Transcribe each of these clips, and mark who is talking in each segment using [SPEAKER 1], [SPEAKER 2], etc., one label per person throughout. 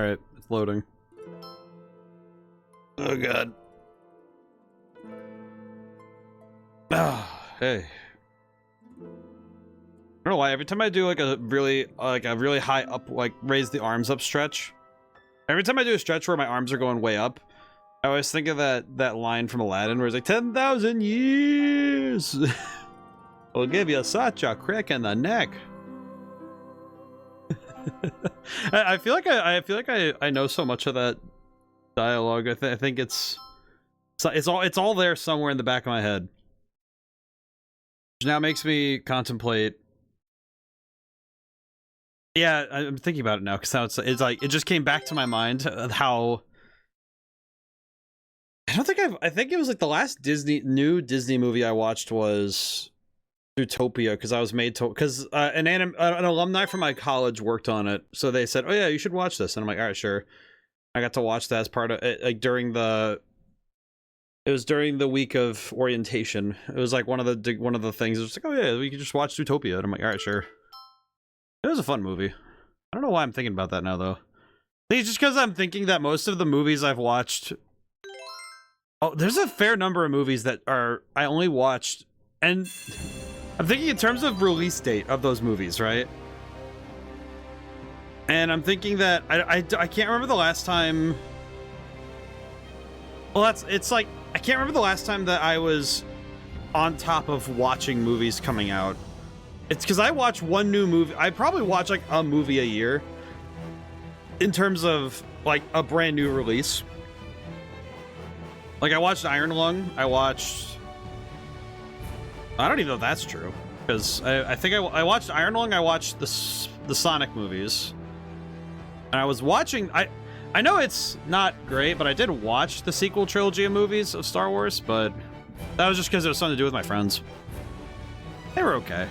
[SPEAKER 1] Alright, it's loading. Oh god. Ah, hey. I don't know why, every time I do like a really high up, like raise the arms up stretch, every time I do a stretch where my arms are going way up, I always think of that line from Aladdin where it's like 10,000 years will give you such a crick in the neck. I feel like I know so much of that dialogue. I think it's all there somewhere in the back of my head. Which now makes me contemplate. Yeah, I'm thinking about it now because now it's like it just came back to my mind how I think it was like the last new Disney movie I watched was Zootopia because I was made to because an alumni from my college worked on it, so they said, "Oh yeah, you should watch this," and I'm like, "All right, sure." I got to watch that as part of it, like during the week of orientation. It was like one of the things. It was like, "Oh yeah, we could just watch Zootopia," and I'm like, "All right, sure." It was a fun movie. I don't know why I'm thinking about that now though. I think it's just because I'm thinking that most of the movies I've watched. Oh, there's a fair number of movies that I only watched, and I'm thinking in terms of release date of those movies, right? And I'm thinking that I can't remember the last time. Well, it's like I can't remember the last time that I was on top of watching movies coming out. It's because I watch one new movie. I probably watch like a movie a year in terms of like a brand new release. Like I watched Iron Lung. I don't even know if that's true because I think I watched Iron Lung. I watched the Sonic movies, and I was watching. I know it's not great, but I did watch the sequel trilogy of movies of Star Wars. But that was just because it was something to do with my friends. They were okay.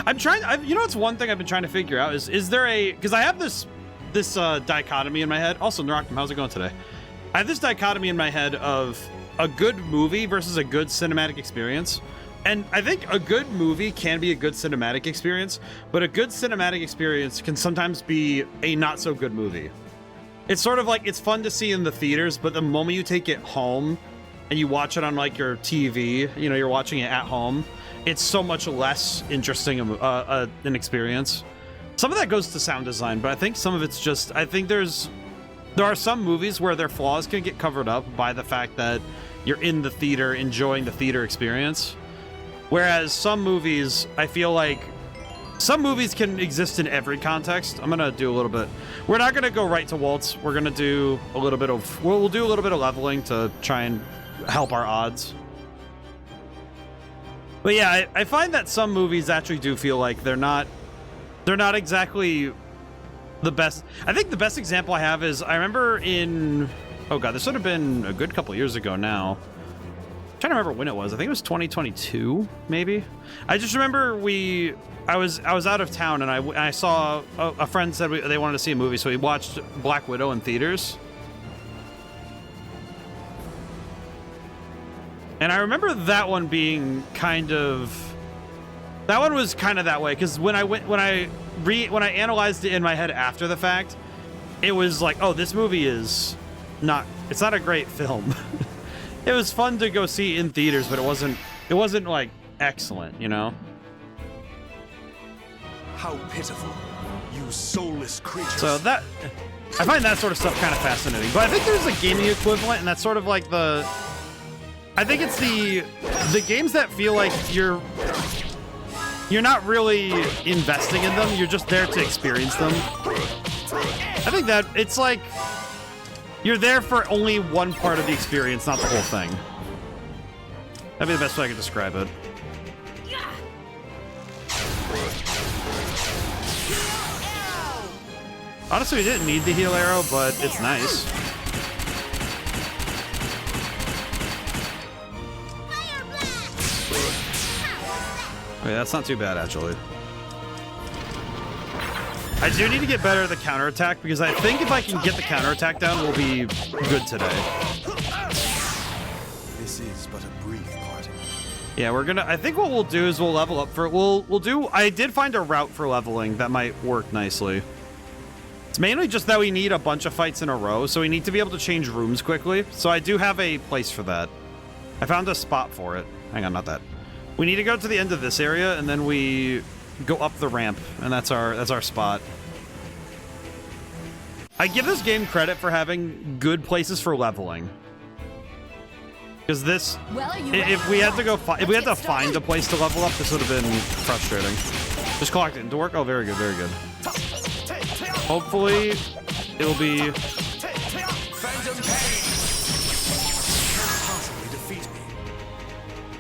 [SPEAKER 1] You know, it's one thing I've been trying to figure out is there because I have this dichotomy in my head. Also, Naroctum, how's it going today? I have this dichotomy in my head of a good movie versus a good cinematic experience. And I think a good movie can be a good cinematic experience, but a good cinematic experience can sometimes be a not so good movie. It's sort of like it's fun to see in the theaters, but the moment you take it home and you watch it on like your TV, you know, you're watching it at home, it's so much less interesting an experience. Some of that goes to sound design, but I think some of it's just, I think there are some movies where their flaws can get covered up by the fact that you're in the theater enjoying the theater experience. Whereas some movies, I feel like some movies can exist in every context. I'm gonna do a little bit. We're not gonna go right to Waltz. We're gonna do a little bit of, we'll do a little bit of leveling to try and help our odds. But yeah, I find that some movies actually do feel like they're not exactly the best. I think the best example I have is I remember oh god, this would have been a good couple years ago now. I'm trying to remember when it was. I think it was 2022, maybe. I just remember I was out of town and I saw a friend said they wanted to see a movie, so we watched Black Widow in theaters. And I remember that one being that one was kind of that way because when I analyzed it in my head after the fact, it was like, oh, this movie it's not a great film. It was fun to go see in theaters, but it wasn't like excellent, you know?
[SPEAKER 2] How pitiful, you soulless creatures.
[SPEAKER 1] So I find that sort of stuff kind of fascinating. But I think there's a gaming equivalent, and that's sort of like I think it's the games that feel like you're not really investing in them, you're just there to experience them. I think that it's like you're there for only one part of the experience, not the whole thing. That'd be the best way I could describe it. Honestly, we didn't need the heal arrow, but it's nice. Okay, that's not too bad, actually. I do need to get better at the counterattack, because I think if I can get the counterattack down, we'll be good today.
[SPEAKER 2] This is but a brief parting.
[SPEAKER 1] Yeah, I think what we'll do is we'll level up for, I did find a route for leveling that might work nicely. It's mainly just that we need a bunch of fights in a row, so we need to be able to change rooms quickly. So I do have a place for that. I found a spot for it. Hang on, not that. We need to go to the end of this area, and then we go up the ramp, and that's our spot. I give this game credit for having good places for leveling. Because this, if we had to go, if we had to find a place to level up, this would have been frustrating. Just collect it into work. Oh, very good, very good. Hopefully, it'll be.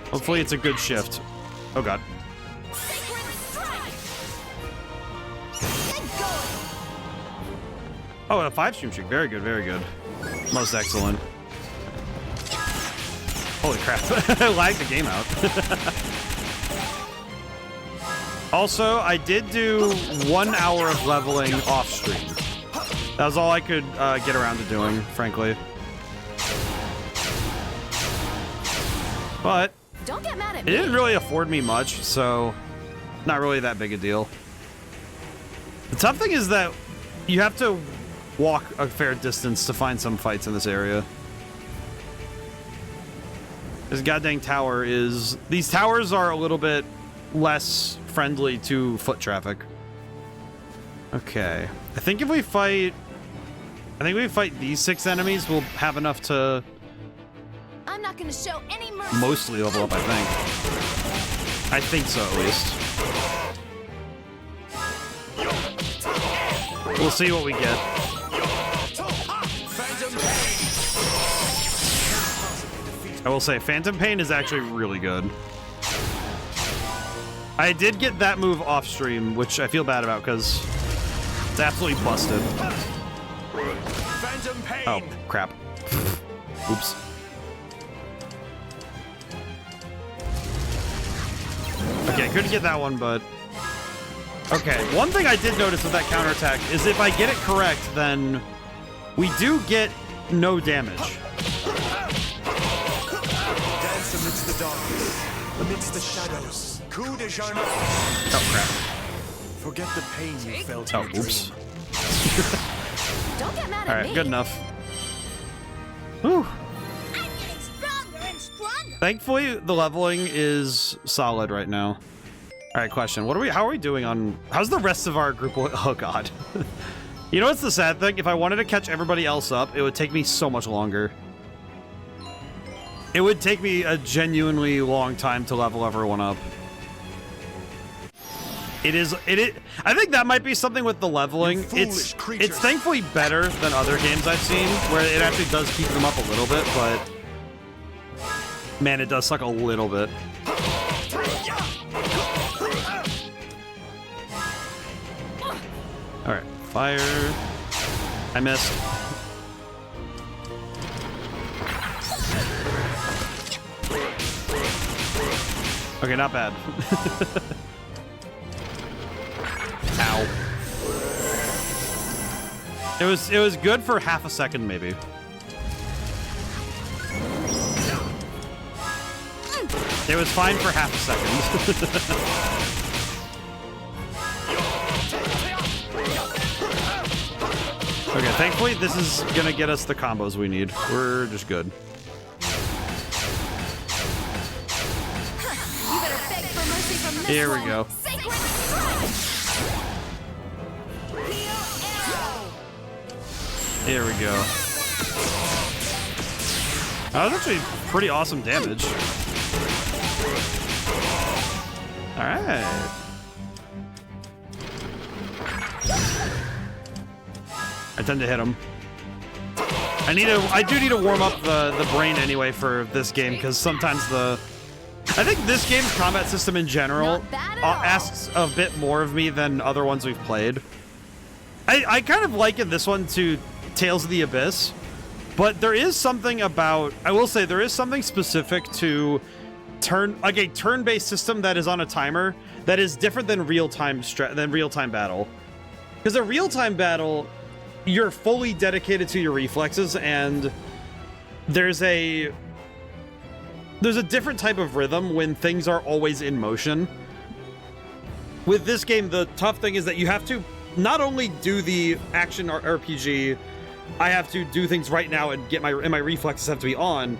[SPEAKER 1] Hopefully, it's a good shift. Oh God. Oh, a 5-stream streak. Very good, very good. Most excellent. Holy crap. I lagged the game out. Also, I did do 1 hour of leveling off stream. That was all I could get around to doing, frankly. But
[SPEAKER 3] don't get mad at
[SPEAKER 1] it
[SPEAKER 3] me.
[SPEAKER 1] didn't really afford me much, so not really that big a deal. The tough thing is that you have to walk a fair distance to find some fights in this area. This goddamn tower is... These towers are a little bit less friendly to foot traffic. Okay. I think if we fight... I think if we fight these 6 enemies, we'll have enough to...
[SPEAKER 3] I'm not gonna show any mercy.
[SPEAKER 1] Mostly level up, I think. I think so, at least. We'll see what we get. I will say, Phantom Pain is actually really good. I did get that move off stream, which I feel bad about because it's absolutely busted. Oh, crap. Oops. Okay, I couldn't get that one, but... Okay, one thing I did notice with that counterattack is if I get it correct, then we do get no damage.
[SPEAKER 2] Amidst the darkness, amidst the shadows, coup de journée.
[SPEAKER 1] Oh crap!
[SPEAKER 2] Forget the pain you felt.
[SPEAKER 1] Oh, oops.
[SPEAKER 3] Don't get mad at
[SPEAKER 1] All right,
[SPEAKER 3] me.
[SPEAKER 1] good enough. Whew.
[SPEAKER 3] I'm getting stronger and stronger.
[SPEAKER 1] Thankfully, the leveling is solid right now. All right, question: What are we? How are we doing on? How's the rest of our group? Oh God! You know what's the sad thing? If I wanted to catch everybody else up, it would take me so much longer. It would take me a genuinely long time to level everyone up. I think that might be something with the leveling. It's thankfully better than other games I've seen, where it actually does keep them up a little bit, but man, it does suck a little bit. All right, fire. I missed. Okay, not bad. Ow. It was good for half a second, maybe. It was fine for half a second. Okay, thankfully this is gonna get us the combos we need. We're just good. Here we go. Here we go. That was actually pretty awesome damage. All right. I tend to hit him. I do need to warm up the brain anyway for this game because sometimes I think this game's combat system in general asks a bit more of me than other ones we've played. I kind of liken this one to Tales of the Abyss, but there is something about, I will say, there is something specific to a turn-based system that is on a timer that is different than real-time battle. Because a real-time battle, you're fully dedicated to your reflexes, and there's a different type of rhythm when things are always in motion. With this game, the tough thing is that you have to not only do the action RPG, I have to do things right now and get my reflexes have to be on,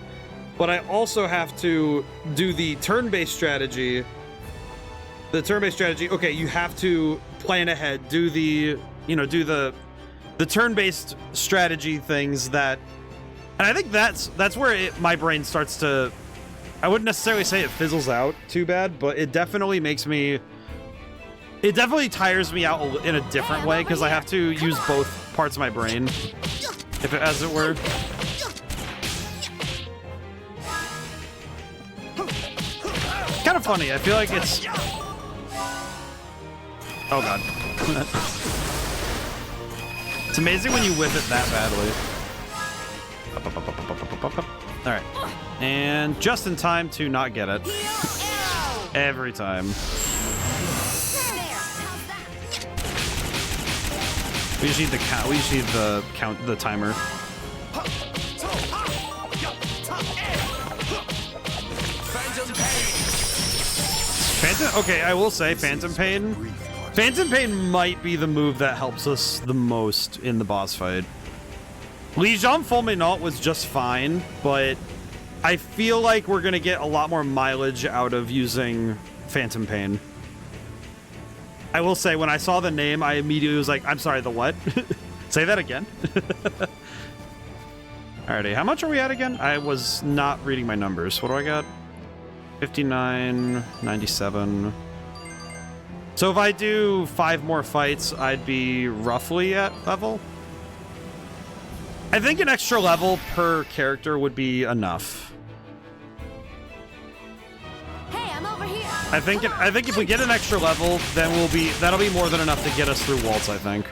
[SPEAKER 1] but I also have to do the turn-based strategy. The turn-based strategy, okay, you have to plan ahead, do the, you know, do the turn-based strategy things that, and I think that's where my brain starts to, I wouldn't necessarily say it fizzles out too bad, but it definitely makes me, it definitely tires me out in a different way because I have to use both parts of my brain, if it, as it were. Kind of funny. I feel like it's, oh god. It's amazing when you whip it that badly. All right, and just in time to not get it. Every time. We just need the count. We just need the count, the timer. Phantom. Okay, I will say Phantom Pain. Phantom Pain might be the move that helps us the most in the boss fight. Legion Fulminant was just fine, but I feel like we're gonna get a lot more mileage out of using Phantom Pain. I will say, when I saw the name, I immediately was like, I'm sorry, the what? Say that again. Alrighty, how much are we at again? I was not reading my numbers. What do I got? 59, 97. So if I do 5 more fights, I'd be roughly at level. I think an extra level per character would be enough.
[SPEAKER 3] Hey, I'm over here.
[SPEAKER 1] I think if we get an extra level, then that'll be more than enough to get us through Waltz, I think.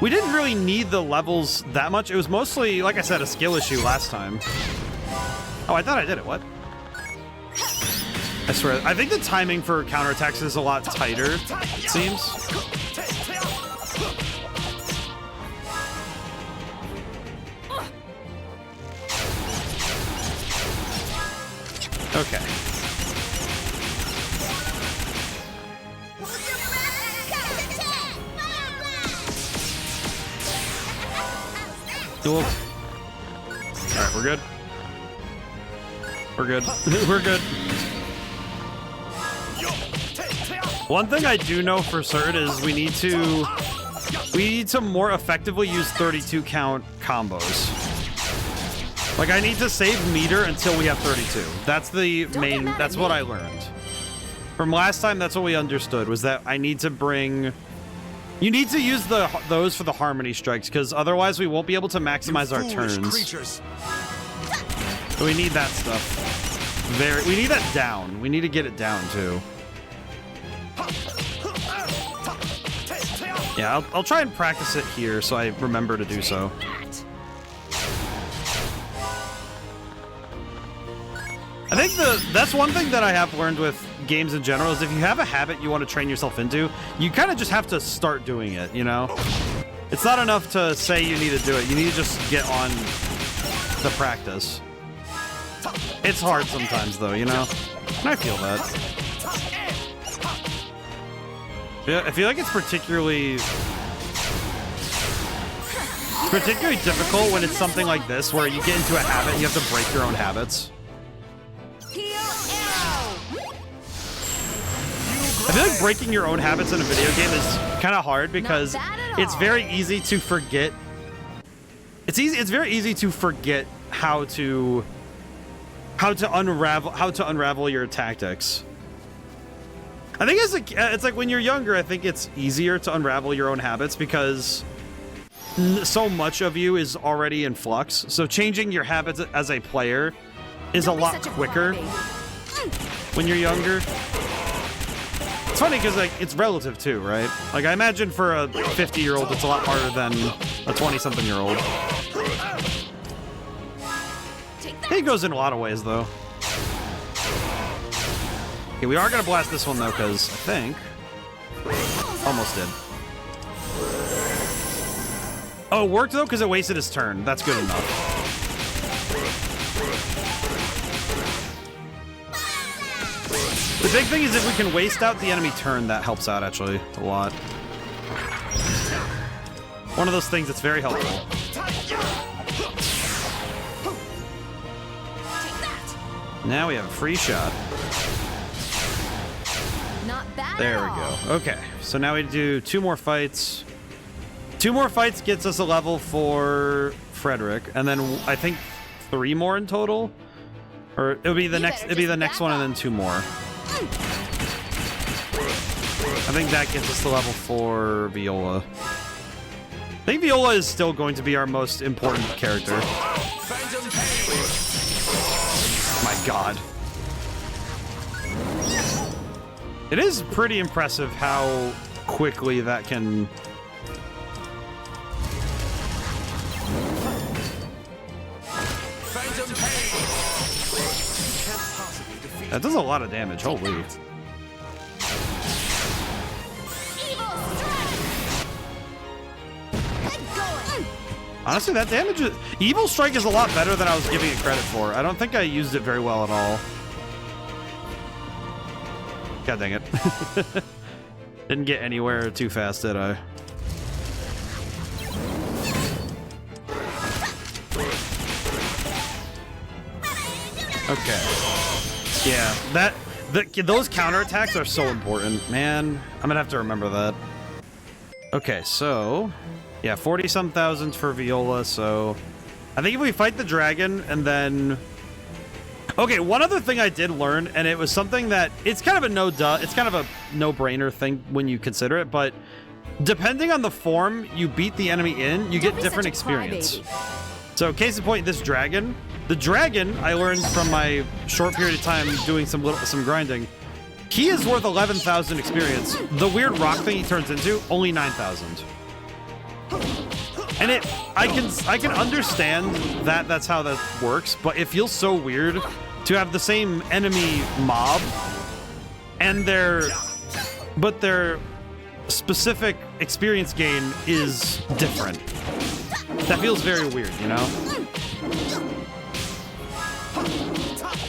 [SPEAKER 1] We didn't really need the levels that much. It was mostly, like I said, a skill issue last time. Oh, I thought I did it. What? I swear, I think the timing for counterattacks is a lot tighter, it seems. Okay. Duel. Alright, we're good. We're good. We're good. One thing I do know for certain is we need to more effectively use 32 count combos. Like, I need to save meter until we have 32. That's the main, that's what I learned. From last time, that's what we understood, was that I need to bring... You need to use those for the harmony strikes, because otherwise we won't be able to maximize our turns. So we need that stuff. We need that down. We need to get it down, too. Yeah, I'll try and practice it here so I remember to do so. I think that's one thing that I have learned with games in general is if you have a habit you want to train yourself into, you kind of just have to start doing it, you know? It's not enough to say you need to do it. You need to just get on the practice. It's hard sometimes, though, you know? And I feel that. Yeah, I feel like it's particularly difficult when it's something like this, where you get into a habit and you have to break your own habits. I feel like breaking your own habits in a video game is kind of hard because it's very easy to forget. It's very easy to forget how to unravel your tactics. I think it's like when you're younger, I think it's easier to unravel your own habits because so much of you is already in flux. So changing your habits as a player is a lot quicker when you're younger. It's funny because like it's relative too, right? Like I imagine for a 50-year-old, it's a lot harder than a 20-something-year-old. I think it goes in a lot of ways, though. Okay, we are gonna blast this one though, because I think almost did. Oh, it worked though, because it wasted his turn. That's good enough. The big thing is if we can waste out the enemy turn, that helps out actually a lot. one of those things that's very helpful. Now we have a free shot.
[SPEAKER 3] Not bad.
[SPEAKER 1] There we go. Okay, so now we do 2 more fights. 2 more fights gets us a level for Frederick, and then I think 3 more in total. Or it'll be the next. It'll be the next one, and then 2 more. I think that gets us the level for Viola. I think Viola is still going to be our most important character. My God. It is pretty impressive how quickly that can... That does a lot of damage, holy. Honestly, that damage is... Evil Strike is a lot better than I was giving it credit for. I don't think I used it very well at all. God dang it. Didn't get anywhere too fast, did I? Okay. Yeah, those counterattacks are so important. Man, I'm gonna have to remember that. Okay, so... Yeah, 40-some thousand for Viola, so... I think if we fight the dragon, and then... Okay, one other thing I did learn, and it was something that... It's kind of a it's kind of a no-brainer thing when you consider it, but... Depending on the form you beat the enemy in, you get different experience. So, case in point, this dragon... The dragon, I learned from my short period of time doing some grinding, he is worth 11,000 experience. The weird rock thing he turns into, only 9,000. And I can understand that that's how that works, but it feels so weird to have the same enemy mob and their specific experience gain is different. That feels very weird, you know?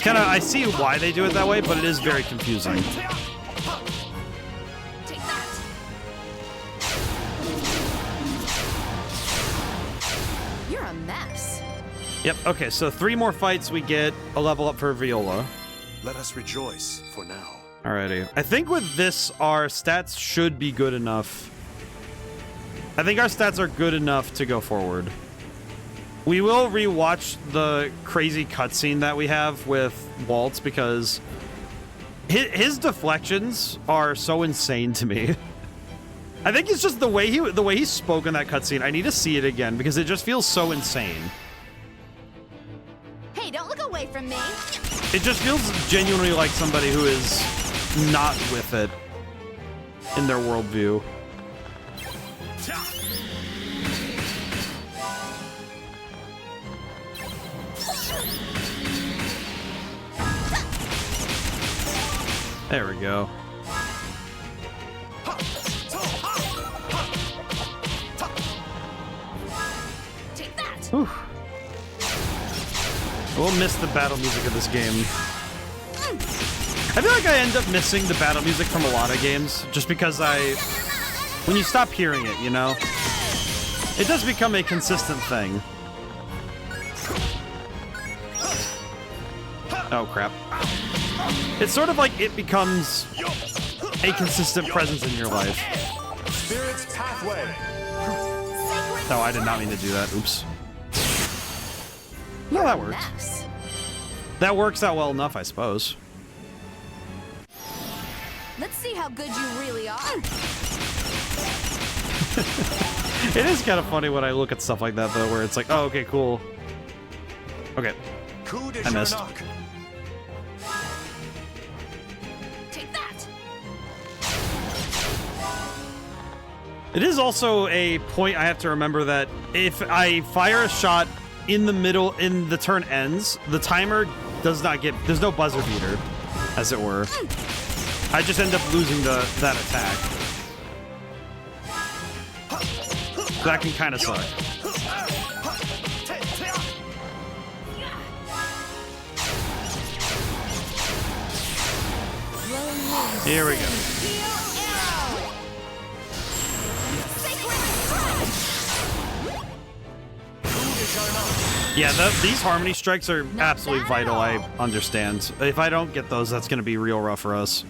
[SPEAKER 1] Kinda, I see why they do it that way, but it is very confusing.
[SPEAKER 3] You're a mess.
[SPEAKER 1] Yep, okay, so 3 more fights, we get a level up for Viola.
[SPEAKER 2] Let us rejoice for now.
[SPEAKER 1] Alrighty. I think with this, our stats should be good enough. I think our stats are good enough to go forward. We will rewatch the crazy cutscene that we have with Waltz because his deflections are so insane to me. I think it's just the way he spoke in that cutscene. I need to see it again because it just feels so insane.
[SPEAKER 3] Hey, don't look away from me.
[SPEAKER 1] It just feels genuinely like somebody who is not with it in their worldview. There we go.
[SPEAKER 3] Take that.
[SPEAKER 1] Whew. We'll miss the battle music of this game. I feel like I end up missing the battle music from a lot of games just because when you stop hearing it, you know, it does become a consistent thing. Oh, crap. It's sort of like it becomes a consistent presence in your life.
[SPEAKER 2] Spirit's pathway.
[SPEAKER 1] No, I did not mean to do that. Oops. No, that worked. That works out well enough, I suppose.
[SPEAKER 3] Let's see how good you really are.
[SPEAKER 1] It is kind of funny when I look at stuff like that, though, where it's like, oh, okay, cool. Okay. I missed. It is also a point I have to remember that if I fire a shot in the middle, in the turn ends, the timer does not get, there's no buzzer beater, as it were. I just end up losing that attack. That can kind of suck. Here we go. Yeah, these harmony strikes are
[SPEAKER 3] Not
[SPEAKER 1] absolutely
[SPEAKER 3] bad at
[SPEAKER 1] vital, I
[SPEAKER 3] all.
[SPEAKER 1] understand. If I don't get those, that's going to be real rough for us.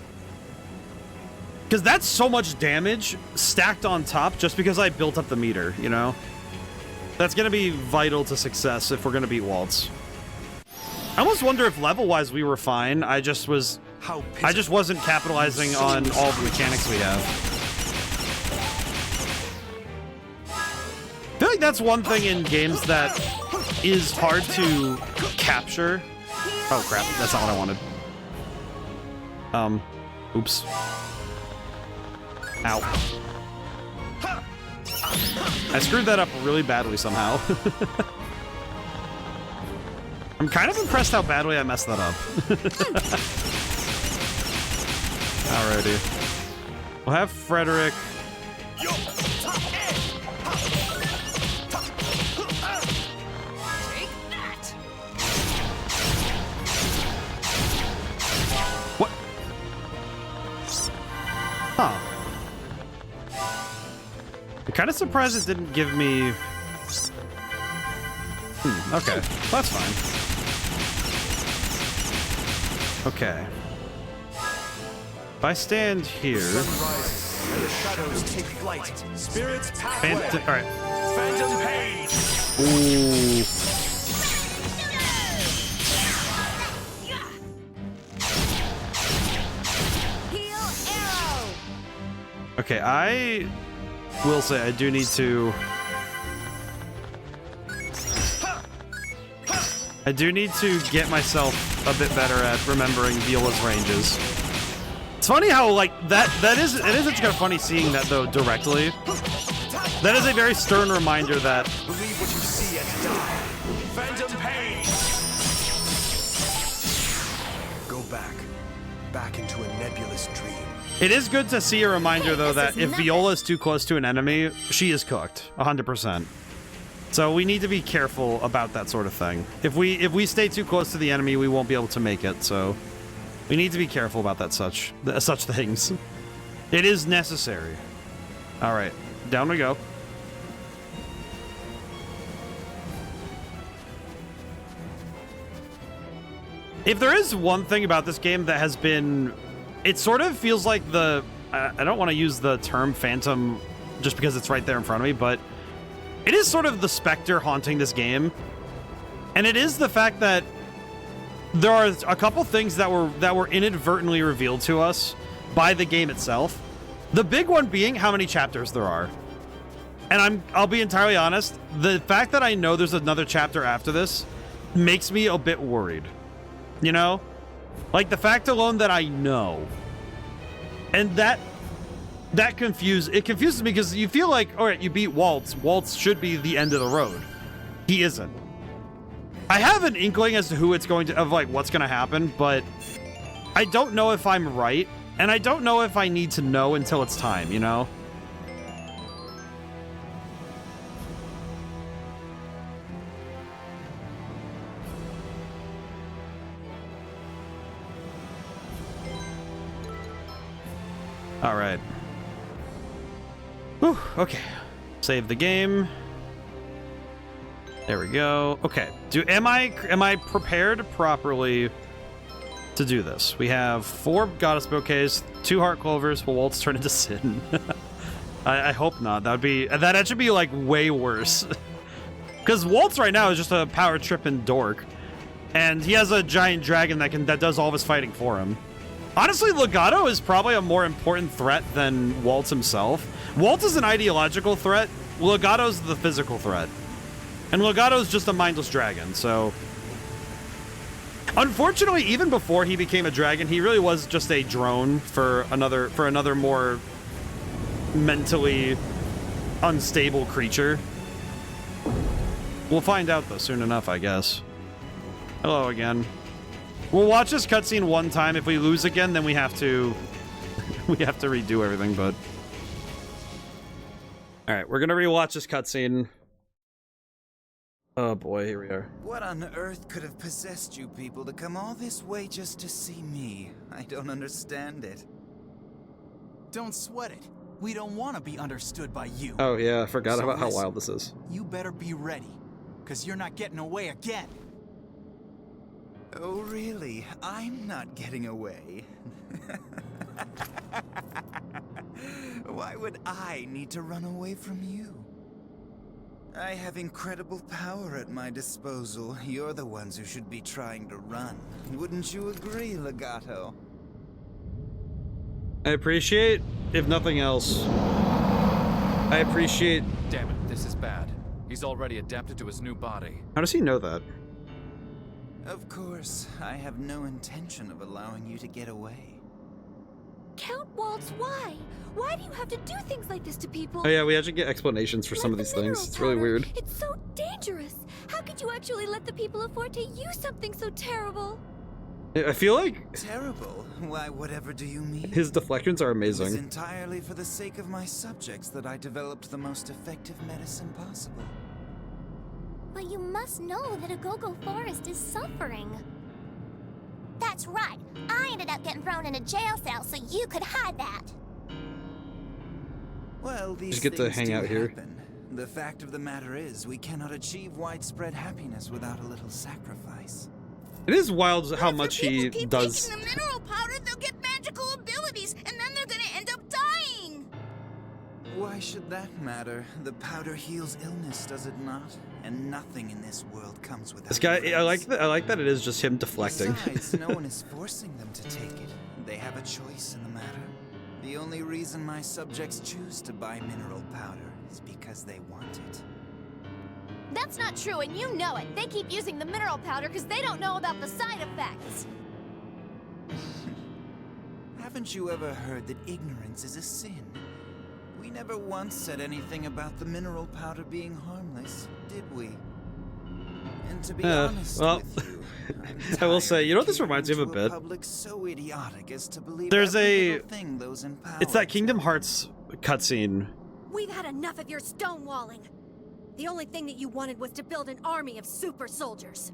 [SPEAKER 1] Because that's so much damage stacked on top just because I built up the meter, you know? That's going to be vital to success if we're going to beat Waltz. I almost wonder if level-wise we were fine. I just wasn't capitalizing on all the mechanics we have. I feel like that's one thing in games that is hard to capture. Oh crap, that's not what I wanted. Oops. Ow. I screwed that up really badly somehow. I'm kind of impressed how badly I messed that up. Alrighty. We'll have Frederick. What? Huh. I'm kind of surprised it didn't give me... okay. Well, that's fine. Okay. If I stand here...
[SPEAKER 2] Sunrise, and the shadows take flight. Spirits pathway.
[SPEAKER 1] Alright.
[SPEAKER 2] Phantom pain.
[SPEAKER 1] Ooh.
[SPEAKER 3] Heal arrow.
[SPEAKER 1] Okay, I will say I do need to... get myself a bit better at remembering Viola's ranges. It's funny how, like, it is such a funny seeing that, though, directly. That is a very stern reminder that...
[SPEAKER 2] Believe what you see and die. Phantom pain. Go back into a nebulous dream.
[SPEAKER 1] It is good to see a reminder, though, that if Viola is too close to an enemy, she is cooked. 100%. So we need to be careful about that sort of thing. If we stay too close to the enemy, we won't be able to make it, so... we need to be careful about that such things. It is necessary. Alright, down we go. If there is one thing about this game that has been... it sort of feels like the... I don't want to use the term Phantom just because it's right there in front of me, but... it is sort of the specter haunting this game. And it is the fact that there are a couple things that were inadvertently revealed to us by the game itself. The big one being how many chapters there are. And I'll be entirely honest, the fact that I know there's another chapter after this makes me a bit worried. You know? Like the fact alone that I know. And that confuses me because you feel like, all right, you beat Waltz. Waltz should be the end of the road. He isn't. I have an inkling as to what's going to happen, but I don't know if I'm right, and I don't know if I need to know until it's time, you know? All right. Whew, okay. Save the game. There we go. Okay. Am I prepared properly to do this? We have 4 goddess bouquets, 2 heart clovers. Will Waltz turn into Sin? I hope not. That actually be like way worse. Because Waltz right now is just a power tripping dork, and he has a giant dragon that does all of his fighting for him. Honestly, Legato is probably a more important threat than Waltz himself. Waltz is an ideological threat. Legato's the physical threat. And Legato's just a mindless dragon, so... unfortunately, even before he became a dragon, he really was just a drone for another more mentally unstable creature. We'll find out, though, soon enough, I guess. Hello again. We'll watch this cutscene one time. If we lose again, then we have to... we have to redo everything, but... Alright, we're gonna rewatch this cutscene. Oh boy, here we are.
[SPEAKER 4] What on earth could have possessed you people to come all this way just to see me? I don't understand it.
[SPEAKER 5] Don't sweat it. We don't want to be understood by you.
[SPEAKER 1] Oh yeah, I forgot
[SPEAKER 5] So
[SPEAKER 1] about how
[SPEAKER 5] listen,
[SPEAKER 1] wild this is.
[SPEAKER 5] You better be ready. 'cause you're not getting away again.
[SPEAKER 4] Oh, really? I'm not getting away. Why would I need to run away from you? I have incredible power at my disposal. You're the ones who should be trying to run. Wouldn't you agree, Legato?
[SPEAKER 1] I appreciate, if nothing else, I appreciate...
[SPEAKER 6] Damn it, this is bad. He's already adapted to his new body.
[SPEAKER 1] How does he know that?
[SPEAKER 4] Of course, I have no intention of allowing you to get away.
[SPEAKER 3] Count Waltz, why? Why do you have to do things like this to people?
[SPEAKER 1] Oh yeah, we actually get explanations for some of
[SPEAKER 3] Like
[SPEAKER 1] these
[SPEAKER 3] the mineral
[SPEAKER 1] things. It's really
[SPEAKER 3] powder.
[SPEAKER 1] weird.
[SPEAKER 3] It's so dangerous. How could you actually let the people of Forte use something so terrible?
[SPEAKER 1] I feel like
[SPEAKER 4] Terrible? Why, whatever do you mean?
[SPEAKER 1] his deflections are
[SPEAKER 4] It was
[SPEAKER 1] amazing.
[SPEAKER 4] entirely for the sake of my subjects that I developed the most effective medicine possible.
[SPEAKER 7] But you must know that Agogo Forest is suffering. That's right. I ended up getting thrown in a jail cell so you could hide that.
[SPEAKER 4] Well, these
[SPEAKER 1] Just get to
[SPEAKER 4] things
[SPEAKER 1] hang
[SPEAKER 4] do
[SPEAKER 1] out here.
[SPEAKER 4] happen. The fact of the matter is, we cannot achieve widespread happiness without a little sacrifice.
[SPEAKER 1] It is wild how much
[SPEAKER 7] If
[SPEAKER 1] he
[SPEAKER 7] people keep
[SPEAKER 1] does.
[SPEAKER 7] taking the mineral powder, they'll get magical abilities, and then they're gonna end up dying.
[SPEAKER 4] Why should that matter? The powder heals illness, does it not? And nothing in this world comes without
[SPEAKER 1] This guy,
[SPEAKER 4] price.
[SPEAKER 1] I like that it is just him deflecting.
[SPEAKER 4] Besides, no one is forcing them to take it. They have a choice in the matter. The only reason my subjects choose to buy mineral powder is because they want it.
[SPEAKER 7] That's not true, and you know it. They keep using the mineral powder because they don't know about the side effects.
[SPEAKER 4] Haven't you ever heard that ignorance is a sin? We never once said anything about the mineral powder being harmless, did we? And to be honest
[SPEAKER 1] well,
[SPEAKER 4] with you, I'm
[SPEAKER 1] I will
[SPEAKER 4] tired
[SPEAKER 1] say, you know what this
[SPEAKER 4] catering
[SPEAKER 1] reminds me of a
[SPEAKER 4] to
[SPEAKER 1] bit?
[SPEAKER 4] Public so idiotic as to believe
[SPEAKER 1] There's
[SPEAKER 4] every
[SPEAKER 1] a-
[SPEAKER 4] little thing those in power
[SPEAKER 1] It's that Kingdom
[SPEAKER 4] tell
[SPEAKER 1] Hearts cutscene.
[SPEAKER 3] We've had enough of your stonewalling. The only thing that you wanted was to build an army of super soldiers.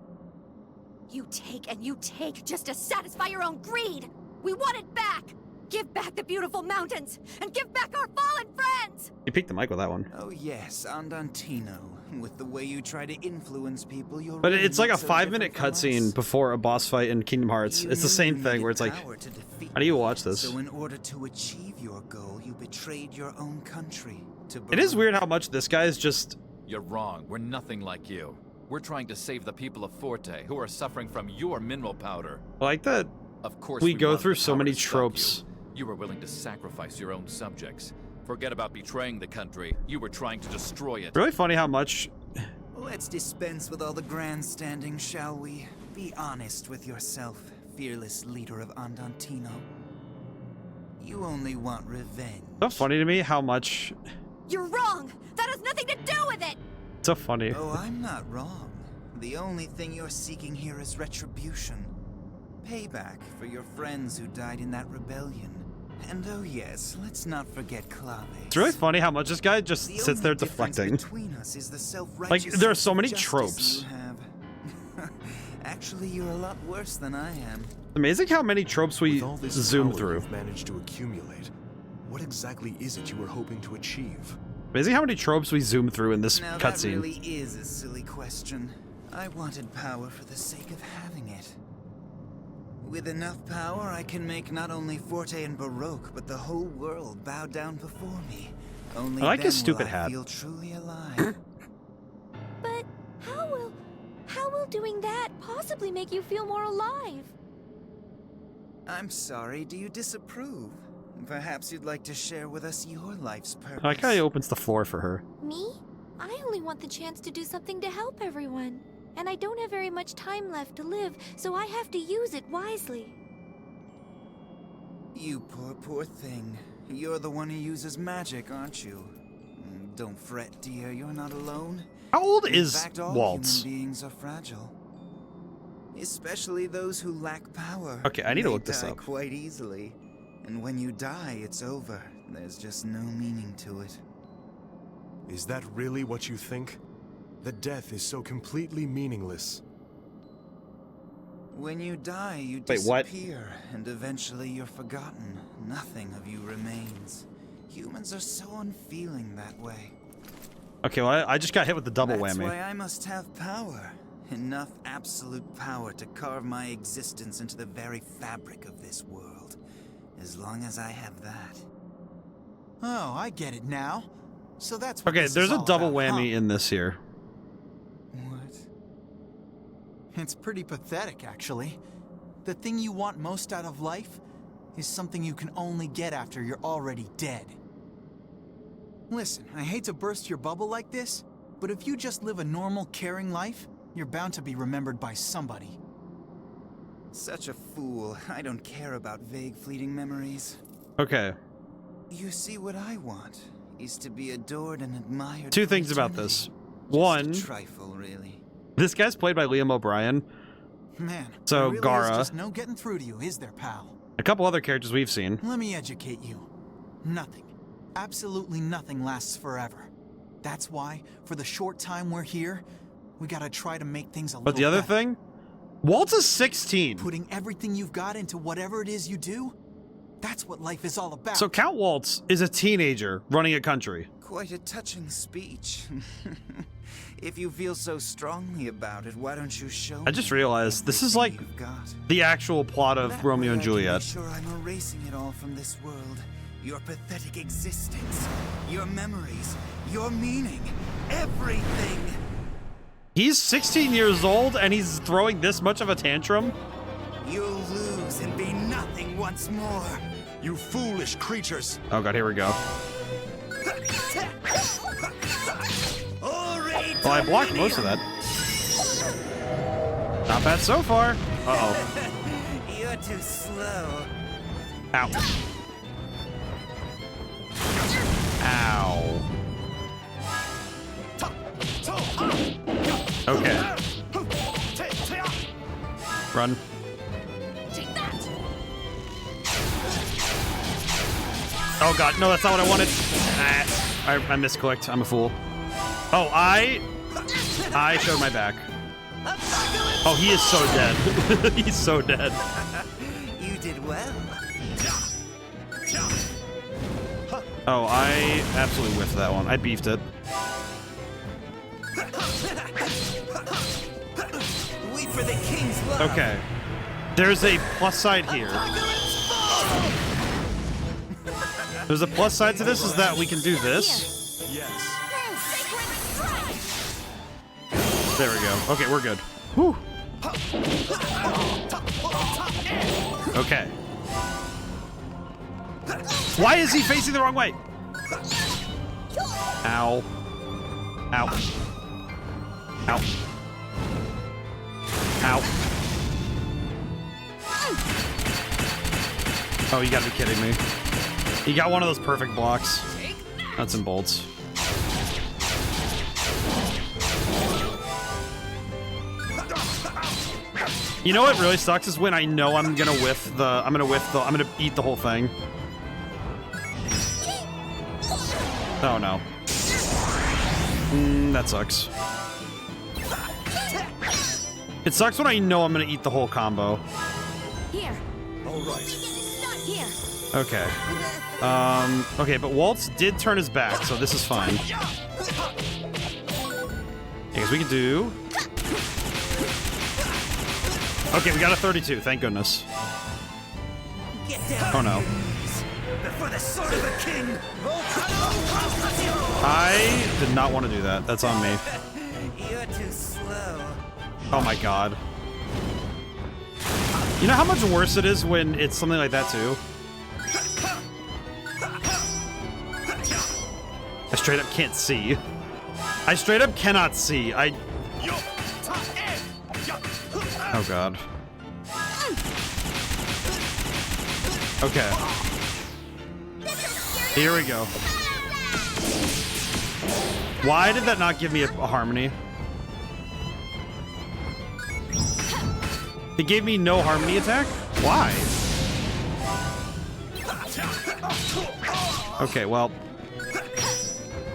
[SPEAKER 3] You take and you take just to satisfy your own greed. We want it back. Give back the beautiful mountains and give back our fallen friends.
[SPEAKER 1] You peeked the mic with that one.
[SPEAKER 4] Oh yes, Andantino. With the way you try to influence people, you're
[SPEAKER 1] But
[SPEAKER 4] really
[SPEAKER 1] it's like a
[SPEAKER 4] not so
[SPEAKER 1] 5-minute
[SPEAKER 4] different from
[SPEAKER 1] cutscene
[SPEAKER 4] us.
[SPEAKER 1] before a boss fight in Kingdom Hearts.
[SPEAKER 4] You
[SPEAKER 1] It's the
[SPEAKER 4] knew
[SPEAKER 1] same
[SPEAKER 4] you
[SPEAKER 1] thing
[SPEAKER 4] needed
[SPEAKER 1] where it's like,
[SPEAKER 4] power to defeat
[SPEAKER 1] how do you
[SPEAKER 4] me.
[SPEAKER 1] watch this?
[SPEAKER 4] So in order to achieve your goal, you betrayed your own country.
[SPEAKER 1] It is weird how much this guy is just...
[SPEAKER 6] You're wrong. We're nothing like you. We're trying to save the people of Forte, who are suffering from your mineral powder.
[SPEAKER 1] I like that
[SPEAKER 6] Of course,
[SPEAKER 1] we go
[SPEAKER 6] love
[SPEAKER 1] through
[SPEAKER 6] the
[SPEAKER 1] so
[SPEAKER 6] power
[SPEAKER 1] many
[SPEAKER 6] to stop
[SPEAKER 1] tropes.
[SPEAKER 6] You were willing to sacrifice your own subjects. Forget about betraying the country. You were trying to destroy it.
[SPEAKER 1] Really funny how much...
[SPEAKER 4] Let's dispense with all the grandstanding, shall we? Be honest with yourself, fearless leader of Andantino. You only want revenge.
[SPEAKER 1] So funny to me how much...
[SPEAKER 3] You're wrong. That has nothing to do with it.
[SPEAKER 1] So funny.
[SPEAKER 4] Oh, I'm not wrong. The only thing you're seeking here is retribution. Payback for your friends who died in that rebellion. And oh yes, let's not forget Clave.
[SPEAKER 1] It's really funny how much this guy just
[SPEAKER 4] The
[SPEAKER 1] sits there
[SPEAKER 4] only difference
[SPEAKER 1] deflecting.
[SPEAKER 4] between us is the self-righteous
[SPEAKER 1] Like, there are
[SPEAKER 4] sense
[SPEAKER 1] so
[SPEAKER 4] of
[SPEAKER 1] many
[SPEAKER 4] justice
[SPEAKER 1] tropes.
[SPEAKER 4] you have. Actually, you're a lot worse than I am.
[SPEAKER 1] Amazing how many tropes we
[SPEAKER 2] With all this
[SPEAKER 1] zoom
[SPEAKER 2] power
[SPEAKER 1] through.
[SPEAKER 2] you've managed to accumulate, what exactly is it you were hoping to achieve?
[SPEAKER 1] Amazing how many tropes we zoom through in this
[SPEAKER 4] Now that
[SPEAKER 1] cutscene.
[SPEAKER 4] really is a silly question. I wanted power for the sake of having it. With enough power, I can make not only Forte and Baroque, but the whole world bow down before me. Only
[SPEAKER 1] I like his
[SPEAKER 4] then
[SPEAKER 1] stupid
[SPEAKER 4] will I
[SPEAKER 1] hat.
[SPEAKER 4] feel truly alive.
[SPEAKER 3] But how will doing that possibly make you feel more alive?
[SPEAKER 4] I'm sorry, do you disapprove? Perhaps you'd like to share with us your life's purpose.
[SPEAKER 1] I like how he opens the floor for her.
[SPEAKER 3] Me? I only want the chance to do something to help everyone. And I don't have very much time left to live, so I have to use it wisely.
[SPEAKER 4] You poor thing. You're the one who uses magic, aren't you? Don't fret, dear, you're not alone.
[SPEAKER 1] How old
[SPEAKER 4] In
[SPEAKER 1] is
[SPEAKER 4] fact, all
[SPEAKER 1] Waltz?
[SPEAKER 4] human beings are fragile. Especially those who lack power.
[SPEAKER 1] Okay, I need to
[SPEAKER 4] They
[SPEAKER 1] look this
[SPEAKER 4] die
[SPEAKER 1] up.
[SPEAKER 4] quite easily. And when you die, it's over. There's just no meaning to it.
[SPEAKER 2] Is that really what you think? That death is so completely meaningless.
[SPEAKER 4] When you die, you
[SPEAKER 1] Wait, what?
[SPEAKER 4] disappear, and eventually you're forgotten. Nothing of you remains. Humans are so unfeeling that way.
[SPEAKER 1] Okay, well, I just got hit with the double
[SPEAKER 4] That's
[SPEAKER 1] whammy.
[SPEAKER 4] why I must have power. Enough absolute power to carve my existence into the very fabric of this world. As long as I have that.
[SPEAKER 5] Oh, I get it now. So that's what
[SPEAKER 1] Okay,
[SPEAKER 5] this
[SPEAKER 1] there's
[SPEAKER 5] is
[SPEAKER 1] a
[SPEAKER 5] all
[SPEAKER 1] double
[SPEAKER 5] about,
[SPEAKER 1] whammy
[SPEAKER 5] huh?
[SPEAKER 1] in this here.
[SPEAKER 4] What?
[SPEAKER 5] It's pretty pathetic, actually. The thing you want most out of life is something you can only get after you're already dead. Listen, I hate to burst your bubble like this, but if you just live a normal, caring life, you're bound to be remembered by somebody.
[SPEAKER 4] Such a fool. I don't care about vague, fleeting memories.
[SPEAKER 1] Okay.
[SPEAKER 4] You see, what I want is to be adored and admired.
[SPEAKER 1] Two
[SPEAKER 4] for
[SPEAKER 1] things about
[SPEAKER 4] eternity.
[SPEAKER 1] this.
[SPEAKER 4] Just
[SPEAKER 1] One,
[SPEAKER 4] a trifle, really.
[SPEAKER 1] this guy's played by Liam O'Brien.
[SPEAKER 5] Man,
[SPEAKER 1] So,
[SPEAKER 5] there really
[SPEAKER 1] Gara.
[SPEAKER 5] is just no getting through to you, is there, pal?
[SPEAKER 1] A couple other characters we've seen.
[SPEAKER 5] Let me educate you. Nothing, absolutely nothing lasts forever. That's why, for the short time we're here, we gotta try to make things a
[SPEAKER 1] But the
[SPEAKER 5] little
[SPEAKER 1] other
[SPEAKER 5] better.
[SPEAKER 1] thing, Walt's is 16.
[SPEAKER 5] Putting everything you've got into whatever it is you do, that's what life is all about.
[SPEAKER 1] So Count Waltz is a teenager running a country.
[SPEAKER 4] Quite a touching speech. If you feel so strongly about it, why don't you show
[SPEAKER 1] I just
[SPEAKER 4] me
[SPEAKER 1] realized this is like
[SPEAKER 4] everything you've got?
[SPEAKER 1] the actual plot of
[SPEAKER 4] That
[SPEAKER 1] Romeo
[SPEAKER 4] way
[SPEAKER 1] and
[SPEAKER 4] I can be
[SPEAKER 1] Juliet.
[SPEAKER 4] sure I'm erasing it all from this world. Your pathetic existence, your memories, your meaning, everything.
[SPEAKER 1] He's 16 years old and he's throwing this much of a tantrum?
[SPEAKER 4] You'll lose and be nothing once more.
[SPEAKER 2] You foolish creatures!
[SPEAKER 1] Oh god, here we go. Well, I blocked most of that. Not bad so far. Uh-oh.
[SPEAKER 4] You're too slow.
[SPEAKER 1] Ow. Ow. Okay. Run.
[SPEAKER 3] Take that!
[SPEAKER 1] Oh god, no, that's not what I wanted. Ah, I misclicked. I'm a fool. Oh, I showed my back. Oh, he is so dead. He's so dead.
[SPEAKER 4] You did well.
[SPEAKER 1] Oh, I absolutely whiffed that one. I beefed it.
[SPEAKER 4] Wait for the king's love.
[SPEAKER 1] Okay. There's a plus side here. There's a plus side to this is that we can do this.
[SPEAKER 2] Yes.
[SPEAKER 1] There we go. Okay, we're good. Whew. Okay. Why is he facing the wrong way? Ow. Ow. Ow. Ow. Oh, you gotta be kidding me. You got one of those perfect blocks. Nuts and bolts. You know what really sucks is when I know I'm gonna I'm gonna eat the whole thing. Oh no. That sucks. It sucks when I know I'm gonna eat the whole combo.
[SPEAKER 3] Here.
[SPEAKER 2] All right.
[SPEAKER 3] Here.
[SPEAKER 1] Okay. Okay, but Waltz did turn his back, so this is fine. Because we can do... Okay, we got a 32, thank goodness.
[SPEAKER 4] Get down
[SPEAKER 1] Oh no.
[SPEAKER 4] before the sword of a king.
[SPEAKER 1] I did not want to do that. That's on me.
[SPEAKER 4] You're too slow.
[SPEAKER 1] Oh my god. You know how much worse it is when it's something like that too? I straight up can't see. I straight up cannot see. Oh god. Okay. Here we go. Why did that not give me a harmony? It gave me no harmony attack? Why? Okay, well.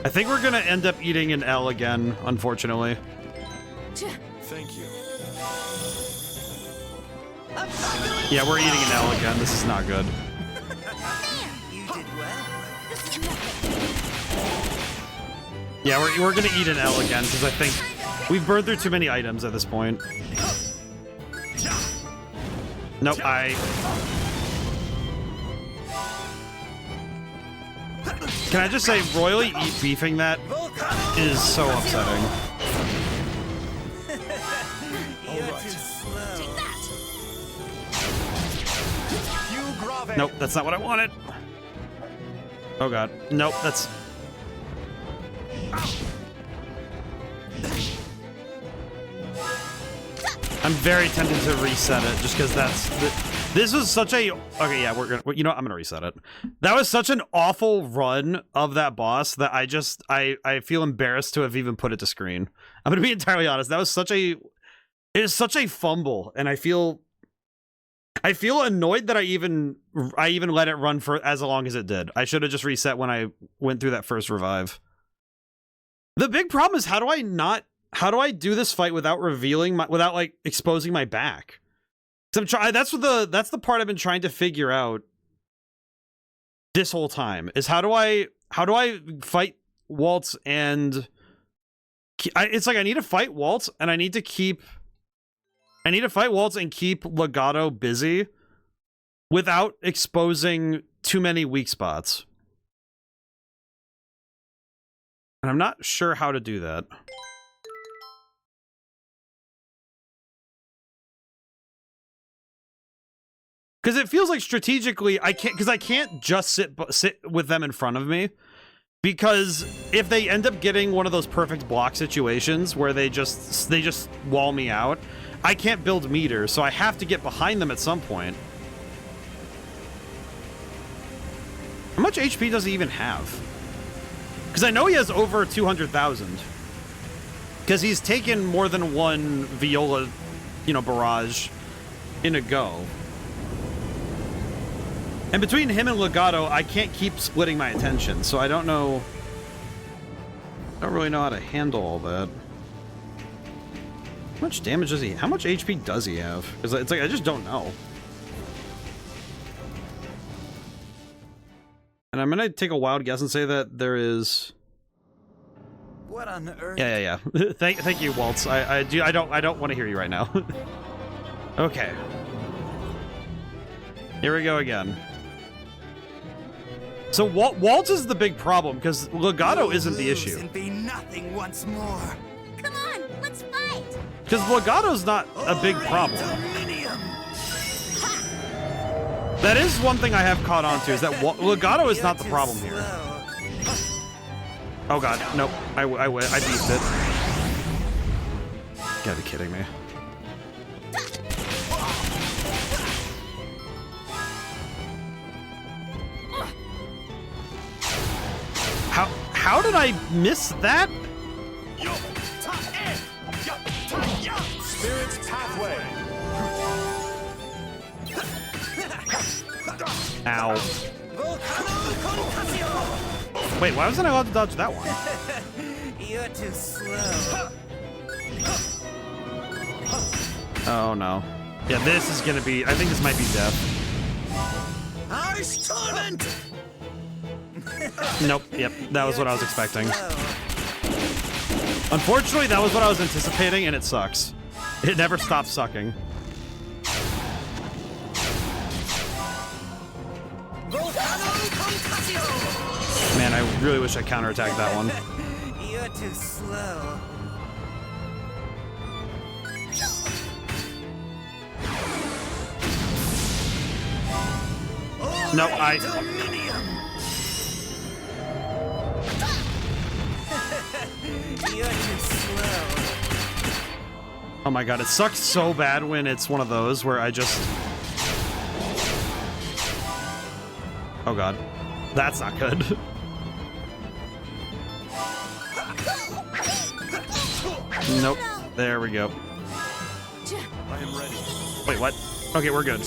[SPEAKER 1] I think we're gonna end up eating an L again, unfortunately.
[SPEAKER 2] Thank you.
[SPEAKER 1] Yeah, we're eating an L again. This is not good.
[SPEAKER 4] You did well.
[SPEAKER 1] Yeah, we're gonna eat an L again because I think we've burned through too many items at this point. Nope, Can I just say, royally beefing that is so upsetting. Nope, that's not what I wanted. Oh god. Nope, that's... I'm very tempted to reset it just because that's... This was such a... Okay, yeah, we're gonna... You know what? I'm gonna reset it. That was such an awful run of that boss that I just... I feel embarrassed to have even put it to screen. I'm gonna be entirely honest. That was such a... It is such a fumble, and I feel annoyed that I even let it run for as long as it did. I should have just reset when I went through that first revive. The big problem is how do I do this fight without revealing without like exposing my back? That's the part I've been trying to figure out this whole time is how do I fight Waltz and it's like I need to fight Waltz and I need to fight Waltz and keep Legato busy without exposing too many weak spots. And I'm not sure how to do that. Because it feels like strategically I can't just sit with them in front of me. Because if they end up getting one of those perfect block situations where they just wall me out, I can't build meter, so I have to get behind them at some point. How much HP does he even have? Because I know he has over 200,000. Because he's taken more than one Viola, barrage in a go. And between him and Legato, I can't keep splitting my attention, so I don't know... I don't really know how to handle all that. How much damage does he... How much HP does he have? Because it's like, I just don't know. And I'm gonna take a wild guess and say that there is...
[SPEAKER 4] What on earth?
[SPEAKER 1] Yeah. Thank you, Waltz. I don't want to hear you right now. Okay. Here we go again. So Waltz is the big problem because Legato isn't the issue.
[SPEAKER 4] And be nothing once more.
[SPEAKER 7] Come on, let's fight!
[SPEAKER 1] Because Legato's not a big problem. That is one thing I have caught on to, is that Legato is not the problem here. Oh god, nope. I beefed it. You gotta be kidding me. How did I miss that?
[SPEAKER 2] Spirit's pathway.
[SPEAKER 1] Ow. Wait, why wasn't I allowed to dodge that one?
[SPEAKER 4] You're too slow.
[SPEAKER 1] Oh no. Yeah, this is gonna be... I think this might be death.
[SPEAKER 4] Harsh torment!
[SPEAKER 1] Nope, yep, that was what I was expecting. Unfortunately, that was what I was anticipating, and it sucks. It never stops sucking. Man, I really wish I counterattacked that one.
[SPEAKER 4] You're too slow.
[SPEAKER 1] Nope,
[SPEAKER 4] You're too slow.
[SPEAKER 1] Oh my god, it sucks so bad when it's one of those where I just... Oh god. That's not good. Nope. There we go.
[SPEAKER 2] I am ready.
[SPEAKER 1] Wait, what? Okay, we're good.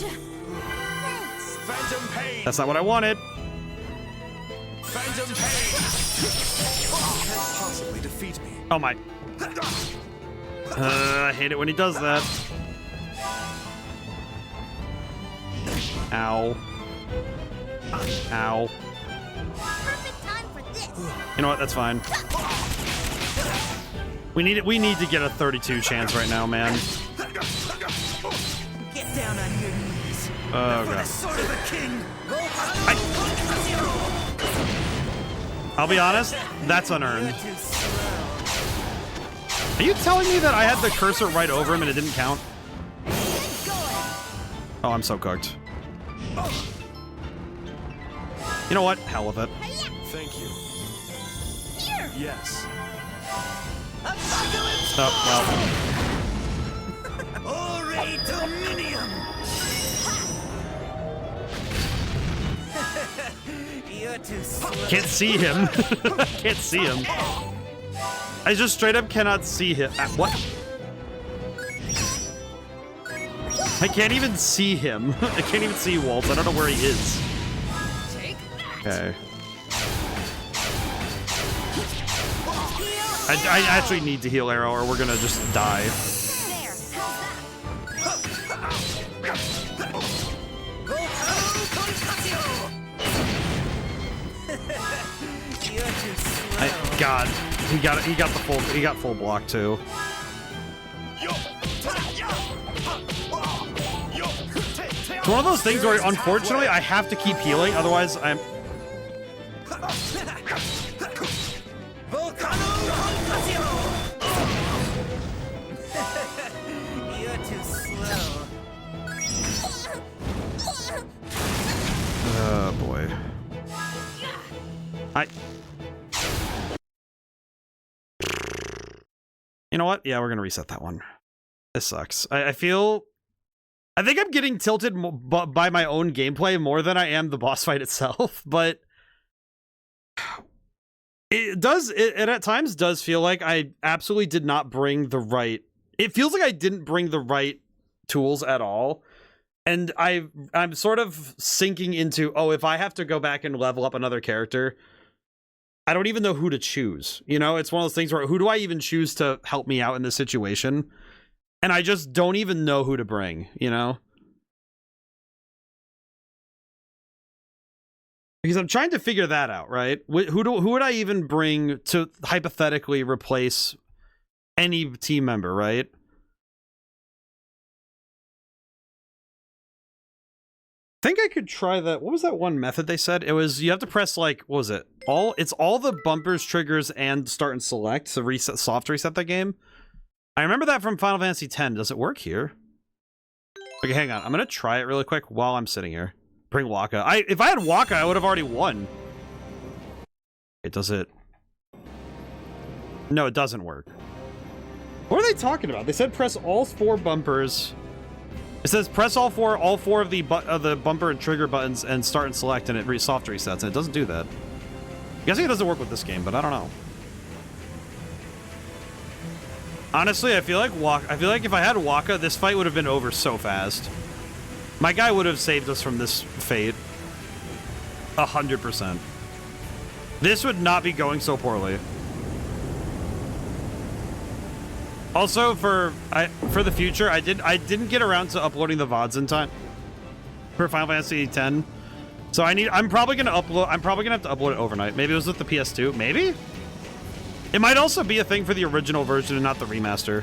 [SPEAKER 2] Phantom pain.
[SPEAKER 1] That's not what I wanted.
[SPEAKER 2] Phantom pain. Can't possibly defeat me.
[SPEAKER 1] Oh my. I hate it when he does that. Ow. Ow.
[SPEAKER 7] Perfect time for
[SPEAKER 1] You know what? That's fine. We need to get a 32 chance right now, man.
[SPEAKER 4] Get down on your knees.
[SPEAKER 1] Oh
[SPEAKER 4] For the
[SPEAKER 1] god.
[SPEAKER 4] sword of a king.
[SPEAKER 1] I'll be honest, that's unearned.
[SPEAKER 4] You're too slow.
[SPEAKER 1] Are you telling me that I had the cursor right over him and it didn't count? Oh, I'm so cooked. You know what? Hell with it.
[SPEAKER 2] Thank you. Yes.
[SPEAKER 1] Oh,
[SPEAKER 4] Ore Dominium. You're too slow.
[SPEAKER 1] well. Can't see him. Can't see him. I just straight up cannot see him. What? I can't even see him. I can't even see Waltz. I don't know where he is. Okay. I actually need to heal Arrow or we're gonna just die.
[SPEAKER 4] You're too slow.
[SPEAKER 1] God, he got full block too. It's one of those things where unfortunately I have to keep healing, otherwise I'm
[SPEAKER 4] You're too slow.
[SPEAKER 1] oh boy. You know what? Yeah, we're gonna reset that one. This sucks. I think I'm getting tilted by my own gameplay more than I am the boss fight itself, but it at times does feel like I absolutely did not bring the right. It feels like I didn't bring the right tools at all. And I'm sort of sinking into, oh, if I have to go back and level up another character, I don't even know who to choose. You know, it's one of those things where who do I even choose to help me out in this situation? And I just don't even know who to bring, you know? Because I'm trying to figure that out, right? Who would I even bring to hypothetically replace any team member, right? I think I could try that. What was that one method they said? It was you have to press like, what was it? It's all the bumpers, triggers, and start and select to reset, soft reset that game. I remember that from Final Fantasy X. Does it work here? Okay, hang on. I'm gonna try it really quick while I'm sitting here. Bring Waka. If I had Waka, I would have already won. It does it. No, it doesn't work. What are they talking about? They said press all 4 bumpers. It says press all four of the bumper and trigger buttons and start and select, and it soft resets, and it doesn't do that. I'm guessing it doesn't work with this game, but I don't know. Honestly, I feel like if I had Waka, this fight would have been over so fast. My guy would have saved us from this fate. 100%. This would not be going so poorly. Also, for the future, I didn't get around to uploading the VODs in time for Final Fantasy X. So I'm probably gonna have to upload it overnight. Maybe it was with the PS2. Maybe? It might also be a thing for the original version and not the remaster.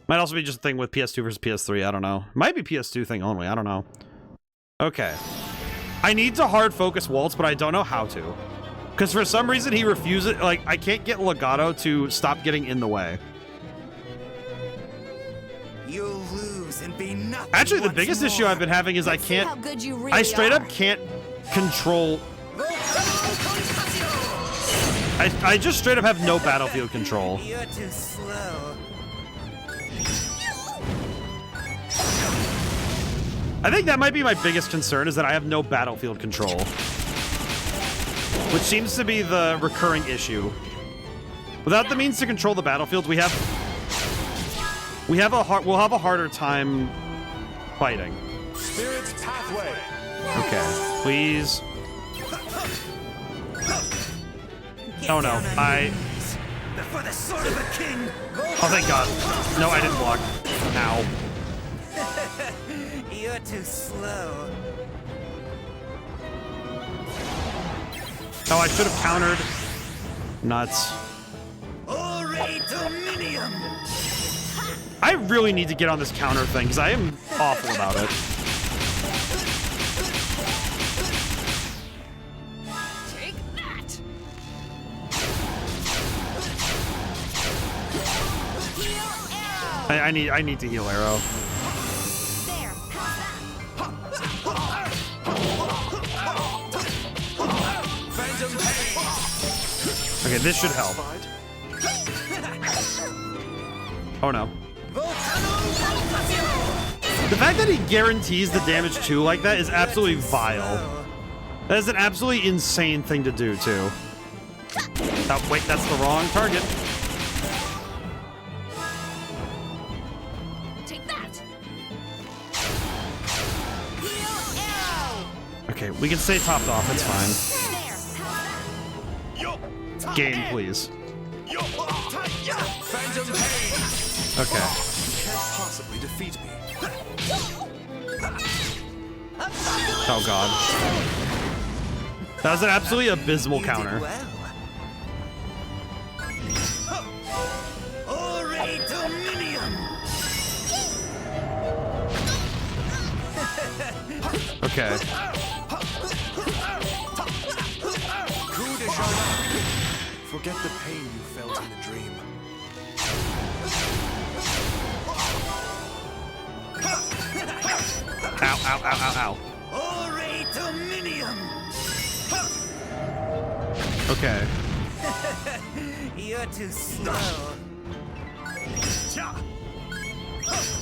[SPEAKER 1] Might also be just a thing with PS2 versus PS3. I don't know. Might be PS2 thing only. I don't know. Okay. I need to hard focus Waltz, but I don't know how to. Because for some reason he refuses. Like, I can't get Legato to stop getting in the way.
[SPEAKER 4] You'll lose and be nothing.
[SPEAKER 1] Actually, the biggest issue I've been having is I straight up can't control. I just straight up have no battlefield control.
[SPEAKER 4] You're too slow.
[SPEAKER 1] I think that might be my biggest concern, is that I have no battlefield control. Which seems to be the recurring issue. Without the means to control the battlefield, we'll have a harder time fighting.
[SPEAKER 2] Spirit's pathway.
[SPEAKER 1] Okay, please. Oh no,
[SPEAKER 4] Before the sword of a king.
[SPEAKER 1] Oh thank God. No, I didn't block. Ow.
[SPEAKER 4] You're too slow.
[SPEAKER 1] Oh, I should have countered. Nuts. I really need to get on this counter thing because I am awful about it.
[SPEAKER 3] Take that!
[SPEAKER 1] I need to heal arrow.
[SPEAKER 3] There, how's that?
[SPEAKER 1] Okay, this should help. Oh no. The fact that he guarantees the damage too like that is absolutely vile. That is an absolutely insane thing to do too. Oh, wait, that's the wrong target.
[SPEAKER 3] Take that!
[SPEAKER 1] Okay, we can stay topped off, it's fine.
[SPEAKER 3] There, how's that?
[SPEAKER 1] Game, please. Okay.
[SPEAKER 2] You can't possibly defeat me.
[SPEAKER 1] Oh god. That was an absolutely abysmal counter. Okay.
[SPEAKER 2] Forget the pain you felt in the dream.
[SPEAKER 1] Ow, ow, ow, ow, ow. Okay.
[SPEAKER 4] You're too slow.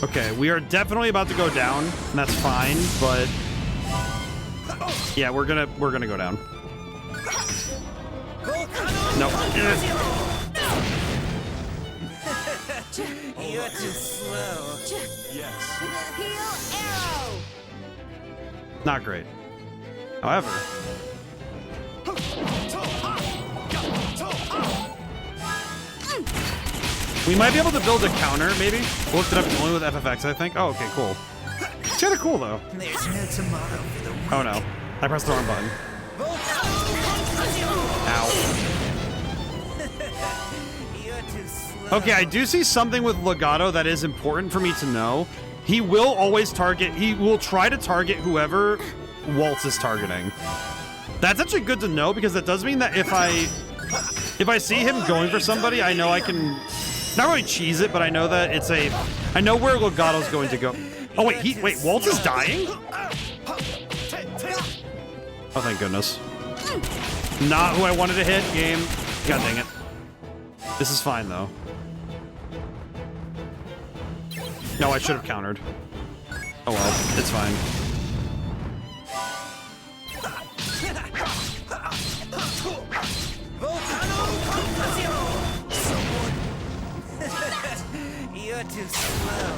[SPEAKER 1] Okay, we are definitely about to go down, and that's fine, but yeah, we're gonna go down. No.
[SPEAKER 4] You're too slow.
[SPEAKER 2] Yes.
[SPEAKER 3] Heal arrow!
[SPEAKER 1] Not great. However, we might be able to build a counter, maybe? We looked it up, it's only with FFX, I think. Oh, okay, cool. It's kinda cool, though.
[SPEAKER 4] There's no tomorrow for the
[SPEAKER 1] Oh, no. I pressed the wrong button. Ow.
[SPEAKER 4] You're too slow.
[SPEAKER 1] Okay, I do see something with Legato that is important for me to know. He will always target, he will try to target whoever Waltz is targeting. That's actually good to know because that does mean that if I see him going for somebody, I know I can not really cheese it, but I know that I know where Legato's going to go. Oh wait, Waltz is dying? Oh, thank goodness. Not who I wanted to hit, game. God dang it. This is fine though. No, I should have countered. Oh well, it's fine.
[SPEAKER 4] You're too slow.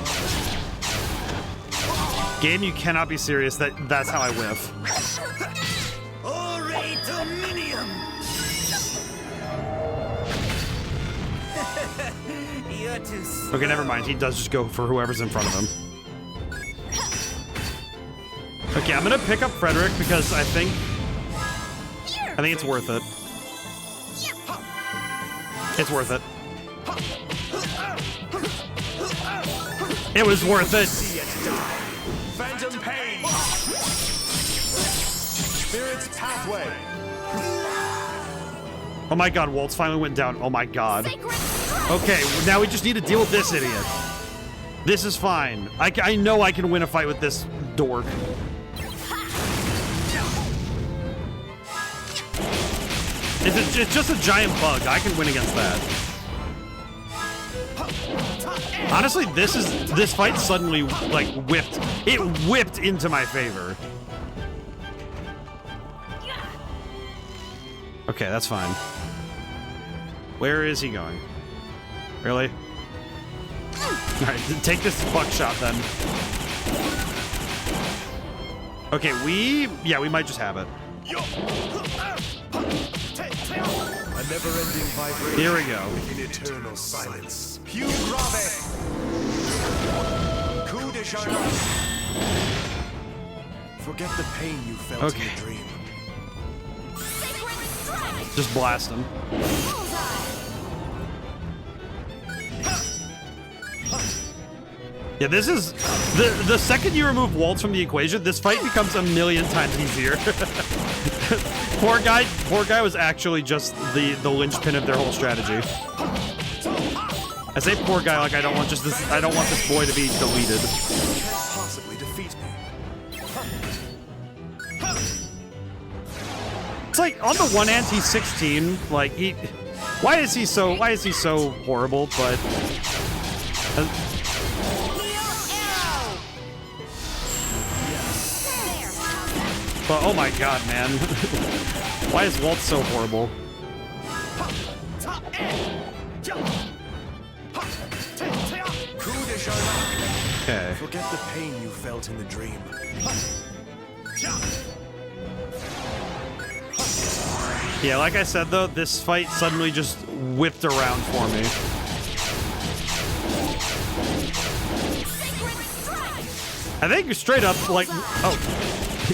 [SPEAKER 1] Game, you cannot be serious. That's how I whiff.
[SPEAKER 4] You're too slow.
[SPEAKER 1] Okay, never mind. He does just go for whoever's in front of him. Okay, I'm gonna pick up Frederick because I think it's worth it. It's worth it. It was worth it.
[SPEAKER 2] Phantom pain. Spirit's pathway.
[SPEAKER 1] Oh my god, Waltz finally went down. Oh my god. Okay, now we just need to deal with this idiot. This is fine. I know I can win a fight with this dork. It's just a giant bug. I can win against that. Honestly, this fight suddenly like whipped. It whipped into my favor. Okay, that's fine. Where is he going? Really? Alright, take this buckshot then. Okay, we might just have it.
[SPEAKER 2] A never-ending vibration.
[SPEAKER 1] Here we go.
[SPEAKER 2] In eternal silence. Pew grave. Coup de Charlotte. Forget the pain you felt in
[SPEAKER 1] Okay.
[SPEAKER 2] the dream.
[SPEAKER 3] Sacred strike!
[SPEAKER 1] Just blast him. Yeah, this is the second you remove Waltz from the equation, this fight becomes a million times easier. Poor guy was actually just the linchpin of their whole strategy. I say poor guy like I don't want this boy to be deleted.
[SPEAKER 2] Possibly defeat me.
[SPEAKER 1] It's like on the one hand he's 16, like why is he so horrible, but but oh my god, man. Why is Waltz so horrible? Okay.
[SPEAKER 2] Forget the pain you felt in the dream.
[SPEAKER 1] Yeah, like I said though, this fight suddenly just whipped around for me. I think straight up, like, oh,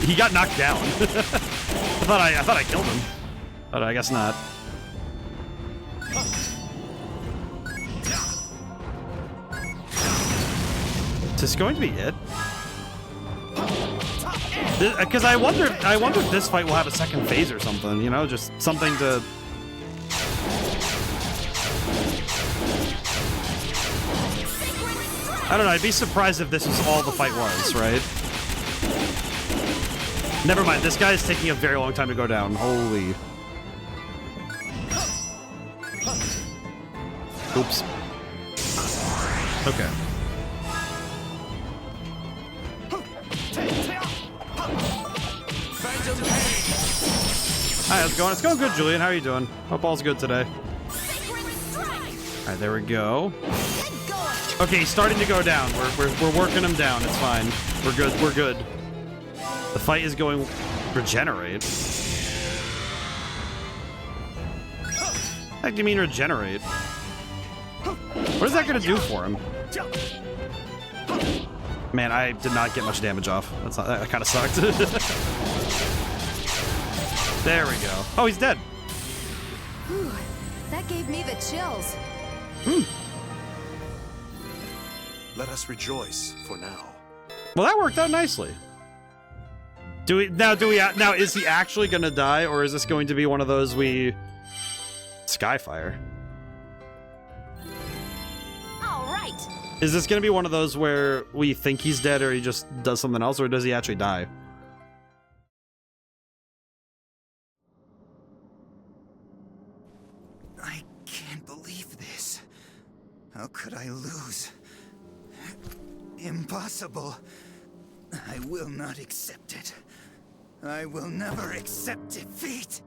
[SPEAKER 1] he got knocked down. I thought I killed him, but I guess not. Is this going to be it? Because I wonder if this fight will have a second phase or something. You know, just something to. I don't know. I'd be surprised if this is all the fight was, right? Never mind. This guy is taking a very long time to go down. Holy. Oops. Okay. Hi, how's it going? It's going good, Julian. How are you doing? Hope all's good today. Alright, there we go. Okay, he's starting to go down. We're working him down. It's fine. We're good. We're good. The fight is going regenerate. What do you mean regenerate? What is that gonna do for him? Man, I did not get much damage off. That kind of sucked. There we go. Oh, he's dead.
[SPEAKER 3] Whew, that gave me the chills.
[SPEAKER 2] Let us rejoice for now.
[SPEAKER 1] Well, that worked out nicely. Now is he actually gonna die, or is this going to be one of those Skyfire?
[SPEAKER 3] All right.
[SPEAKER 1] Is this gonna be one of those where we think he's dead, or he just does something else, or does he actually die?
[SPEAKER 4] I can't believe this. How could I lose? Impossible. I will not accept it. I will never accept defeat.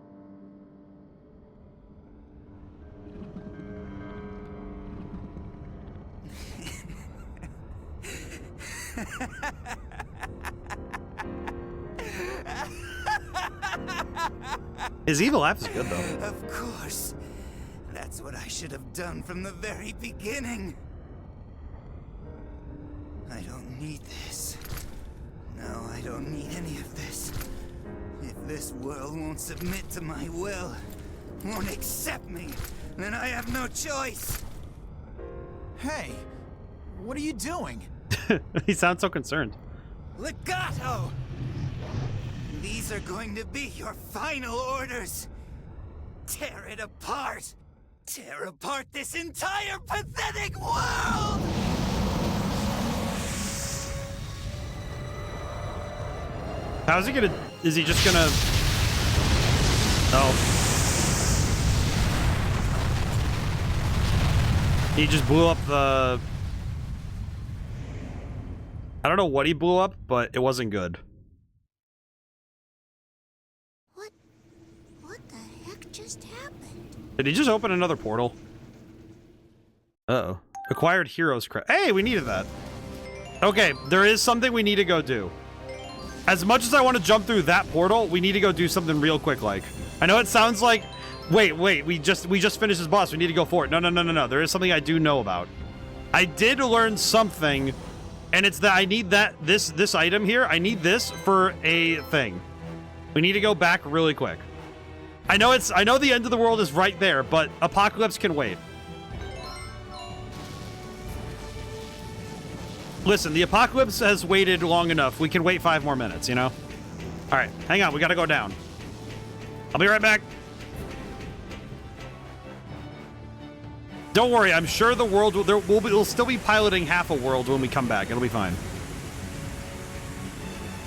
[SPEAKER 1] His evil laugh is good, though.
[SPEAKER 4] Of course. That's what I should have done from the very beginning. I don't need this. No, I don't need any of this. If this world won't submit to my will, won't accept me, then I have no choice.
[SPEAKER 5] Hey, what are you doing?
[SPEAKER 1] He sounds so concerned.
[SPEAKER 4] Legato! These are going to be your final orders. Tear it apart. Tear apart this entire pathetic world!
[SPEAKER 1] How's he gonna... Is he just gonna... Oh. He just blew up the... I don't know what he blew up, but it wasn't good.
[SPEAKER 7] What the heck just happened?
[SPEAKER 1] Did he just open another portal? Uh-oh. Acquired heroes credit. Hey, we needed that. Okay, there is something we need to go do. As much as I want to jump through that portal, we need to go do something real quick, like. I know it sounds like... Wait, we just finished this boss. We need to go for it. No. There is something I do know about. I did learn something, and it's that I need this item here. I need this for a thing. We need to go back really quick. I know the end of the world is right there, but Apocalypse can wait. Listen, the Apocalypse has waited long enough. We can wait 5 more minutes, you know? All right, hang on. We got to go down. I'll be right back. Don't worry. I'm sure the world we'll still be piloting half a world when we come back. It'll be fine.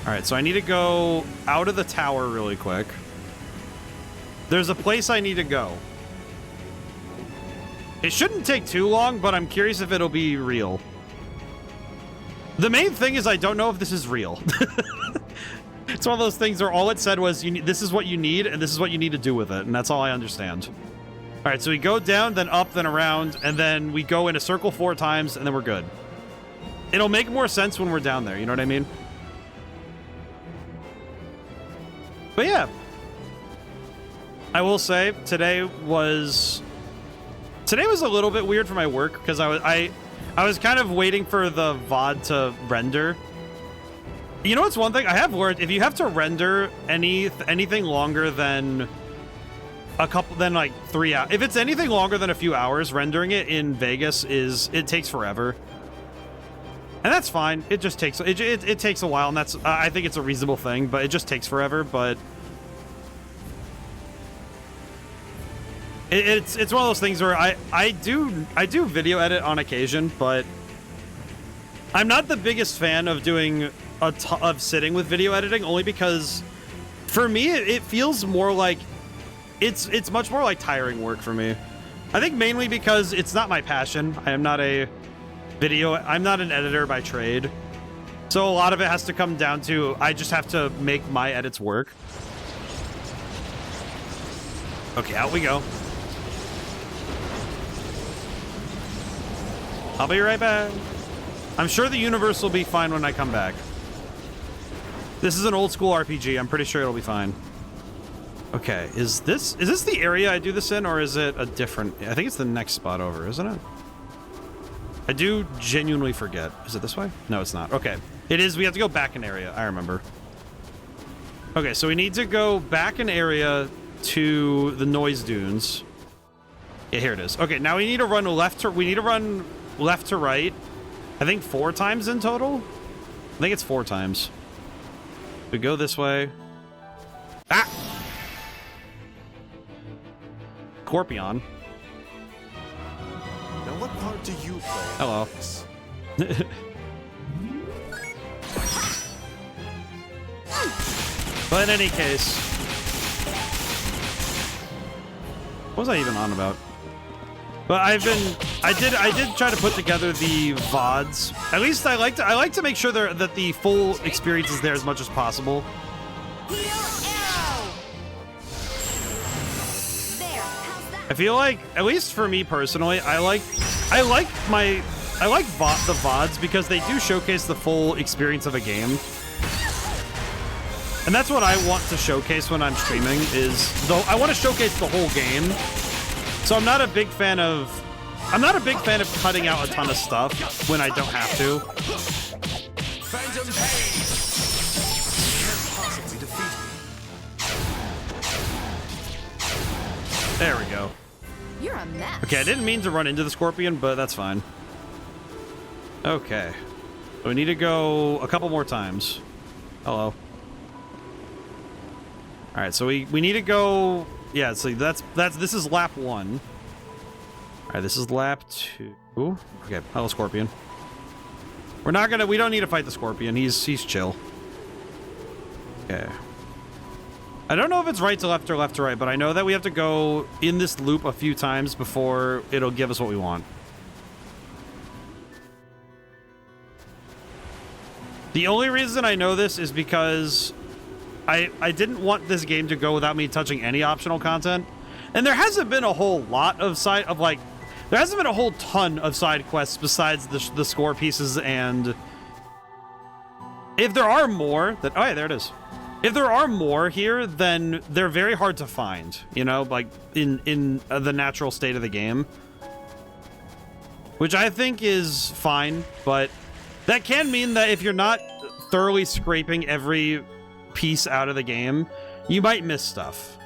[SPEAKER 1] All right, so I need to go out of the tower really quick. There's a place I need to go. It shouldn't take too long, but I'm curious if it'll be real. The main thing is I don't know if this is real. It's one of those things where all it said was, this is what you need, and this is what you need to do with it, and that's all I understand. All right, so we go down, then up, then around, and then we go in a circle 4 times, and then we're good. It'll make more sense when we're down there, you know what I mean? But yeah. I will say, today was a little bit weird for my work, because I was kind of waiting for the VOD to render. You know what's one thing I have learned? If you have to render anything longer than like 3 hours, if it's anything longer than a few hours, rendering it in Vegas it takes forever, and that's fine. It just takes it takes a while, and that's I think it's a reasonable thing, but it just takes forever. But it's one of those things where I do video edit on occasion, but I'm not the biggest fan of doing of sitting with video editing, only because for me it feels more like it's much more like tiring work for me. I think mainly because it's not my passion. I'm not an editor by trade. So a lot of it has to come down to I just have to make my edits work. Okay, out we go. I'll be right back. I'm sure the universe will be fine when I come back. This is an old school RPG. I'm pretty sure it'll be fine. Okay, is this the area I do this in, or is it a different? I think it's the next spot over, isn't it? I do genuinely forget. Is it this way? No, it's not. Okay, it is. We have to go back an area. I remember. Okay, so we need to go back an area to the noise dunes. Yeah, here it is. Okay, now we need to run left to right. I think 4 times in total. I think it's 4 times. We go this way. Ah! Scorpion.
[SPEAKER 2] Now what part do you play?
[SPEAKER 1] Hello. But in any case, what was I even on about? But I did try to put together the VODs. At least I like to make sure that the full experience is there as much as possible. I feel like, at least for me personally, I like the VODs because they do showcase the full experience of a game. And that's what I want to showcase when I'm streaming, I want to showcase the whole game. So I'm not a big fan of cutting out a ton of stuff when I don't have to.
[SPEAKER 4] Phantom Pain can't possibly defeat me.
[SPEAKER 1] There we go.
[SPEAKER 3] You're a mess.
[SPEAKER 1] Okay, I didn't mean to run into the scorpion, but that's fine. Okay. So we need to go a couple more times. Hello. All right, so we need to go. Yeah, so this is lap 1. All right, this is lap 2. Okay, hello scorpion. We don't need to fight the scorpion. He's chill. Okay. I don't know if it's right to left or left to right, but I know that we have to go in this loop a few times before it'll give us what we want. The only reason I know this is because I didn't want this game to go without me touching any optional content. And there hasn't been a whole lot of there hasn't been a whole ton of side quests besides the score pieces, and if there are more, oh yeah, there it is. If there are more here, then they're very hard to find, you know, like in the natural state of the game. Which I think is fine, but that can mean that if you're not thoroughly scraping every piece out of the game, you might miss stuff.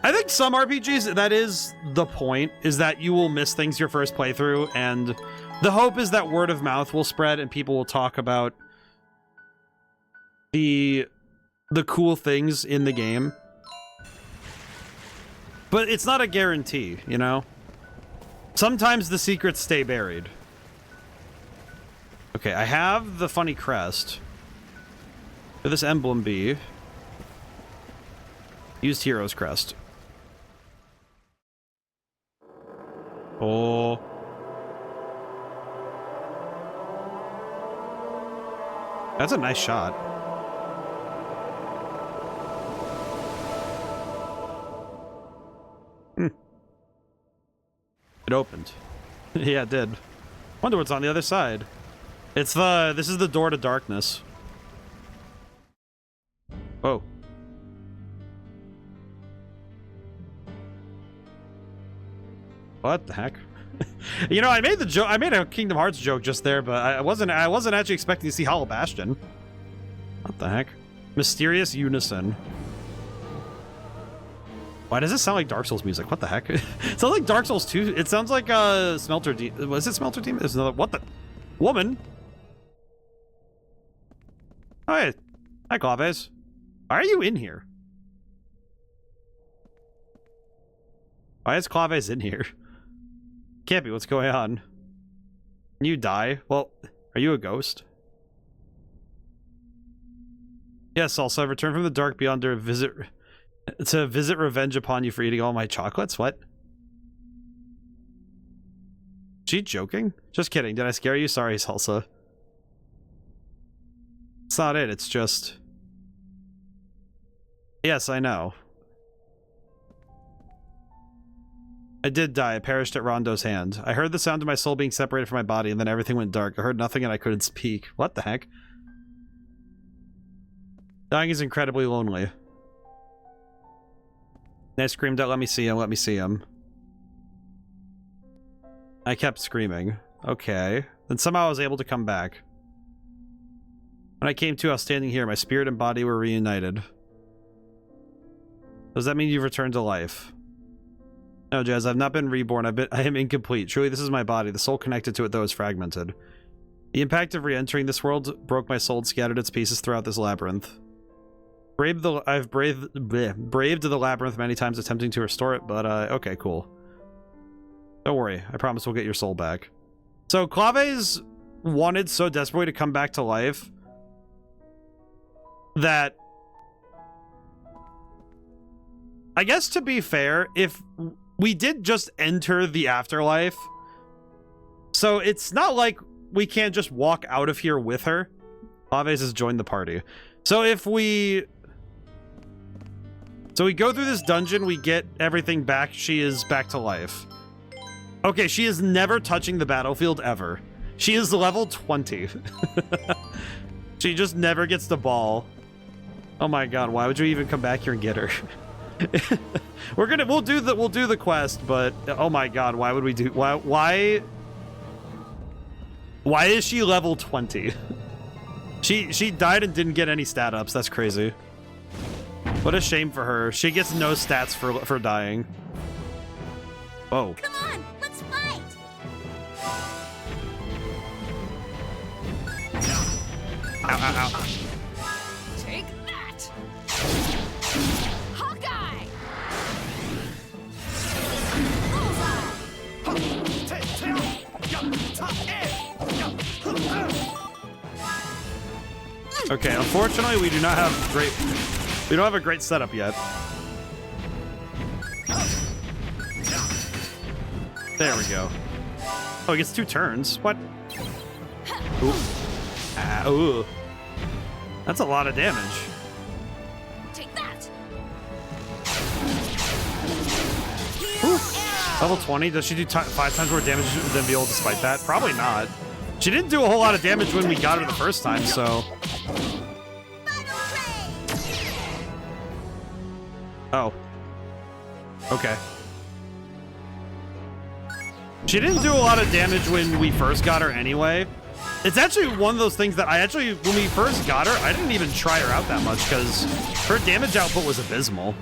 [SPEAKER 1] I think some RPGs, that is the point, is that you will miss things your first playthrough, and the hope is that word of mouth will spread and people will talk about the cool things in the game. But it's not a guarantee, you know? Sometimes the secrets stay buried. Okay, I have the funny crest. Could this emblem be? Used hero's crest. Oh. That's a nice shot. It opened. Yeah, it did. Wonder what's on the other side. It's this is the door to darkness. Oh. What the heck? You know, I made the joke. I made a Kingdom Hearts joke just there, but I wasn't actually expecting to see Hollow Bastion. What the heck? Mysterious Unison. Why does this sound like Dark Souls music? What the heck? It sounds like Dark Souls 2. It sounds like Smelter Demon. Was it Smelter Demon? There's another. What the? Woman? Oh, hey. Hi, Claves. Why are you in here? Why is Claves in here? Can't be. What's going on? Can you die? Well, are you a ghost? Yes, also, I returned from the dark beyond to visit revenge upon you for eating all my chocolates. What? She joking? Just kidding. Did I scare you? Sorry, Salsa. It's not it. It's just... Yes, I know. I did die. I perished at Rondo's hand. I heard the sound of my soul being separated from my body, and then everything went dark. I heard nothing and I couldn't speak. What the heck? Dying is incredibly lonely. I screamed out, let me see him, let me see him. I kept screaming. Okay. Then somehow I was able to come back. When I came to, I was standing here. My spirit and body were reunited. Does that mean you've returned to life? No, Jazz, I've not been reborn. I am incomplete. Truly, this is my body. The soul connected to it, though, is fragmented. The impact of re-entering this world broke my soul and scattered its pieces throughout this labyrinth. I've braved the labyrinth many times attempting to restore it, but okay, cool. Don't worry, I promise we'll get your soul back. So Claves wanted so desperately to come back to life that, I guess to be fair, if we did just enter the afterlife, so it's not like we can't just walk out of here with her. Claves has joined the party. So if we go through this dungeon, we get everything back, she is back to life. Okay, she is never touching the battlefield ever. She is level 20. She just never gets the ball. Oh my god, why would you even come back here and get her? we'll do the quest, but oh my god, why would we do why is she level 20? She died and didn't get any stat ups. That's crazy. What a shame for her. She gets no stats for dying. Whoa.
[SPEAKER 7] Come on, let's fight.
[SPEAKER 1] Ow, ow, ow.
[SPEAKER 3] Take that! Hawkeye!
[SPEAKER 1] Okay, unfortunately, we don't have a great setup yet. There we go. Oh, he gets 2 turns. What? Ooh. Ah, ooh. That's a lot of damage.
[SPEAKER 3] Take that!
[SPEAKER 1] Ooh. Level 20. Does she do 5 times more damage than Viola despite that? Probably not. She didn't do a whole lot of damage when we got her the first time, so... Oh. Okay. She didn't do a lot of damage when we first got her anyway. It's actually one of those things that when we first got her, I didn't even try her out that much because her damage output was abysmal.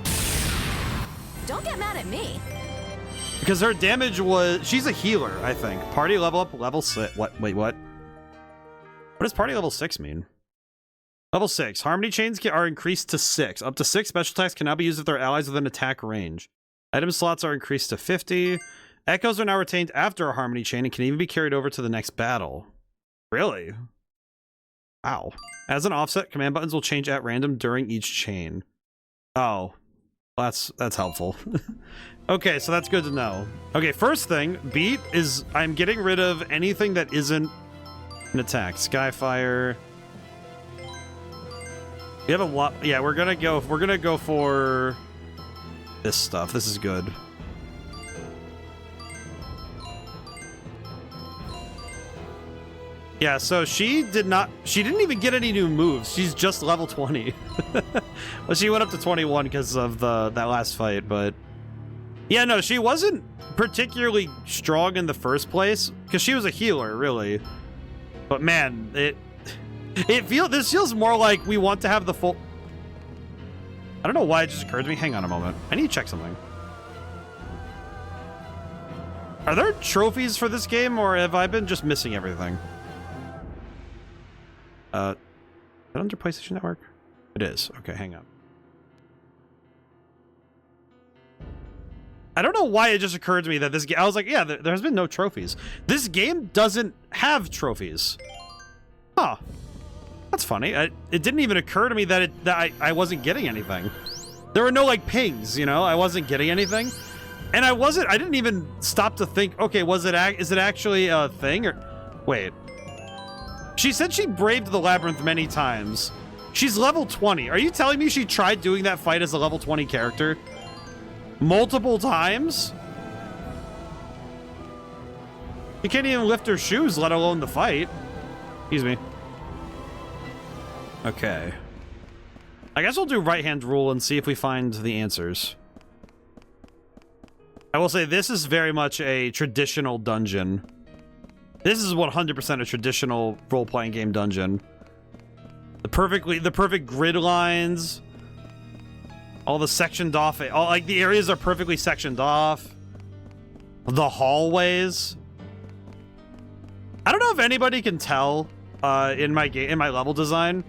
[SPEAKER 3] Don't get mad at me.
[SPEAKER 1] Because her damage was... She's a healer, I think. Party level up, level 6. What? Wait, what? What does party level 6 mean? Level 6. Harmony chains are increased to 6. Up to 6 special attacks can now be used if they're allies within attack range. Item slots are increased to 50. Echoes are now retained after a harmony chain and can even be carried over to the next battle. Really? Wow. As an offset, command buttons will change at random during each chain. Oh. That's helpful. Okay, so that's good to know. Okay, first thing, beat is I'm getting rid of anything that isn't an attack. Skyfire. We have a lot. Yeah, we're gonna go for this stuff. This is good. Yeah, so she didn't even get any new moves. She's just level 20. Well, she went up to 21 because of that last fight, but yeah, no, she wasn't particularly strong in the first place because she was a healer, really. But man, this feels more like we want to have the full... I don't know why it just occurred to me. Hang on a moment. I need to check something. Are there trophies for this game, or have I been just missing everything? Is it under PlayStation Network? It is. Okay, hang on. I don't know why it just occurred to me that this game... I was like, yeah, there has been no trophies. This game doesn't have trophies. Huh. That's funny. It didn't even occur to me that I wasn't getting anything. There were no, like, pings, you know? I wasn't getting anything. And I didn't even stop to think, okay, is it actually a thing? Or wait. She said she braved the labyrinth many times. She's level 20. Are you telling me she tried doing that fight as a level 20 character? Multiple times? You can't even lift her shoes, let alone the fight. Excuse me. Okay. I guess we'll do right-hand rule and see if we find the answers. I will say this is very much a traditional dungeon. This is 100% a traditional role-playing game dungeon. The perfect grid lines. All the sectioned off, like the areas are perfectly sectioned off. The hallways. I don't know if anybody can tell in my level design.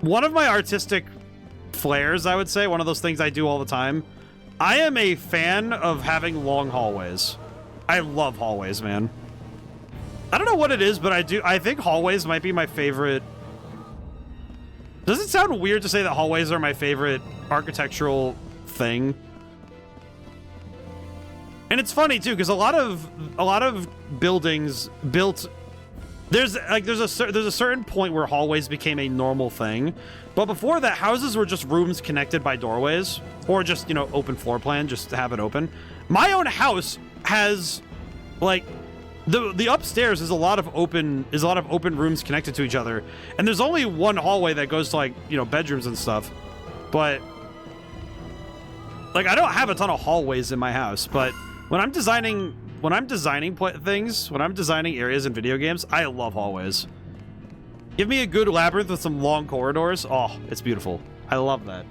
[SPEAKER 1] One of my artistic flares, I would say, one of those things I do all the time. I am a fan of having long hallways. I love hallways, man. I don't know what it is, but I think hallways might be my favorite. Does it sound weird to say that hallways are my favorite architectural thing? And it's funny too, because a lot of buildings built, there's a certain point where hallways became a normal thing, but before that, houses were just rooms connected by doorways, or just, you know, open floor plan, just to have it open. My own house has, like, the upstairs is a lot of open rooms connected to each other, and there's only one hallway that goes to, like, you know, bedrooms and stuff. But like, I don't have a ton of hallways in my house, but when I'm designing things, when I'm designing areas in video games, I love hallways. Give me a good labyrinth with some long corridors. Oh, it's beautiful. I love that.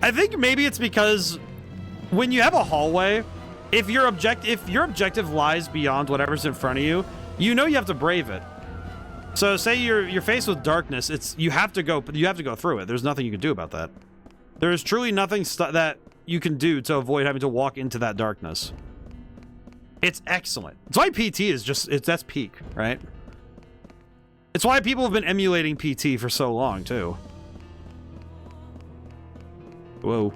[SPEAKER 1] I think maybe it's because when you have a hallway, if your objective lies beyond whatever's in front of you, you know you have to brave it. So say you're faced with darkness, you have to go through it. There's nothing you can do about that. There is truly nothing that you can do to avoid having to walk into that darkness. It's excellent. It's why PT is that's peak, right? It's why people have been emulating PT for so long too. Whoa.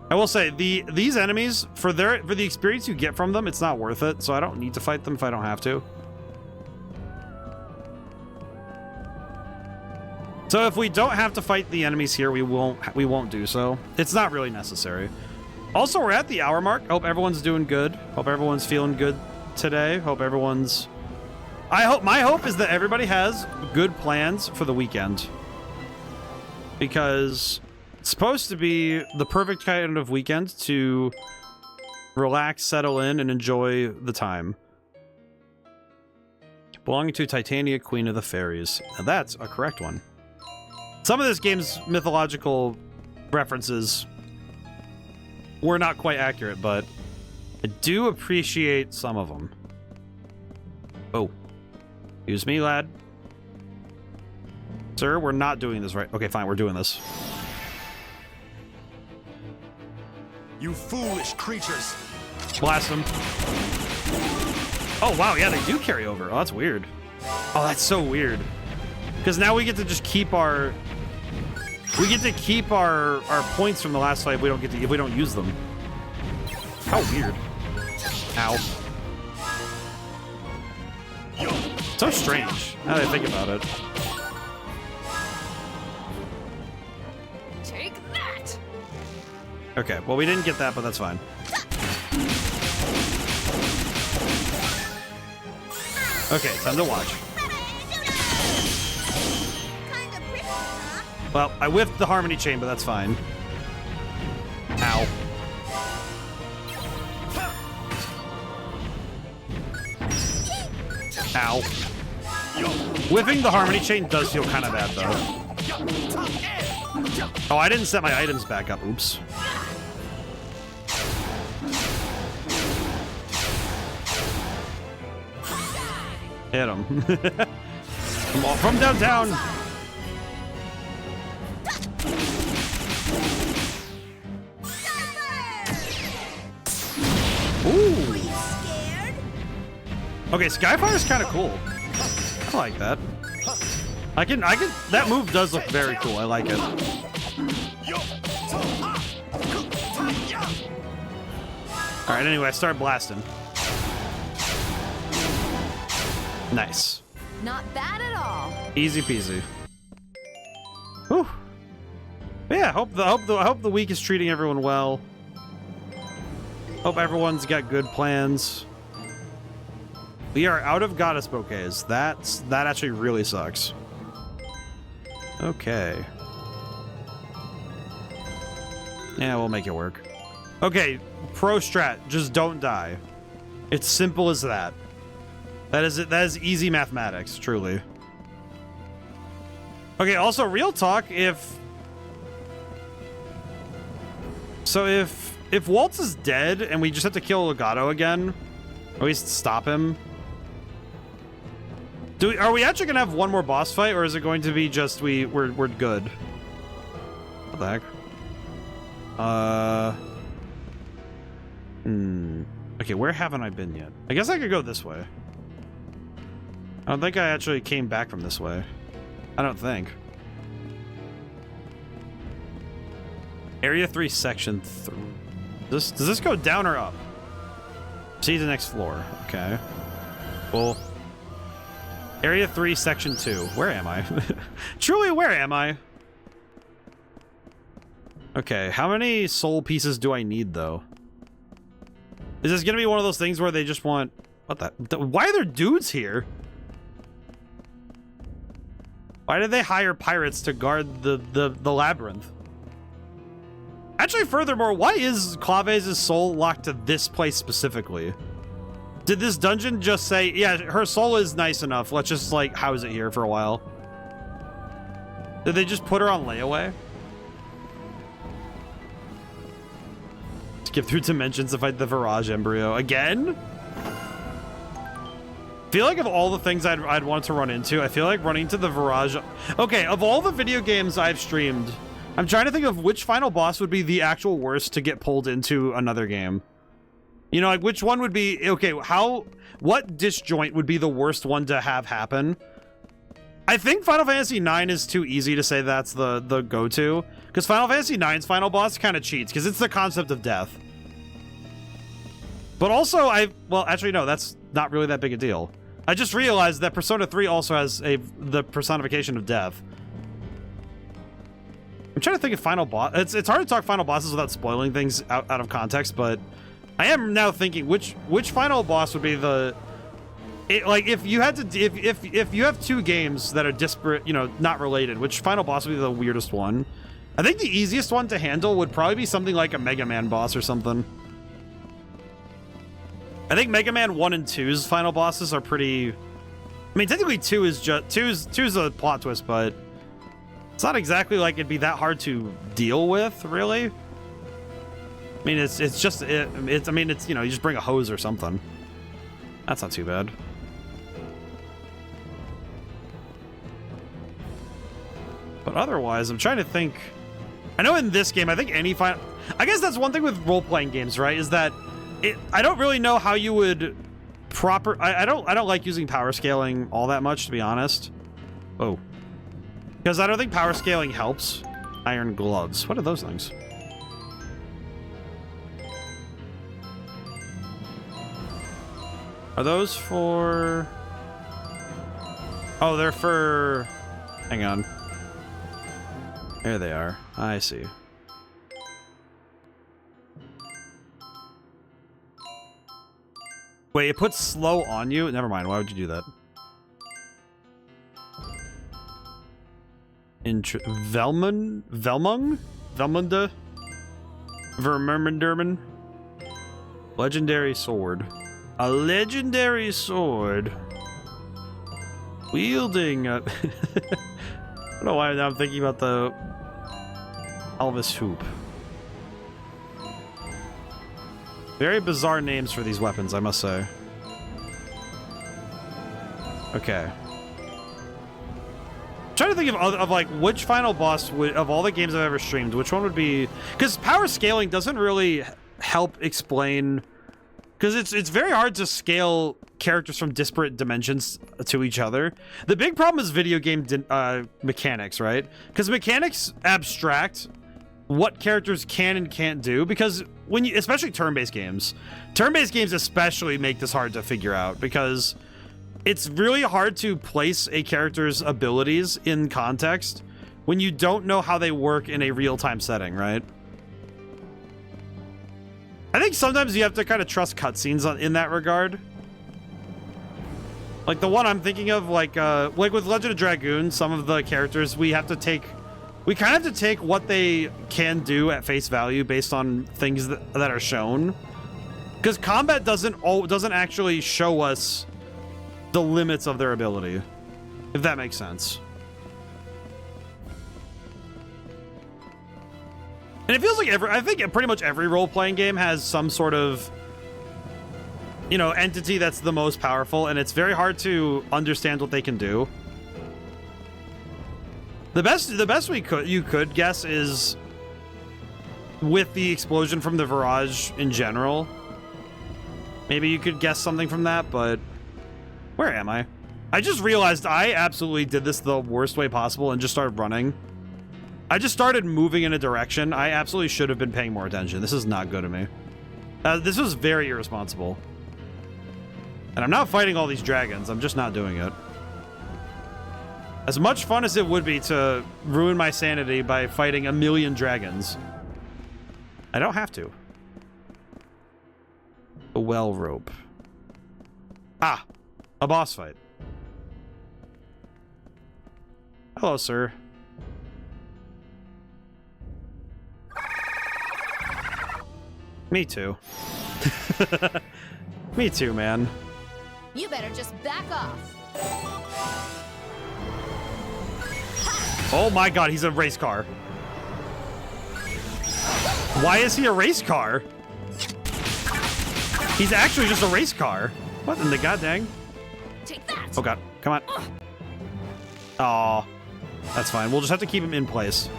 [SPEAKER 1] I will say these enemies, for the experience you get from them, it's not worth it, so I don't need to fight them if I don't have to. So if we don't have to fight the enemies here, we won't do so. It's not really necessary. Also, we're at the hour mark. Hope everyone's doing good. Hope everyone's feeling good today. Hope everyone's... my hope is that everybody has good plans for the weekend. Because it's supposed to be the perfect kind of weekend to relax, settle in, and enjoy the time. Belonging to Titania, Queen of the Fairies. Now that's a correct one. Some of this game's mythological references were not quite accurate, but I do appreciate some of them. Oh. Excuse me, lad. Sir, we're not doing this right. Okay, fine, we're doing this.
[SPEAKER 2] You foolish creatures!
[SPEAKER 1] Blast them. Oh, wow, yeah, they do carry over. Oh, that's weird. Oh, that's so weird. Because now we get to just keep our... We get to keep our points from the last fight if we don't use them. How weird. Ow. So strange, now that I think about it.
[SPEAKER 3] Take that!
[SPEAKER 1] Okay, well, we didn't get that, but that's fine. Okay, time to watch. Well, I whiffed the Harmony Chain, but that's fine. Ow. Ow. Whiffing the Harmony Chain does feel kind of bad, though. Oh, I didn't set my items back up. Oops. Hit him. From downtown. Ooh. Okay, Skyfire's kind of cool. I like that. That move does look very cool. I like it. All right, anyway, I start blasting. Nice.
[SPEAKER 3] Not bad at all.
[SPEAKER 1] Easy peasy. Whew. But yeah, I hope the week is treating everyone well. Hope everyone's got good plans. We are out of goddess bouquets. That actually really sucks. Okay. Yeah, we'll make it work. Okay, pro strat, just don't die. It's simple as that. That is easy mathematics, truly. Okay, also real talk, if Waltz is dead and we just have to kill Legato again, or at least stop him. Are we actually gonna have one more boss fight, or is it going to be just we're good? What the heck? Okay, where haven't I been yet? I guess I could go this way. I don't think I actually came back from this way. I don't think. Area 3, Section 3. Does this go down or up? See the next floor. Okay. Cool. Area 3, Section 2. Where am I? Truly, where am I? Okay, how many soul pieces do I need, though? Is this gonna be one of those things where they just want... What the... Why are there dudes here? Why did they hire pirates to guard the labyrinth? Actually, furthermore, why is Claves' soul locked to this place specifically? Did this dungeon just say, yeah, her soul is nice enough, let's just, like, house it here for a while? Did they just put her on layaway? Skip through dimensions to fight the Virage Embryo. Again? I feel like of all the things I'd want to run into, I feel like running to the Virage... Okay, of all the video games I've streamed, I'm trying to think of which final boss would be the actual worst to get pulled into another game. You know, like, which one would be... Okay, what disjoint would be the worst one to have happen? I think Final Fantasy IX is too easy to say that's the go-to. Because Final Fantasy IX's final boss kind of cheats, because it's the concept of death. But also, well, actually, no, that's not really that big a deal. I just realized that Persona 3 also has the personification of death. I'm trying to think of final boss. It's hard to talk final bosses without spoiling things out of context, but I am now thinking which final boss would be the... like, if you had to... If you have two games that are disparate, you know, not related, which final boss would be the weirdest one? I think the easiest one to handle would probably be something like a Mega Man boss or something. I think Mega Man 1 and 2's final bosses are pretty... I mean, technically 2 is just... 2's a plot twist, but... It's not exactly like it'd be that hard to deal with, really. mean, it's just I mean, it's, you know, you just bring a hose or something. That's not too bad. But otherwise, I'm trying to think. I know in this game, I think any final. I guess that's one thing with role-playing games, right? Is that I don't really know how you would I don't like using power scaling all that much, to be honest. Oh, because I don't think power scaling helps. Iron gloves. What are those things? Are those for... Oh, they're for... Hang on. There they are. I see. Wait, it puts slow on you? Never mind. Why would you do that? Velmung? Velmunda? Vermurmendurman? Legendary sword. A legendary sword. Wielding a... I don't know why now I'm thinking about the Elvis hoop. Very bizarre names for these weapons, I must say. Okay. I'm trying to think of like which final boss would, of all the games I've ever streamed, which one would be, because power scaling doesn't really help explain, because it's very hard to scale characters from disparate dimensions to each other. The big problem is video game mechanics, right? Because mechanics abstract what characters can and can't do, because when you, especially turn-based games especially make this hard to figure out, because it's really hard to place a character's abilities in context when you don't know how they work in a real-time setting, right? I think sometimes you have to kind of trust cutscenes in that regard. Like the one I'm thinking of, like with Legend of Dragoon, some of the characters we kind of have to take what they can do at face value based on things that are shown, because combat doesn't actually show us the limits of their ability, if that makes sense. And it feels like I think pretty much every role-playing game has some sort of, you know, entity that's the most powerful, and it's very hard to understand what they can do. The best you could guess is with the explosion from the Virage in general. Maybe you could guess something from that, but where am I? I just realized I absolutely did this the worst way possible and just started running. I just started moving in a direction. I absolutely should have been paying more attention. This is not good of me. This was very irresponsible. And I'm not fighting all these dragons. I'm just not doing it. As much fun as it would be to ruin my sanity by fighting a million dragons, I don't have to. A well rope. Ah, a boss fight. Hello, sir. Me too. Me too, man.
[SPEAKER 3] You better just back off.
[SPEAKER 1] Oh my god, he's a race car. Why is he a race car? He's actually just a race car. What in the goddamn?
[SPEAKER 3] Take that.
[SPEAKER 1] Oh god, come on. Aw, that's fine. We'll just have to keep him in place.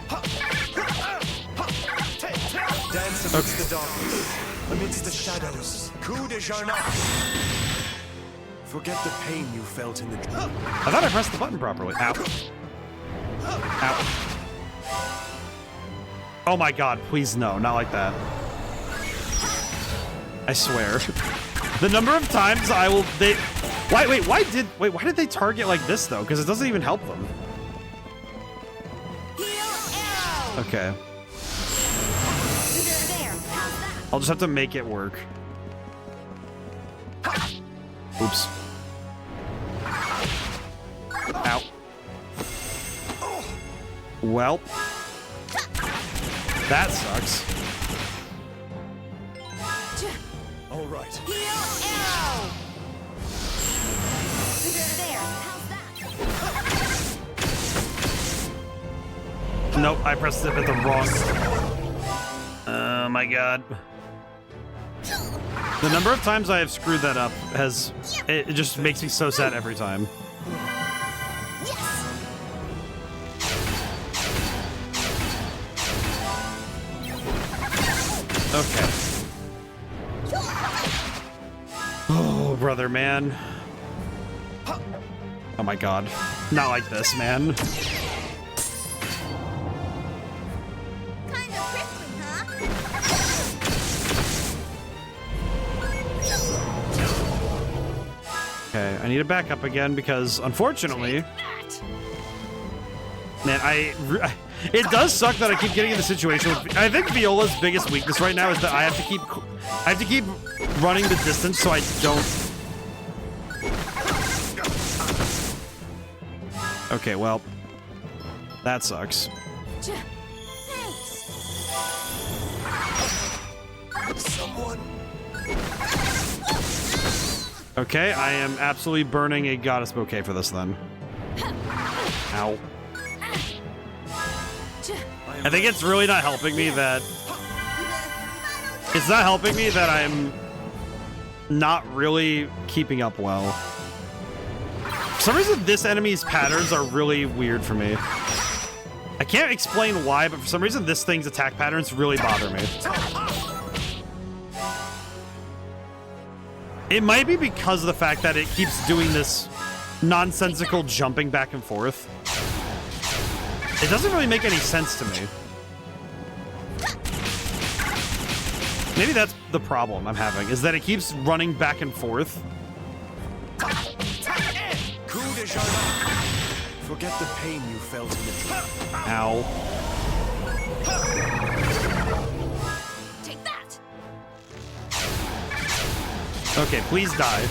[SPEAKER 2] Dance amidst the darkness, amidst the shadows. Coup de Jarnac. Forget the pain you felt in the...
[SPEAKER 1] I thought I pressed the button properly. Ow. Ow. Oh my god, please no, not like that. I swear. The number of times I will... Why did they target like this though? Because it doesn't even help them. Okay. I'll just have to make it work. Oops. Ow. Well. That sucks.
[SPEAKER 2] All right.
[SPEAKER 1] Nope, I pressed it at the wrong... Oh my god. The number of times I have screwed that up has... It just makes me so sad every time. Okay. Oh, brother, man. Oh my god. Not like this, man.
[SPEAKER 7] Kind of prickly, huh?
[SPEAKER 1] Okay, I need to back up again because, unfortunately... Man, it does suck that I keep getting in the situation. I think Viola's biggest weakness right now is that I have to keep running the distance so I don't. Okay, well, that sucks.
[SPEAKER 2] Someone.
[SPEAKER 1] Okay, I am absolutely burning a goddess bouquet for this then. Ow. I think it's really not helping me that... It's not helping me that I'm not really keeping up well. For some reason, this enemy's patterns are really weird for me. I can't explain why, but for some reason, this thing's attack patterns really bother me. It might be because of the fact that it keeps doing this nonsensical jumping back and forth. It doesn't really make any sense to me. Maybe that's the problem I'm having, is that it keeps running back and forth.
[SPEAKER 2] Forget the pain you felt in the dream.
[SPEAKER 1] Ow.
[SPEAKER 3] Take that.
[SPEAKER 1] Okay, please die.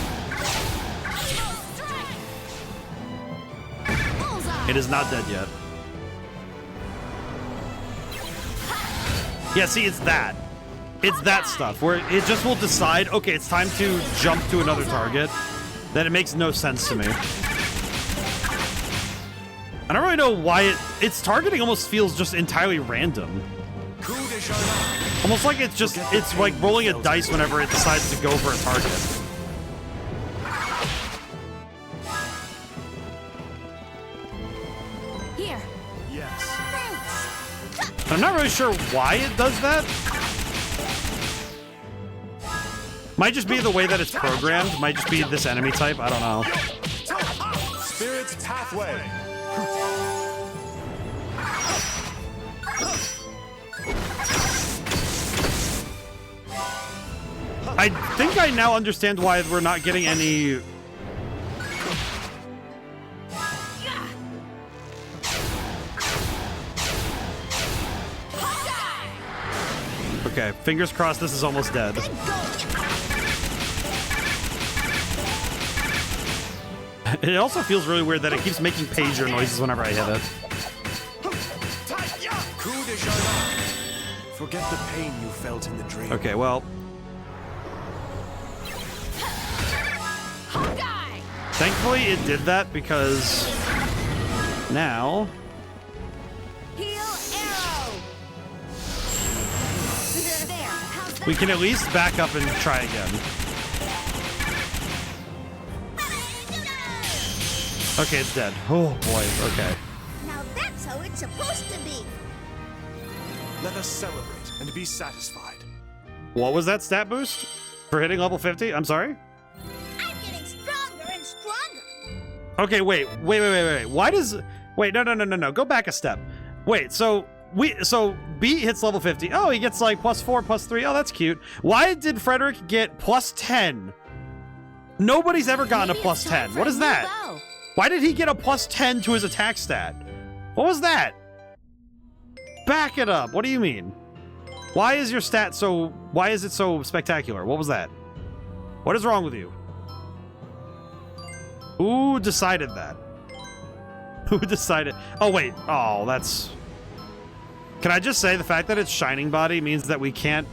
[SPEAKER 1] It is not dead yet. Yeah, see, it's that. It's that stuff, where it just will decide, okay, it's time to jump to another target. Then it makes no sense to me. I don't really know why its targeting almost feels just entirely random. Almost like it's like rolling a dice whenever it decides to go for a target.
[SPEAKER 3] Here.
[SPEAKER 2] Yes.
[SPEAKER 1] I'm not really sure why it does that. Might just be the way that it's programmed. Might just be this enemy type. I don't know.
[SPEAKER 2] Spirit's pathway.
[SPEAKER 1] I think I now understand why we're not getting any... Okay, fingers crossed this is almost dead. It also feels really weird that it keeps making pager noises whenever I hit it.
[SPEAKER 2] Forget the pain you felt in the dream.
[SPEAKER 1] Okay, well... Thankfully it did that because... Now...
[SPEAKER 3] Heal arrow. There. How's that?
[SPEAKER 1] we can at least back up and try again. Okay, it's dead. Oh boy, okay.
[SPEAKER 7] Now that's how it's supposed to be.
[SPEAKER 2] Let us celebrate and be satisfied.
[SPEAKER 1] What was that stat boost? For hitting level 50? I'm sorry?
[SPEAKER 7] I'm getting stronger and stronger.
[SPEAKER 1] Okay, wait. Why does... Wait, no. Go back a step. Wait, so B hits level 50. Oh, he gets like +4, +3. Oh, that's cute. Why did Frederick get +10? Nobody's ever gotten a +10. What is that? Why did he get a +10 to his attack stat? What was that? Back it up. What do you mean? Why is your stat so... Why is it so spectacular? What was that? What is wrong with you? Who decided that? Who decided... Oh, wait. Oh, that's... Can I just say the fact that it's Shining Body means that we can't...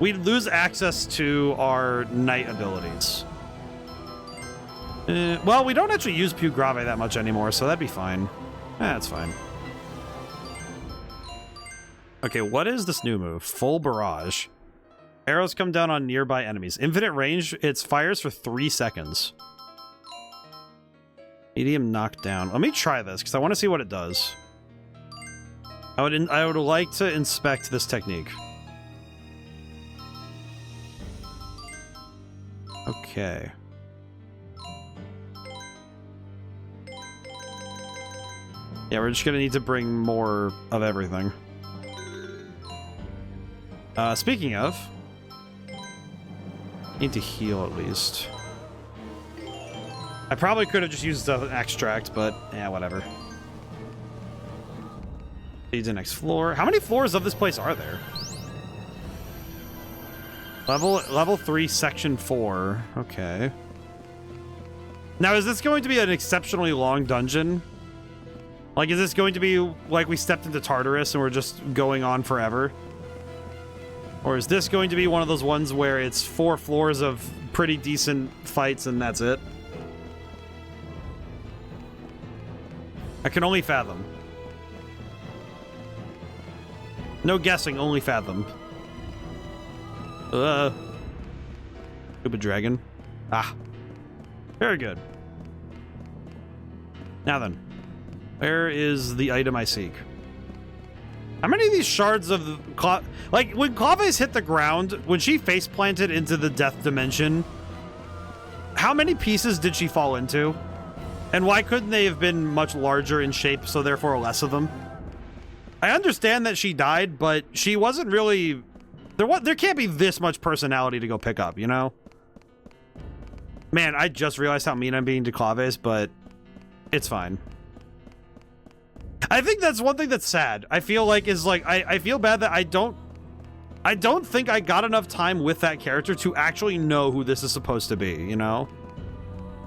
[SPEAKER 1] We lose access to our Knight abilities. Well, we don't actually use Piu Grave that much anymore, so that'd be fine. That's fine. Okay, what is this new move? Full Barrage. Arrows come down on nearby enemies. Infinite range, it fires for 3 seconds. Medium knockdown. Let me try this, because I want to see what it does. I would like to inspect this technique. Okay. Yeah, we're just gonna need to bring more of everything. Speaking of, need to heal at least. I probably could have just used an extract, but yeah, whatever. Leads the next floor. How many floors of this place are there? Level 3, section 4. Okay. Now, is this going to be an exceptionally long dungeon? Like, is this going to be like we stepped into Tartarus and we're just going on forever? Or is this going to be one of those ones where it's 4 floors of pretty decent fights and that's it? I can only fathom. No guessing, only fathom. Stupid dragon. Ah. Very good. Now then. Where is the item I seek? How many of these shards of the... Like, when Claves hit the ground, when she face planted into the death dimension, how many pieces did she fall into? And why couldn't they have been much larger in shape, so therefore less of them? I understand that she died, but she wasn't really... There can't be this much personality to go pick up, you know? Man, I just realized how mean I'm being to Claves, but it's fine. I think that's one thing that's sad. I feel like is like I feel bad that I don't think I got enough time with that character to actually know who this is supposed to be, you know?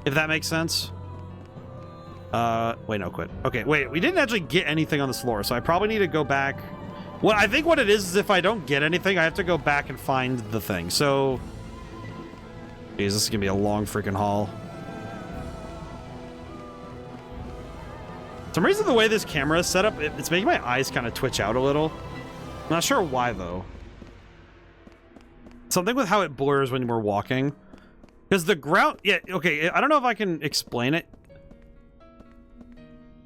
[SPEAKER 1] If that makes sense. Wait, no, quit. Okay, wait, we didn't actually get anything on this floor, so I probably need to go back. Well, I think what it is if I don't get anything, I have to go back and find the thing. So, geez, this is gonna be a long freaking haul. For some reason, the way this camera is set up, it's making my eyes kind of twitch out a little. I'm not sure why, though. Something with how it blurs when we're walking. Because the ground... Yeah, okay, I don't know if I can explain it.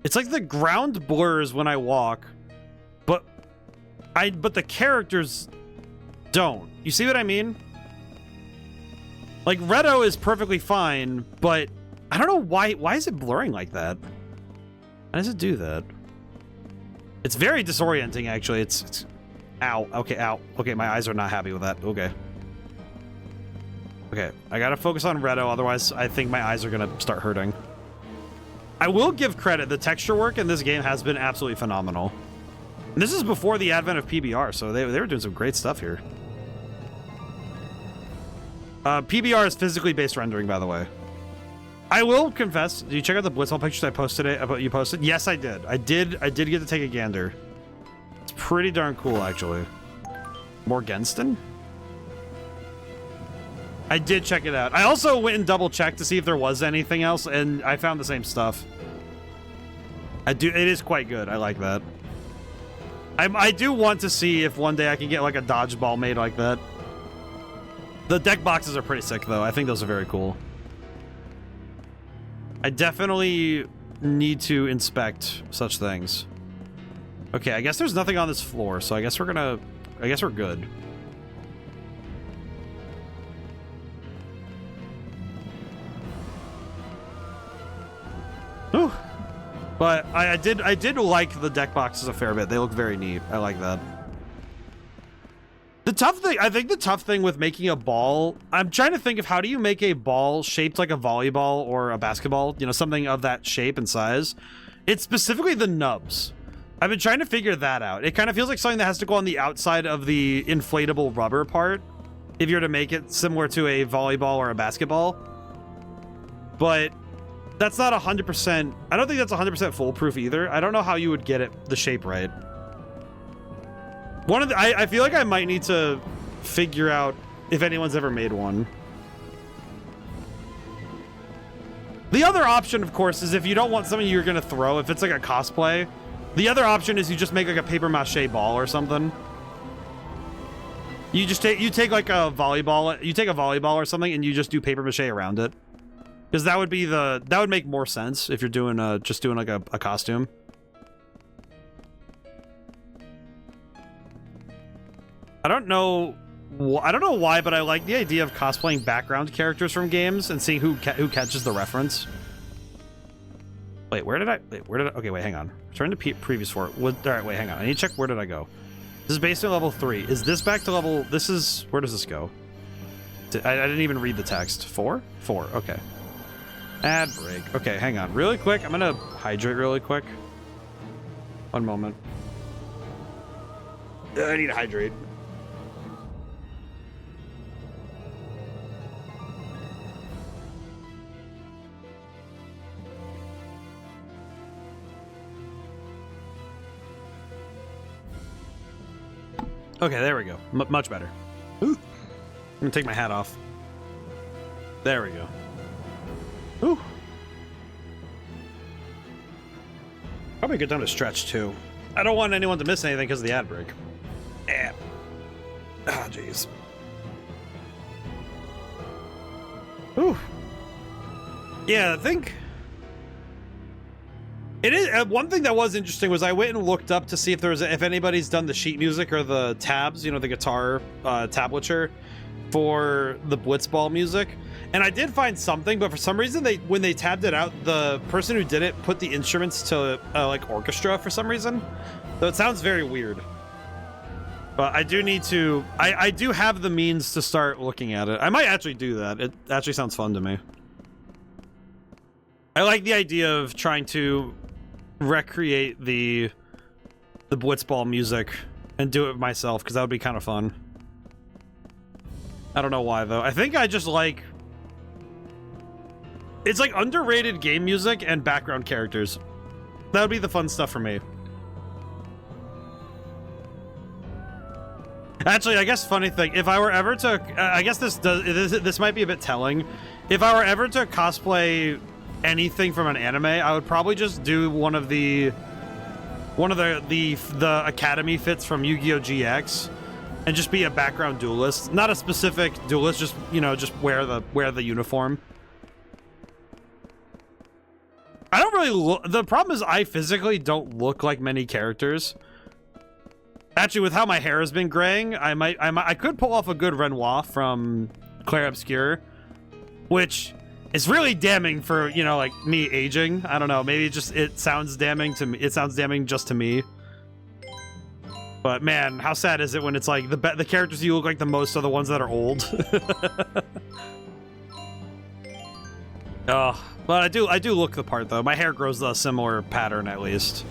[SPEAKER 1] It's like the ground blurs when I walk, but the characters don't. You see what I mean? Like, Redo is perfectly fine, but I don't know why is it blurring like that? How does it do that? It's very disorienting, actually. It's ow. Okay, ow. Okay, my eyes are not happy with that. Okay. Okay, I gotta focus on Redo, otherwise I think my eyes are gonna start hurting. I will give credit. The texture work in this game has been absolutely phenomenal. And this is before the advent of PBR, so they were doing some great stuff here. PBR is physically based rendering, by the way. I will confess. Did you check out the Blitzball pictures I posted? You posted? Yes, I did. I did get to take a gander. It's pretty darn cool, actually. Morgenston? I did check it out. I also went and double checked to see if there was anything else, and I found the same stuff. It is quite good. I like that. I do want to see if one day I can get like a dodgeball made like that. The deck boxes are pretty sick, though. I think those are very cool. I definitely need to inspect such things. Okay, I guess there's nothing on this floor, so I guess we're good. Whew. But I did like the deck boxes a fair bit. They look very neat. I like that. I think the tough thing with making a ball, I'm trying to think of how do you make a ball shaped like a volleyball or a basketball, you know, something of that shape and size. It's specifically the nubs. I've been trying to figure that out. It kind of feels like something that has to go on the outside of the inflatable rubber part if you're to make it similar to a volleyball or a basketball. But that's not 100%. I don't think that's 100% foolproof either. I don't know how you would get the shape right. I feel like I might need to figure out if anyone's ever made one. The other option, of course, is if you don't want something you're going to throw, if it's like a cosplay, the other option is you just make like a paper mache ball or something. You just take like a volleyball, you take a volleyball or something, and you just do paper mache around it, because that would make more sense if you're doing just doing like a costume. I don't know why, but I like the idea of cosplaying background characters from games and seeing who catches the reference. Wait, okay, wait, hang on. Return to previous for it. All right, wait, hang on. I need to check where did I go. This is based on level 3. Is this back to level... This is... Where does this go? I didn't even read the text. 4? 4, okay. Ad break. Okay, hang on. Really quick, I'm gonna hydrate really quick. One moment. I need to hydrate. Okay, there we go. Much better. Ooh. I'm gonna take my hat off. There we go. Ooh. Probably a good time to stretch, too. I don't want anyone to miss anything because of the ad break. Ah, jeez. Ooh. Yeah, I think... It is one thing that was interesting was I went and looked up to see if if anybody's done the sheet music or the tabs, you know, the guitar tablature for the Blitzball music, and I did find something, but for some reason when they tabbed it out, the person who did it put the instruments to like orchestra for some reason, so it sounds very weird. But I do need to. I do have the means to start looking at it. I might actually do that. It actually sounds fun to me. I like the idea of trying to recreate the Blitzball music and do it myself, because that would be kind of fun. I don't know why though. I think I just like... It's like underrated game music and background characters. That would be the fun stuff for me. Actually, I guess funny thing, if I were ever to... I guess this might be a bit telling. If I were ever to cosplay anything from an anime, I would probably just do one of the Academy fits from Yu-Gi-Oh! GX and just be a background duelist. Not a specific duelist, just, you know, just wear the uniform. I don't really look... The problem is I physically don't look like many characters. Actually, with how my hair has been graying, I could pull off a good Renoir from Clair Obscur, which is really damning for, you know, like me aging. I don't know, maybe it sounds damning to me. It sounds damning just to me. But man, how sad is it when it's like the characters you look like the most are the ones that are old. Oh, but I do look the part though. My hair grows a similar pattern at least.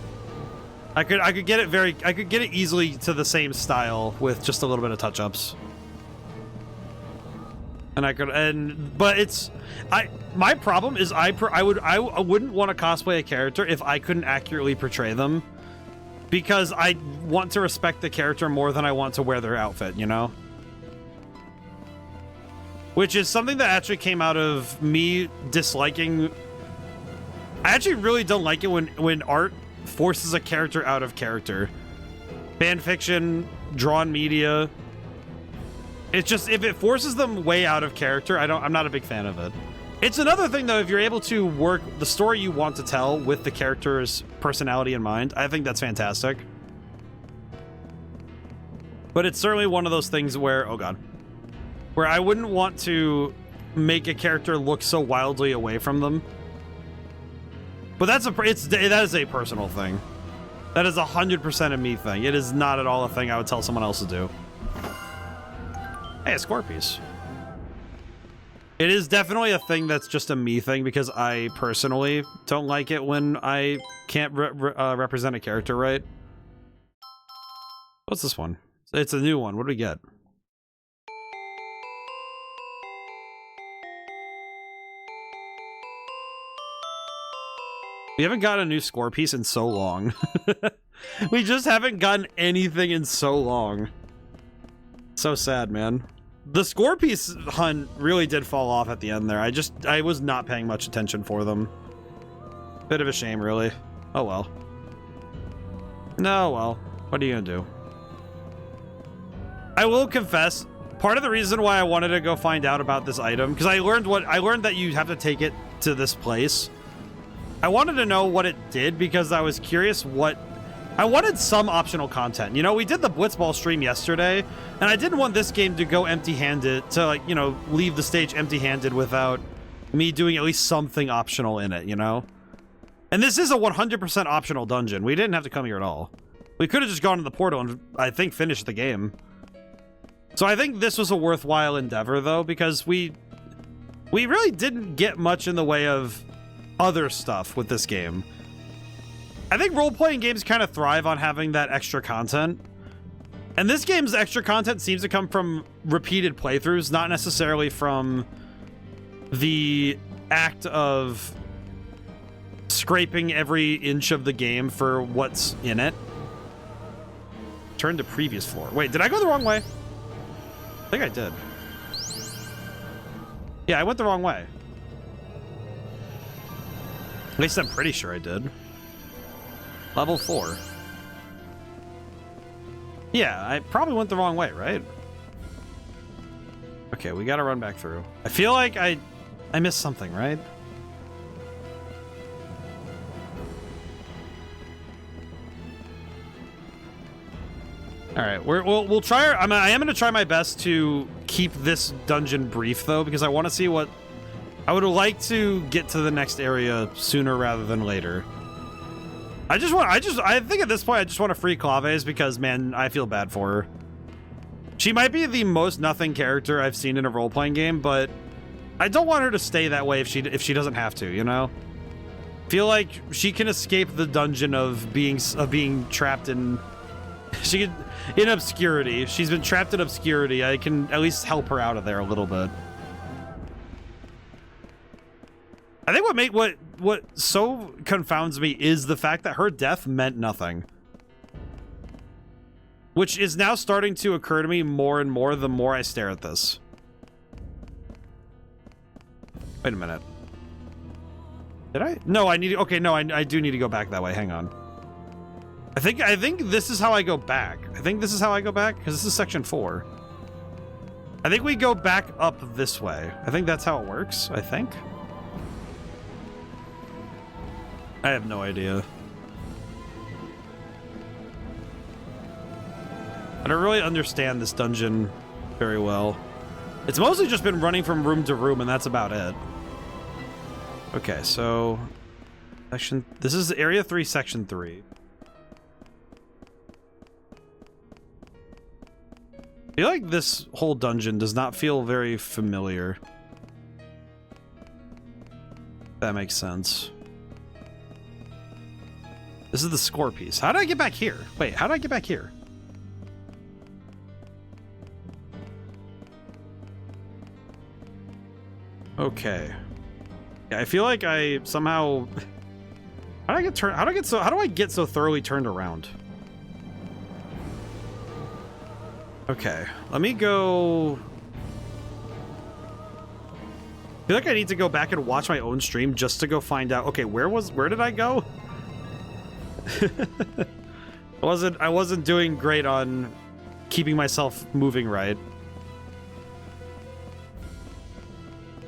[SPEAKER 1] I could get it easily to the same style with just a little bit of touch-ups. But it's my problem is I wouldn't want to cosplay a character if I couldn't accurately portray them, because I want to respect the character more than I want to wear their outfit, you know? Which is something that actually came out of me disliking... I actually really don't like it when art forces a character out of character. Fan fiction, drawn media... It's just, if it forces them way out of character, I'm not a big fan of it. It's another thing, though, if you're able to work the story you want to tell with the character's personality in mind, I think that's fantastic. But it's certainly one of those things where, oh god, where I wouldn't want to make a character look so wildly away from them. But that is a personal thing. That is 100% a me thing. It is not at all a thing I would tell someone else to do. Hey, a score piece. It is definitely a thing that's just a me thing, because I personally don't like it when I can't represent a character right. What's this one? It's a new one. What do we get? We haven't got a new score piece in so long. We just haven't gotten anything in so long. So sad, man. The score piece hunt really did fall off at the end there. I was not paying much attention for them. Bit of a shame, really. Oh well. No, well. What are you gonna do? I will confess, part of the reason why I wanted to go find out about this item, because I learned that you have to take it to this place. I wanted to know what it did because I was curious I wanted some optional content. You know, we did the Blitzball stream yesterday, and I didn't want this game to go empty-handed, to, like, you know, leave the stage empty-handed without me doing at least something optional in it, you know? And this is a 100% optional dungeon. We didn't have to come here at all. We could have just gone to the portal and, I think, finished the game. So I think this was a worthwhile endeavor, though, because we really didn't get much in the way of other stuff with this game. I think role-playing games kind of thrive on having that extra content. And this game's extra content seems to come from repeated playthroughs, not necessarily from the act of scraping every inch of the game for what's in it. Turn to previous floor. Wait, did I go the wrong way? I think I did. Yeah, I went the wrong way. At least I'm pretty sure I did. Level 4. Yeah, I probably went the wrong way, right? Okay, we gotta run back through. I feel like I missed something, right? All right, we'll try. I am gonna try my best to keep this dungeon brief though, because I want to see what I would like to get to the next area sooner rather than later. I think at this point I just want to free Claves because, man, I feel bad for her. She might be the most nothing character I've seen in a role-playing game, but I don't want her to stay that way if she doesn't have to, you know? Feel like she can escape the dungeon of being trapped in in obscurity. She's been trapped in obscurity. I can at least help her out of there a little bit. I think what so confounds me is the fact that her death meant nothing. Which is now starting to occur to me more and more the more I stare at this. Wait a minute. Did I? No, I need to, okay, no, I do need to go back that way. Hang on. I think this is how I go back. I think this is how I go back, because this is section 4. I think we go back up this way. I think that's how it works, I think. I have no idea. I don't really understand this dungeon very well. It's mostly just been running from room to room, and that's about it. Okay, so this is area 3, section 3. I feel like this whole dungeon does not feel very familiar. That makes sense. This is the score piece. How did I get back here? Wait, how did I get back here? Okay. Yeah, I feel like I somehow... How do I get so thoroughly turned around? Okay, let me go... I feel like I need to go back and watch my own stream just to go find out. Okay, where did I go? I wasn't doing great on keeping myself moving right.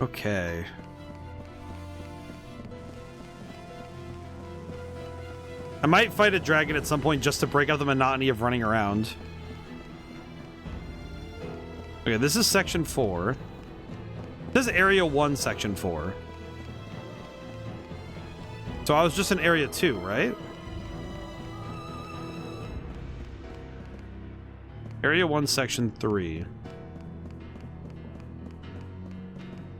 [SPEAKER 1] Okay. I might fight a dragon at some point just to break up the monotony of running around. Okay, this is section 4. This is area 1, section 4. So I was just in area 2, right? Area 1, section 3.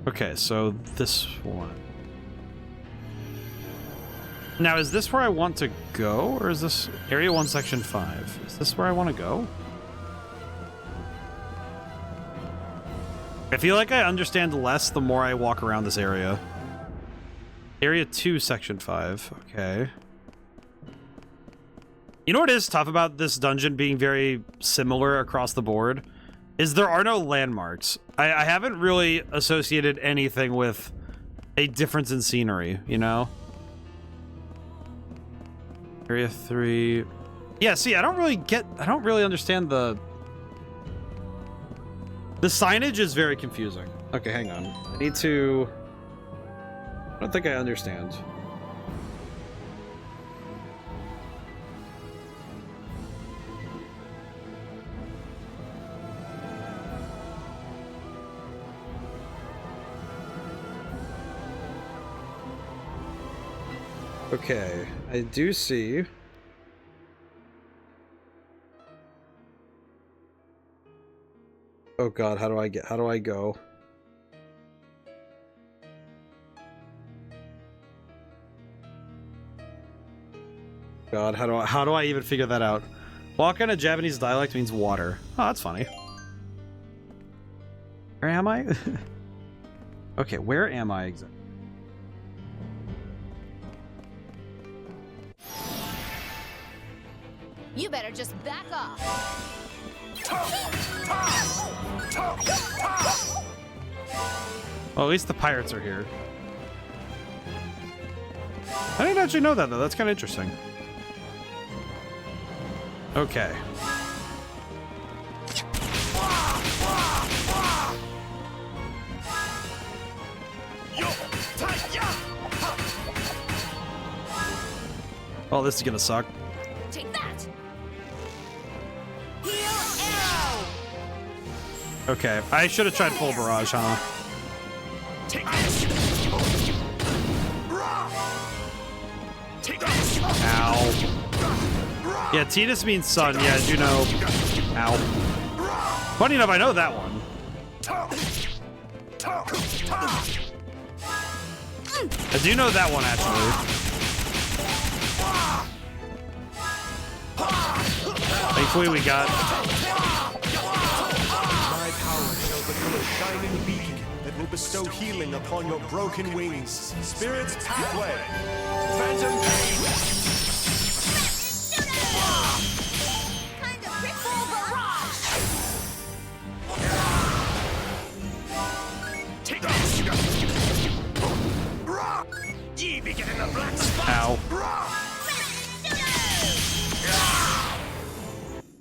[SPEAKER 1] Okay, so this one. Now, is this where I want to go, or is this area 1, section 5? Is this where I want to go? I feel like I understand less the more I walk around this area. Area 2, section 5. Okay. You know what is tough about this dungeon being very similar across the board? Is there are no landmarks. I haven't really associated anything with a difference in scenery, you know? Area 3. Yeah, see, I don't really understand the The signage is very confusing. Okay, hang on. I need to... I don't think I understand. Okay, I do see. Oh god, how do I go? God, how do I even figure that out? What kind of Japanese dialect means water? Oh, that's funny. Where am I? Okay, where am I exactly?
[SPEAKER 3] You better just back off.
[SPEAKER 1] Well, at least the pirates are here. I didn't actually know that, though. That's kind of interesting. Okay. Oh, this is gonna suck.
[SPEAKER 3] Take that.
[SPEAKER 1] Okay, I should have tried full barrage, huh? Ow. Yeah, Tidus means sun. Yeah, I do know. Ow. Funny enough, I know that one. I do know that one, actually. Thankfully, we got...
[SPEAKER 2] My power shall become a shining beacon that will bestow healing upon your broken wings. Spirit's pathway. Phantom pain.
[SPEAKER 7] Kind of ritual barrage.
[SPEAKER 2] Take this. Ye be getting the black spot.
[SPEAKER 1] Ow.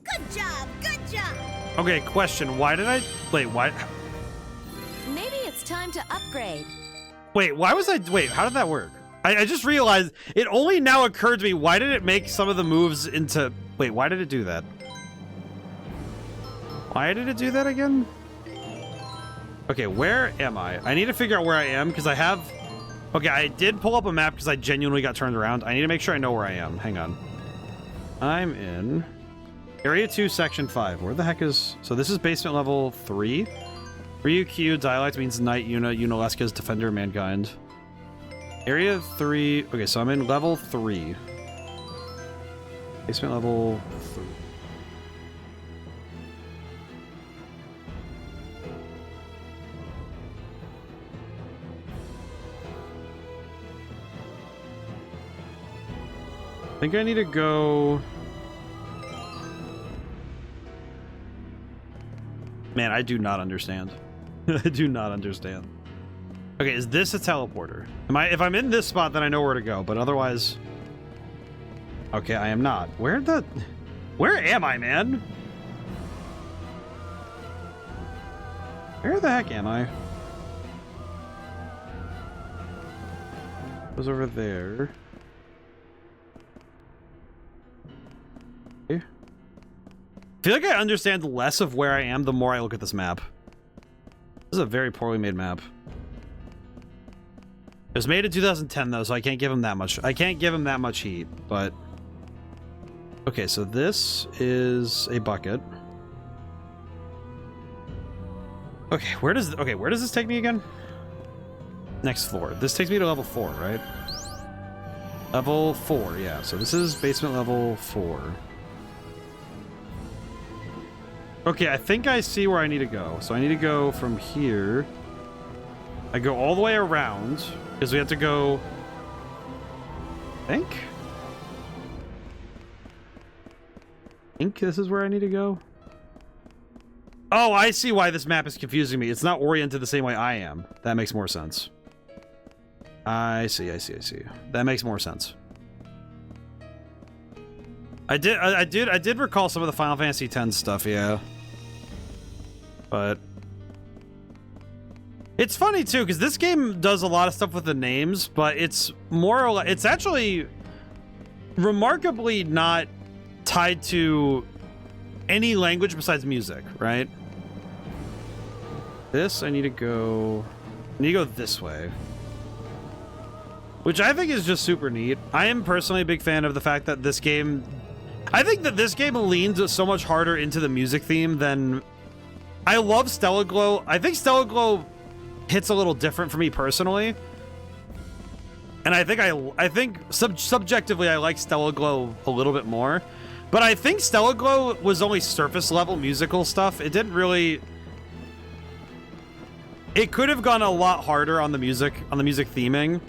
[SPEAKER 7] Good job, good job.
[SPEAKER 1] Okay, question. Why did I... Wait, why...
[SPEAKER 3] Maybe it's time to upgrade.
[SPEAKER 1] Wait, why was I... Wait, how did that work? I just realized... It only now occurred to me, why did it make some of the moves into... Wait, why did it do that? Why did it do that again? Okay, where am I? I need to figure out where I am, because I have... Okay, I did pull up a map because I genuinely got turned around. I need to make sure I know where I am. Hang on. I'm in... Area 2, Section 5. Where the heck is... So this is basement level 3. Ryukyu dialect means Knight, Yuna, Yunalesca's Defender of Mankind. Area 3... Okay, so I'm in level 3. Basement level 3. I think I need to go... Man, I do not understand. I do not understand. Okay, is this a teleporter? If I'm in this spot, then I know where to go, but otherwise... Okay, I am not. Where am I, man? Where the heck am I? It was over there. Okay. I feel like I understand less of where I am the more I look at this map. This is a very poorly made map. It was made in 2010 though, so I can't give him that much. I can't give him that much heat, but... Okay, so this is a bucket. Okay, where does this take me again? Next floor. This takes me to level 4, right? Level 4, yeah. So this is basement level 4. Okay, I think I see where I need to go. So I need to go from here. I go all the way around, because we have to go... I think this is where I need to go. Oh, I see why this map is confusing me. It's not oriented the same way I am. That makes more sense. I see. That makes more sense. I did recall some of the Final Fantasy X stuff, yeah. But It's funny too, because this game does a lot of stuff with the names, but it's more or less, it's actually remarkably not tied to any language besides music, right? This, I need to go this way. Which I think is just super neat. I am personally a big fan of the fact that this game, I think that this game leans so much harder into the music theme than, I love Stellar Glow. I think Stellar Glow hits a little different for me personally. And I think subjectively I like Stellar Glow a little bit more. But I think Stellar Glow was only surface level musical stuff. It didn't really, it could have gone a lot harder on the music theming.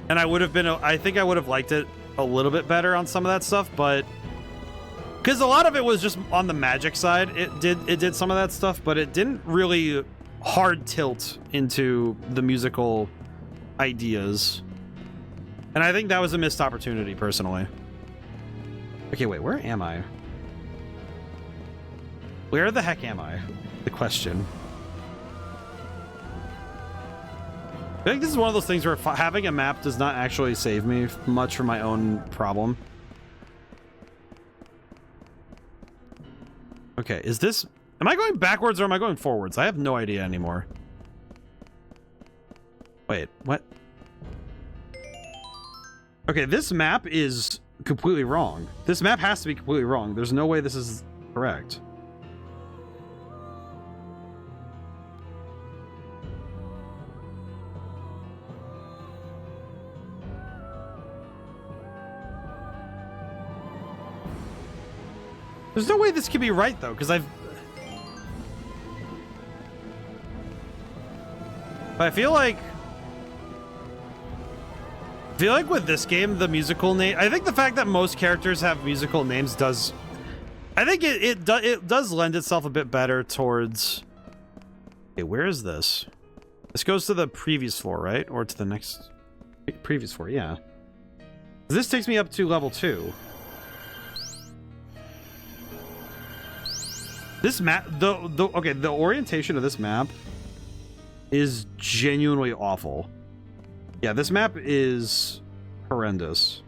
[SPEAKER 1] And I think I would have liked it a little bit better on some of that stuff, but because a lot of it was just on the magic side, it did some of that stuff, but it didn't really hard tilt into the musical ideas. And I think that was a missed opportunity, personally. Okay, wait, where am I? Where the heck am I? The question. I think this is one of those things where having a map does not actually save me much from my own problem. Okay, is this... Am I going backwards or am I going forwards? I have no idea anymore. Wait, what? Okay, this map is completely wrong. This map has to be completely wrong. There's no way this is correct. There's no way this could be right, though, because But I feel like with this game, the musical name... I think the fact that most characters have musical names does... I think it does lend itself a bit better towards... Okay, where is this? This goes to the previous floor, right? Or to the next... Previous floor, yeah. This takes me up to level 2. This map, okay, the orientation of this map is genuinely awful. Yeah, this map is horrendous.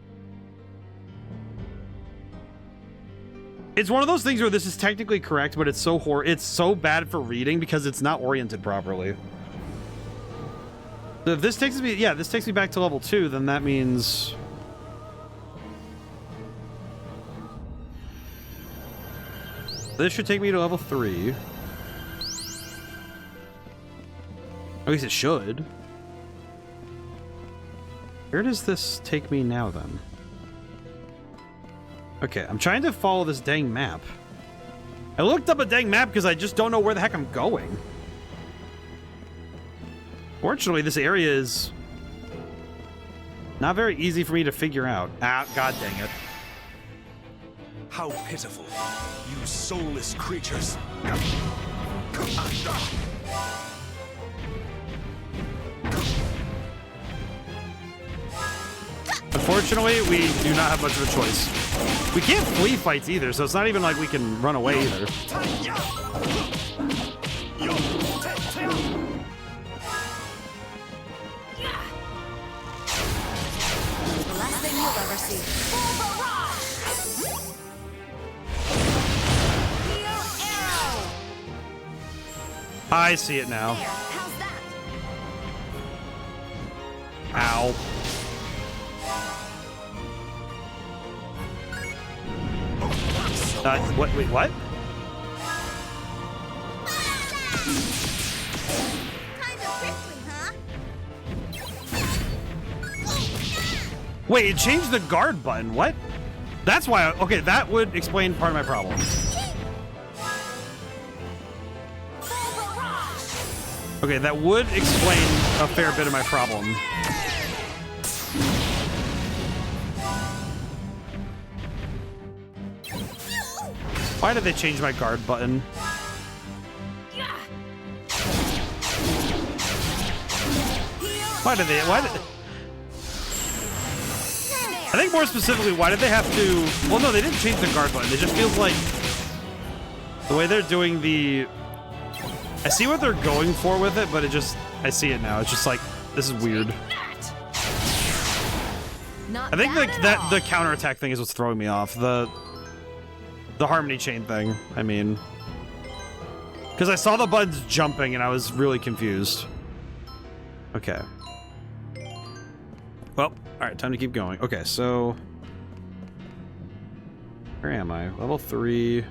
[SPEAKER 1] It's one of those things where this is technically correct, but it's so bad for reading because it's not oriented properly. So if this takes me, yeah, this takes me back to level 2, then that means... This should take me to level 3. At least it should. Where does this take me now, then? Okay, I'm trying to follow this dang map. I looked up a dang map because I just don't know where the heck I'm going. Fortunately, this area is not very easy for me to figure out. Ah, god dang it.
[SPEAKER 2] How pitiful, you soulless creatures.
[SPEAKER 1] Unfortunately, we do not have much of a choice. We can't flee fights either, so it's not even like we can run away either.
[SPEAKER 3] The last thing you'll ever see.
[SPEAKER 1] I see it now. Ow. What? Wait, what? Wait, it changed the guard button. What? That's why. Okay, that would explain part of my problem. Okay, that would explain a fair bit of my problem. Why did they change my guard button? Why did I think more specifically, why did they have to... Well, no, they didn't change the guard button. It just feels like the way they're doing the... I see what they're going for with it, but it just... I see it now. It's just like, this is weird.
[SPEAKER 3] Not
[SPEAKER 1] I think
[SPEAKER 3] bad
[SPEAKER 1] that
[SPEAKER 3] at
[SPEAKER 1] the
[SPEAKER 3] all.
[SPEAKER 1] counterattack thing is what's throwing me off. The harmony chain thing, I mean. Because I saw the buttons jumping and I was really confused. Okay. Well, alright, time to keep going. Okay, so... Where am I? Level 3.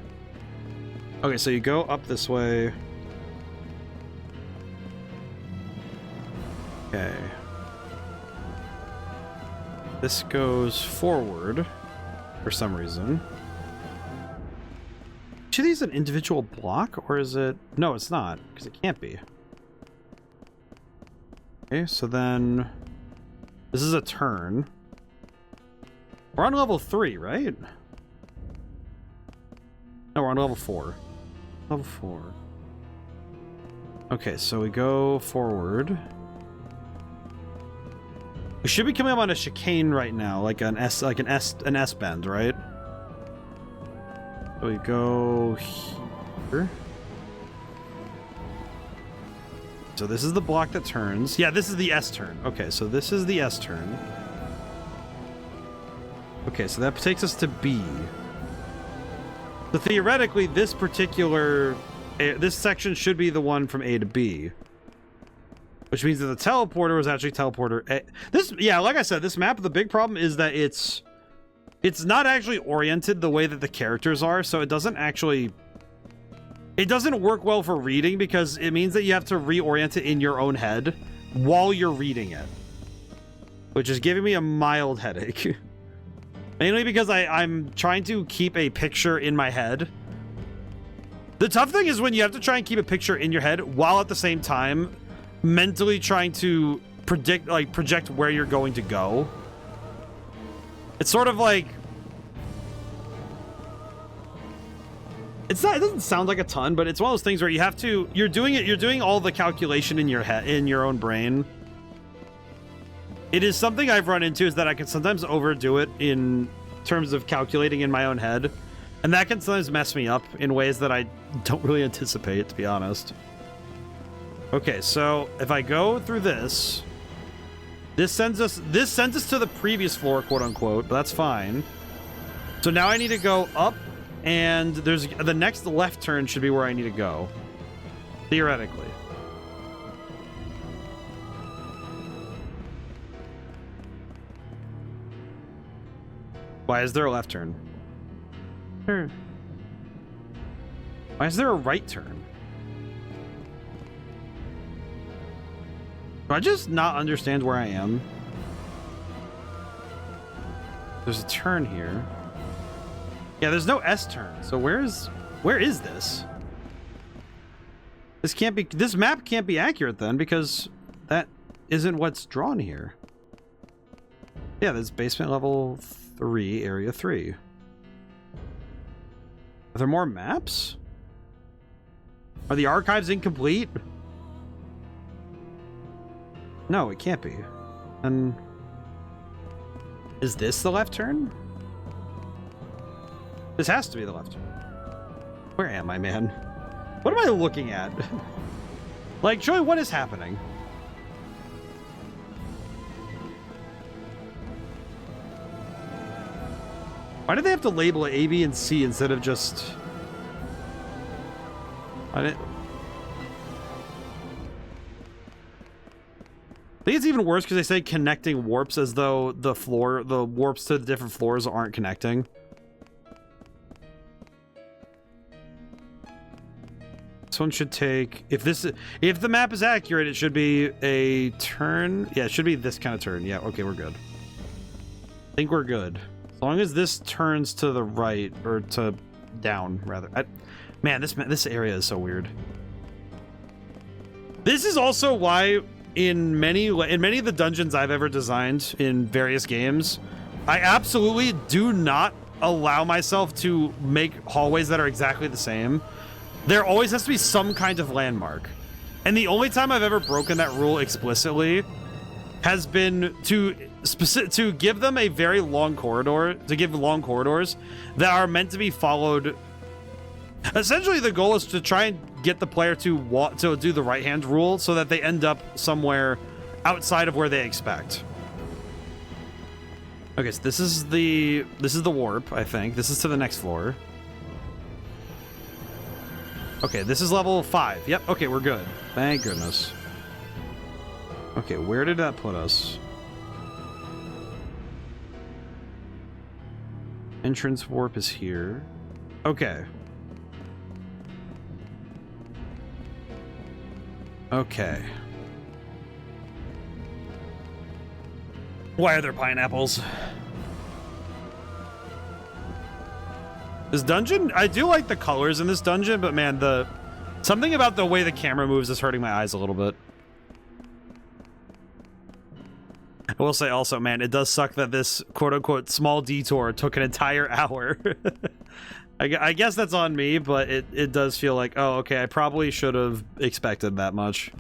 [SPEAKER 1] Okay, so you go up this way. Okay. This goes forward for some reason. Each of these an individual block, or is it? No, it's not, because it can't be. Okay, so then this is a turn. We're on level 3, right? No, we're on level 4. Level 4. Okay, so we go forward. We should be coming up on a chicane right now, like an S bend, right? So we go here. So this is the block that turns. Yeah, this is the S turn. Okay, so this is the S turn. Okay, so that takes us to B. So theoretically, this particular this section should be the one from A to B. Which means that the teleporter was actually teleporter A. This, yeah, like I said, this map, the big problem is that it's not actually oriented the way that the characters are, so it doesn't work well for reading because it means that you have to reorient it in your own head while you're reading it. Which is giving me a mild headache. Mainly because I'm trying to keep a picture in my head. The tough thing is when you have to try and keep a picture in your head while at the same time mentally trying to project where you're going to go. It's sort of like it doesn't sound like a ton, but it's one of those things where you're doing all the calculation in your head, in your own brain. It is something I've run into, is that I can sometimes overdo it in terms of calculating in my own head, and that can sometimes mess me up in ways that I don't really anticipate, to be honest. Okay, so if I go through this sends us to the previous floor, quote unquote, but that's fine. So now I need to go up, and there's the next left turn should be where I need to go, theoretically. Why is there a left turn? Why is there a right turn? Do I just not understand where I am? There's a turn here. Yeah, there's no S turn. So where is this? This map can't be accurate then, because that isn't what's drawn here. Yeah, there's basement level 3, area 3. Are there more maps? Are the archives incomplete? No, it can't be. And is this the left turn? This has to be the left turn. Where am I, man? What am I looking at? Like, Joey, what is happening? Why did they have to label it A, B, and C instead of just... I think it's even worse because they say connecting warps as though the warps to the different floors aren't connecting. This one should take, if the map is accurate, it should be a turn. Yeah, it should be this kind of turn. Yeah, okay, we're good. I think we're good. As long as this turns to the right, or to down, rather. Man, this area is so weird. This is also why in many of the dungeons I've ever designed in various games, I absolutely do not allow myself to make hallways that are exactly the same. There always has to be some kind of landmark. And the only time I've ever broken that rule explicitly has been to give them a very long corridor, to give long corridors that are meant to be followed Essentially, the goal is to try and get the player to do the right hand rule so that they end up somewhere outside of where they expect. Okay, so this is the warp, I think. This is to the next floor. Okay, this is level 5. Yep, okay, we're good. Thank goodness. Okay, where did that put us? Entrance warp is here. Okay. Okay. Why are there pineapples? This dungeon, I do like the colors in this dungeon, but man, something about the way the camera moves is hurting my eyes a little bit. I will say also, man, it does suck that this quote-unquote small detour took an entire hour. I guess that's on me, but it does feel like, oh, okay, I probably should have expected that much.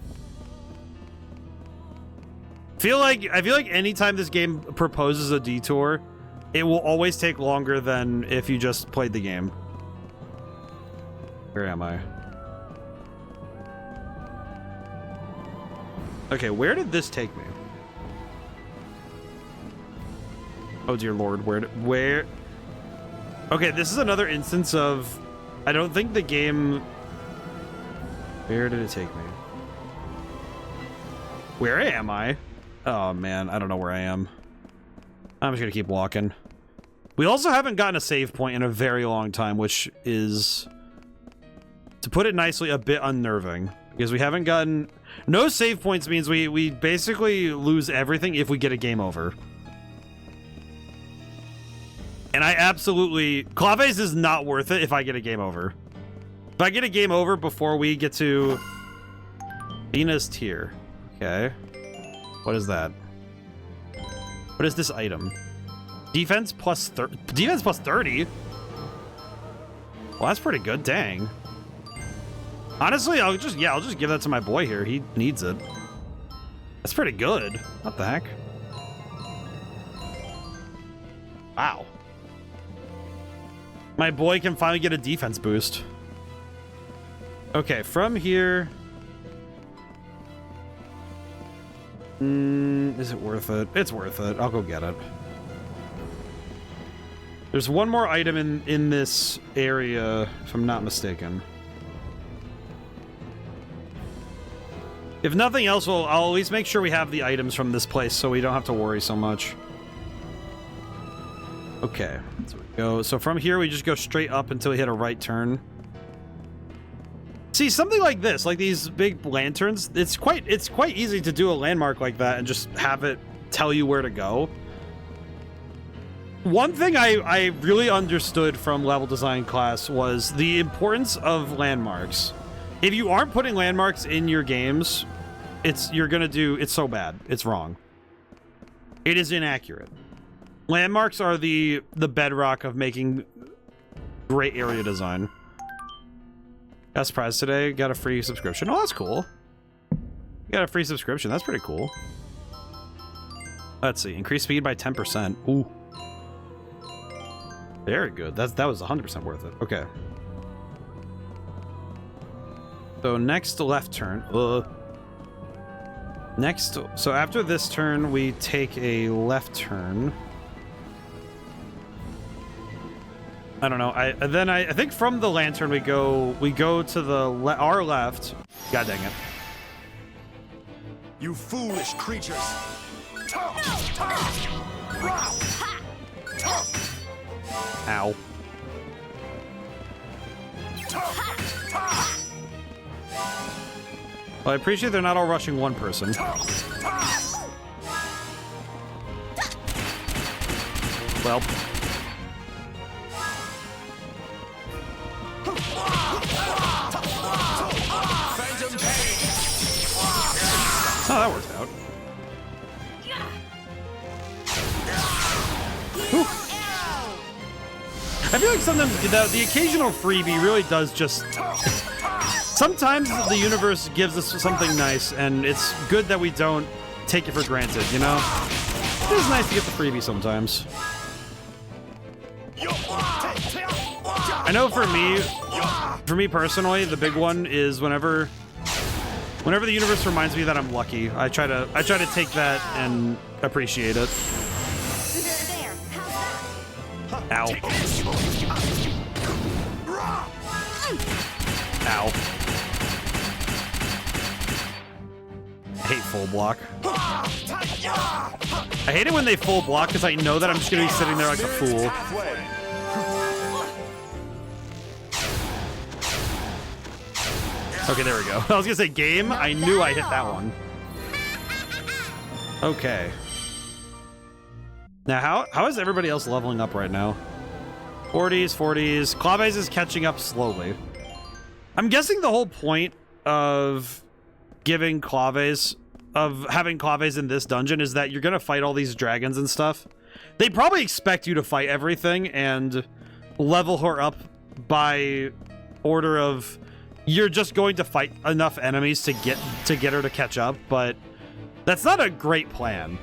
[SPEAKER 1] I feel like anytime this game proposes a detour, it will always take longer than if you just played the game. Where am I? Okay, where did this take me? Oh dear lord, where? Okay, this is another instance of, I don't think the game... Where did it take me? Where am I? Oh man, I don't know where I am. I'm just gonna keep walking. We also haven't gotten a save point in a very long time, which is, to put it nicely, a bit unnerving. Because we haven't gotten... No save points means we basically lose everything if we get a game over. And I absolutely... Claves is not worth it if I get a game over. If I get a game over before we get to... Venus tier. Okay. What is that? What is this item? Defense plus 30. Defense plus 30? Well, that's pretty good. Dang. Honestly, I'll just give that to my boy here. He needs it. That's pretty good. What the heck? Wow. My boy can finally get a defense boost. Okay, from here... is it worth it? It's worth it. I'll go get it. There's one more item in this area, if I'm not mistaken. If nothing else, I'll at least make sure we have the items from this place so we don't have to worry so much. Okay, so we go. So from here, we just go straight up until we hit a right turn. See, something like this, like these big lanterns, it's quite easy to do a landmark like that and just have it tell you where to go. One thing I really understood from level design class was the importance of landmarks. If you aren't putting landmarks in your games, it's so bad. It's wrong. It is inaccurate. Landmarks are the bedrock of making great area design. Got a surprise today. Got a free subscription. Oh, that's cool. Got a free subscription. That's pretty cool. Let's see. Increase speed by 10%. Ooh. Very good. That was 100% worth it. Okay. So next left turn. Next. So after this turn, we take a left turn. I don't know. I think from the lantern we go to our left. God dang it!
[SPEAKER 2] You foolish creatures!
[SPEAKER 1] Ow! Well, I appreciate they're not all rushing one person. Well. Oh, that worked out. Whew. I feel like sometimes the occasional freebie really does just... Sometimes the universe gives us something nice, and it's good that we don't take it for granted, you know? It is nice to get the freebie sometimes. I know for me personally, the big one is whenever the universe reminds me that I'm lucky, I try to take that and appreciate it.
[SPEAKER 3] There. How's that?
[SPEAKER 1] Ow. Ow. I hate full block. I hate it when they full block because I know that I'm just gonna be sitting there like a fool. Okay, there we go. I was gonna say game. I knew I hit that one. Okay. Now, how is everybody else leveling up right now? 40s, 40s. Claves is catching up slowly. I'm guessing the whole point of having Claves in this dungeon is that you're gonna fight all these dragons and stuff. They probably expect you to fight everything and level her up by order of you're just going to fight enough enemies to get her to catch up, but that's not a great plan.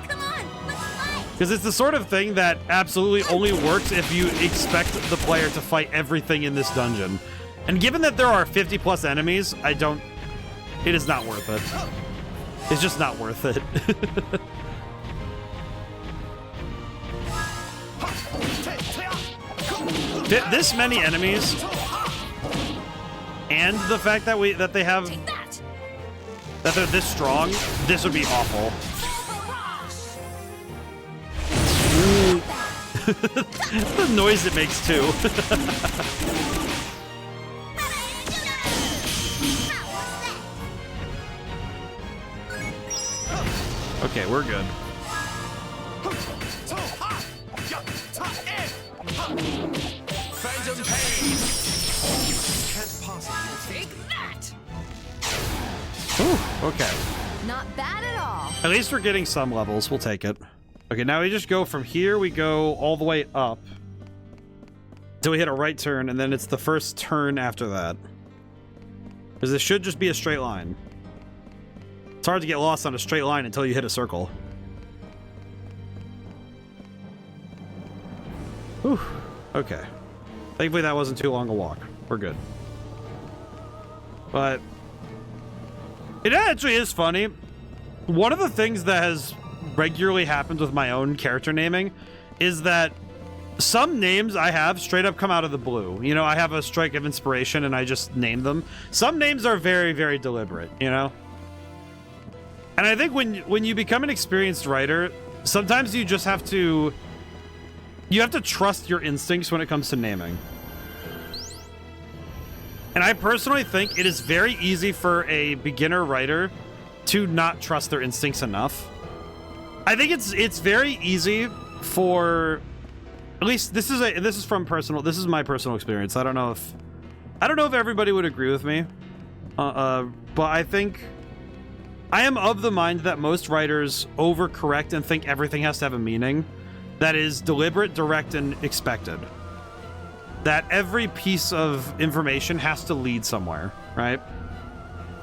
[SPEAKER 7] Come on, let's fight!
[SPEAKER 1] Because it's the sort of thing that absolutely only works if you expect the player to fight everything in this dungeon. And given that there are 50 plus enemies, it is not worth it. It's just not worth it. This many enemies, and the fact that that they're this strong, this would be awful. The noise it makes too. Okay, we're good.
[SPEAKER 2] Phantom pain. Can't possibly take that.
[SPEAKER 1] Ooh, okay.
[SPEAKER 3] Not bad at all.
[SPEAKER 1] At least we're getting some levels. We'll take it. Okay, now we just go from here. We go all the way up till we hit a right turn, and then it's the first turn after that. Because this should just be a straight line. It's hard to get lost on a straight line until you hit a circle. Whew. Okay. Thankfully that wasn't too long a walk. We're good. But it actually is funny. One of the things that has regularly happened with my own character naming is that some names I have straight up come out of the blue. You know, I have a strike of inspiration and I just name them. Some names are very, very deliberate, you know? And I think when you become an experienced writer, sometimes you just have to trust your instincts when it comes to naming. And I personally think it is very easy for a beginner writer to not trust their instincts enough. I think it's very easy for, at least this is my personal experience. I don't know if everybody would agree with me. But I think I am of the mind that most writers overcorrect and think everything has to have a meaning that is deliberate, direct, and expected. That every piece of information has to lead somewhere, right?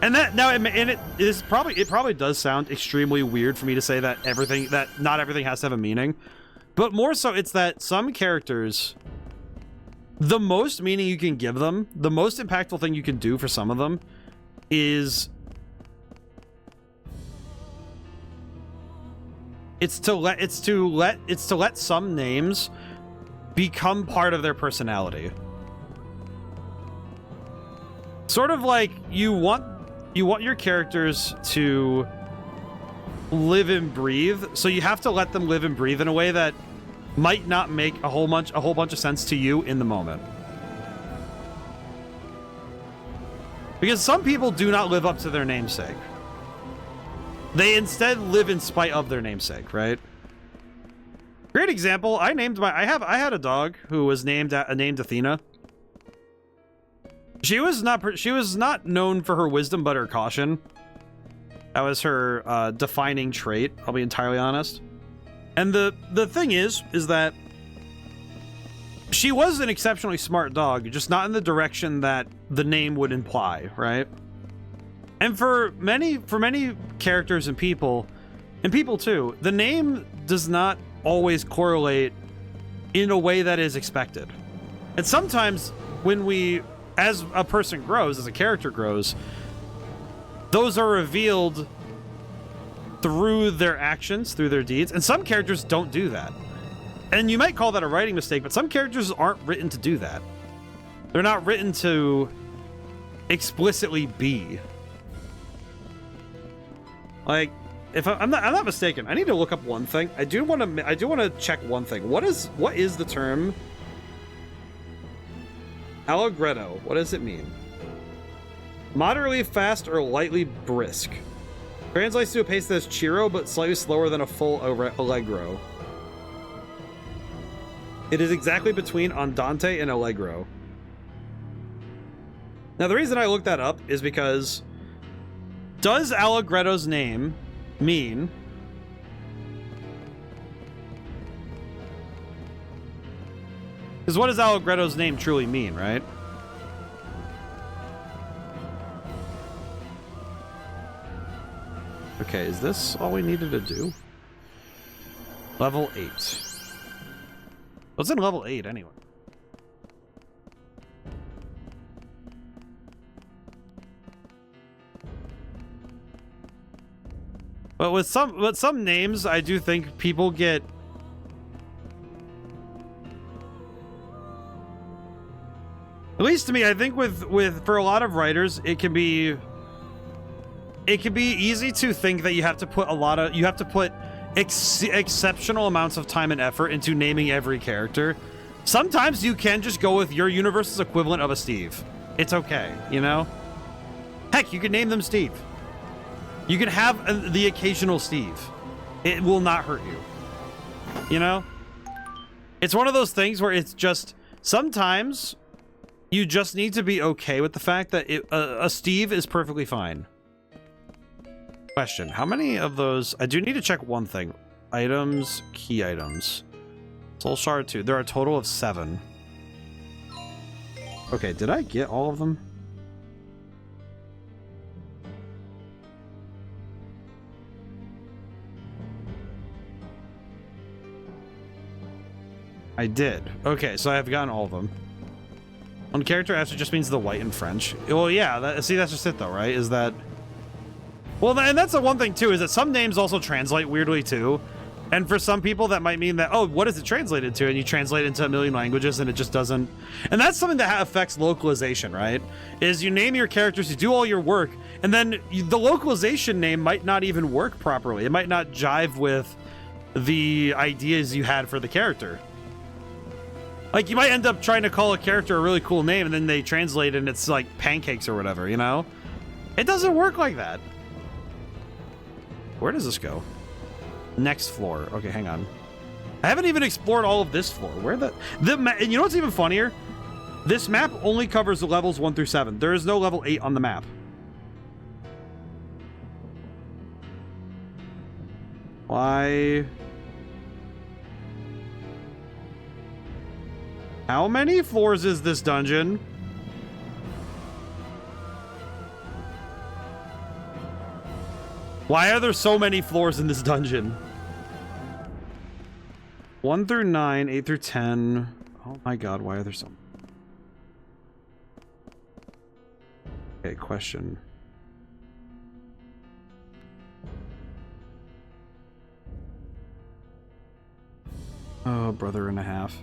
[SPEAKER 1] And that now, it probably does sound extremely weird for me to say that not everything has to have a meaning, but more so it's that some characters, the most meaning you can give them, the most impactful thing you can do for some of them, is it's to let some names become part of their personality. Sort of like you want your characters to live and breathe, so you have to let them live and breathe in a way that might not make a whole bunch of sense to you in the moment. Because some people do not live up to their namesake. They instead live in spite of their namesake, right? Great example. I had a dog who was named Athena. She was not known for her wisdom, but her caution. That was her defining trait. I'll be entirely honest. And the thing is that she was an exceptionally smart dog, just not in the direction that the name would imply, right? And for many characters and people too, the name does not always correlate in a way that is expected. And sometimes when as a person grows, as a character grows, those are revealed through their actions, through their deeds. And some characters don't do that. And you might call that a writing mistake, but some characters aren't written to do that. They're not written to explicitly be. Like, if I'm not mistaken, I need to look up one thing. I do want to check one thing. What is the term Allegretto? What does it mean? Moderately fast or lightly brisk. Translates to a pace that's chiro, but slightly slower than a full allegro. It is exactly between andante and allegro. Now, the reason I looked that up is because does Allegretto's name mean because what does Allegretto's name truly mean, right? Okay, is this all we needed to do? Level 8. What's in level 8 anyway? But with some names, I do think people get at least to me, I think with for a lot of writers, it can be easy to think that you have to put exceptional amounts of time and effort into naming every character. Sometimes you can just go with your universe's equivalent of a Steve. It's okay, you know? Heck, you can name them Steve. You can have the occasional Steve. It will not hurt you. You know? It's one of those things where it's just sometimes you just need to be okay with the fact that a Steve is perfectly fine. Question, how many of those... I do need to check one thing. Items, key items. Soul Shard 2. There are a total of 7. Okay, did I get all of them? I did. Okay, so I have gotten all of them. One character actually just means the white in French. Well, yeah, see, that's just it though, right? Is that... Well, and that's the one thing too, is that some names also translate weirdly too. And for some people that might mean that, oh, what is it translated to? And you translate it into a million languages and it just doesn't. And that's something that affects localization, right? Is you name your characters, you do all your work, and then the localization name might not even work properly. It might not jive with the ideas you had for the character. Like, you might end up trying to call a character a really cool name and then they translate and it's like pancakes or whatever, you know? It doesn't work like that. Where does this go? Next floor. Okay, hang on. I haven't even explored all of this floor. Where and you know what's even funnier? This map only covers the levels 1 through 7. There is no level 8 on the map. Why? How many floors is this dungeon? Why are there so many floors in this dungeon? 1 through 9, 8 through 10. Oh my god, why are there so many? Okay, question. Oh, brother and a half.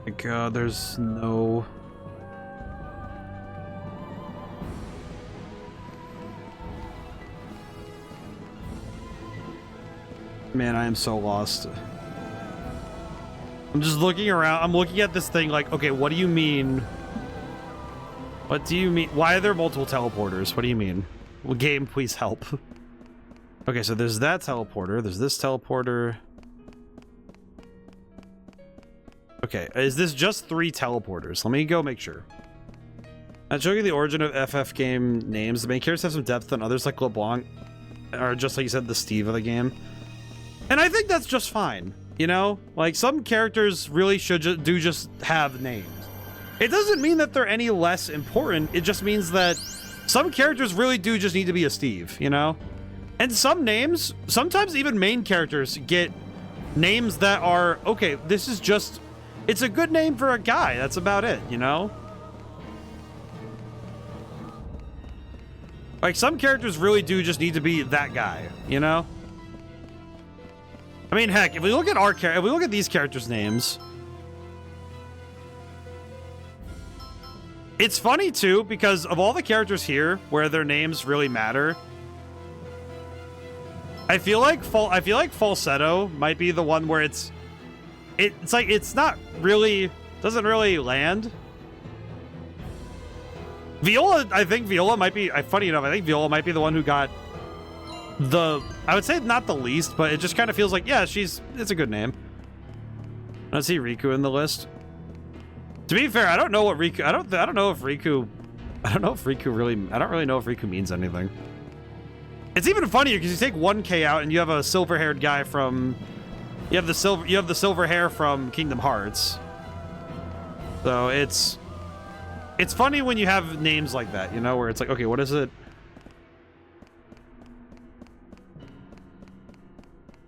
[SPEAKER 1] My god, there's no... Man, I am so lost. I'm just looking around. I'm looking at this thing like, okay, what do you mean? What do you mean? Why are there multiple teleporters? What do you mean? Well, game, please help. Okay, so there's that teleporter. There's this teleporter. Okay, is this just 3 teleporters? Let me go make sure. Not showing you the origin of FF game names. The main characters have some depth than others, like LeBlanc, or just like you said, the Steve of the game. And I think that's just fine, you know? Like, some characters really should just have names. It doesn't mean that they're any less important. It just means that some characters really do just need to be a Steve, you know? And some names, sometimes even main characters get names that are, okay, this is just, it's a good name for a guy. That's about it, you know? Like, some characters really do just need to be that guy, you know? I mean, heck, if we look at if we look at these characters' names, it's funny too, because of all the characters here where their names really matter, I feel like Falsetto might be the one where it's like it's not really, doesn't really land. Viola, I think Viola might be, funny enough, I think Viola might be the one who got the, I would say not the least, but it just kind of feels like, yeah, it's a good name. I don't see Riku in the list. To be fair, I don't know what Riku, I don't know if Riku means anything. It's even funnier because you take 1K out and you have a silver-haired guy from, you have the silver hair from Kingdom Hearts. So it's funny when you have names like that, you know, where it's like, okay, what is it?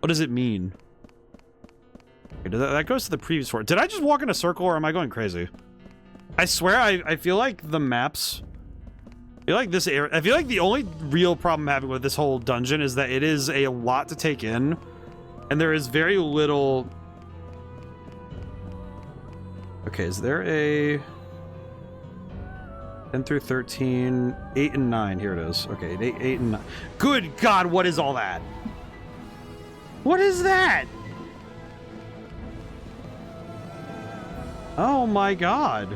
[SPEAKER 1] What does it mean? Okay, that goes to the previous one. Did I just walk in a circle or am I going crazy? I swear, I feel like the maps, I feel like this area, I feel like the only real problem I'm having with this whole dungeon is that it is a lot to take in and there is very little. Okay, is there a 10 through 13, 8 and 9? Here it is. Okay, 8 and 9. Good God, what is all that? What is that? Oh my God.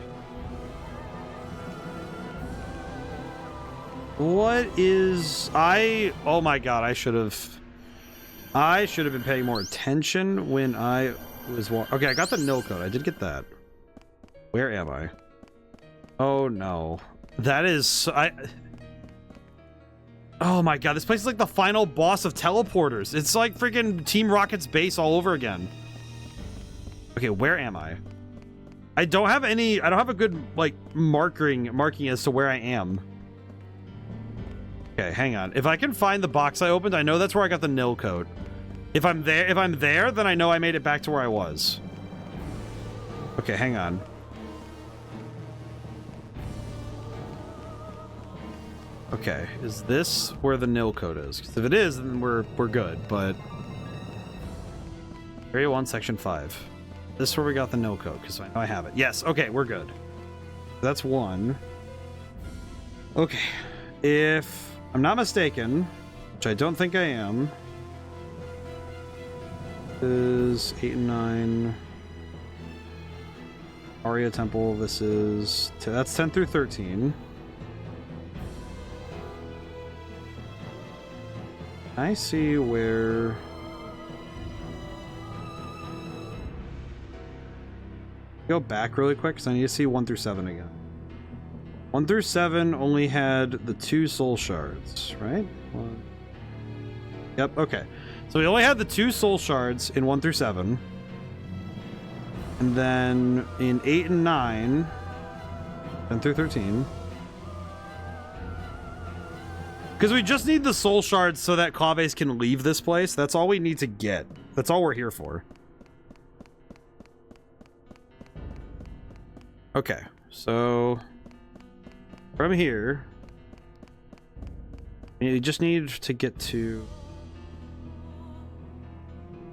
[SPEAKER 1] What is... oh my God, I should have been paying more attention when I was... Okay, I got the nil code. I did get that. Where am I? Oh no. That is... Oh my God, this place is like the final boss of teleporters. It's like freaking Team Rocket's base all over again. Okay, where am I? I don't have a good like marking as to where I am. Okay, hang on. If I can find the box I opened, I know that's where I got the nil code. If I'm there, then I know I made it back to where I was. Okay, hang on. Okay, is this where the nil code is? Because if it is, then we're good, but... Area 1, Section 5. This is where we got the nil code, because I know I have it. Yes, okay, we're good. That's 1. Okay, if I'm not mistaken, which I don't think I am, is 8 and 9... Aria Temple, this is... That's 10 through 13. I see where... Go back really quick because I need to see 1 through 7 again. 1 through 7 only had the 2 soul shards, right? Yep, okay. So we only had the 2 soul shards in 1 through 7. And then in 8 and 9, 10 through 13. Because we just need the soul shards so that Claves can leave this place. That's all we need to get. That's all we're here for. Okay, so from here, you just need to get to...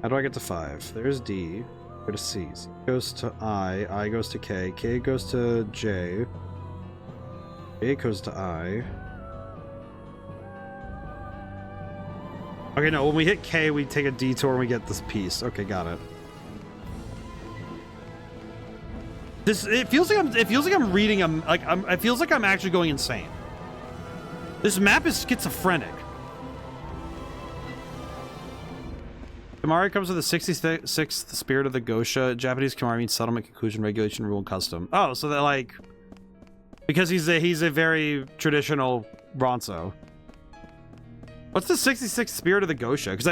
[SPEAKER 1] How do I get to 5? There's D. Go to C. C goes to I goes to K. K goes to J. J goes to I. Okay, no, when we hit K, we take a detour and we get this piece. Okay, got it. It feels like I'm reading it feels like I'm actually going insane. This map is schizophrenic. Kimari comes with the 66th spirit of the Gosha. Japanese Kimari means settlement, conclusion, regulation, rule, and custom. Oh, so that like because he's a very traditional Ronso. What's the 66th spirit of the Gosha? Because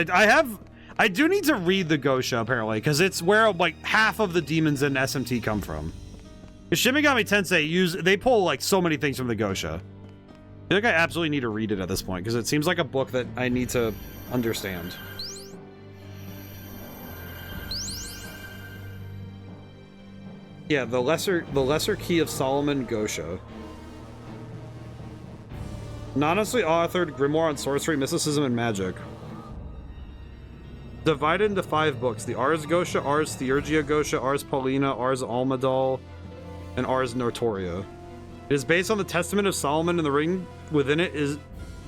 [SPEAKER 1] I do need to read the Gosha apparently, because it's where like half of the demons in SMT come from. Shin Megami Tensei they pull like so many things from the Gosha. I feel like I absolutely need to read it at this point because it seems like a book that I need to understand. Yeah, the lesser key of Solomon Gosha. Anonymously authored grimoire on sorcery, mysticism, and magic. Divided into 5 books: the Ars Gosha, Ars Theurgia Gosha, Ars Paulina, Ars Almadal, and Ars Notoria. It is based on the Testament of Solomon, and the ring within it is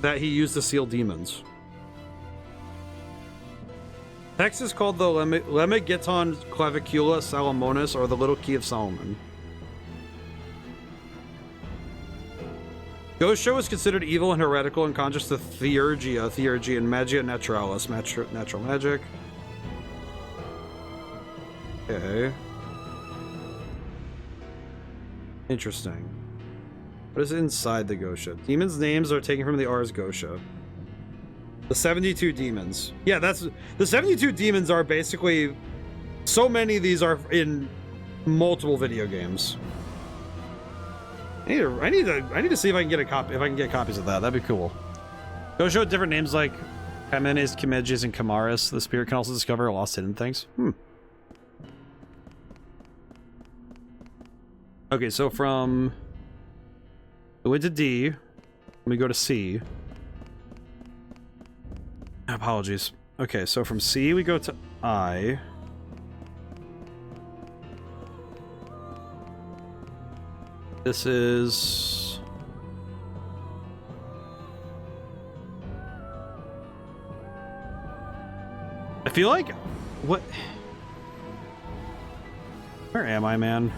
[SPEAKER 1] that he used to seal demons. Text is called the Lemegeton Clavicula Salomonis, or the Little Key of Solomon. Gosha was considered evil and heretical and contrast to Theurgia, and Magia Naturalis, natural magic. Okay. Interesting. What is inside the Gosha? Demons' names are taken from the Ars Gosha. The 72 demons. Yeah, that's... The 72 demons are basically... So many of these are in multiple video games. I need to see if I can get a copy. If I can get copies of that, that'd be cool. Gosha with different names like Kamenes, Kimeges, and Kamaris. The spirit can also discover lost hidden things. Okay, so from... We went to D. Let me go to C. Apologies. Okay, so from C we go to I. This is... I feel like... What? Where am I, man?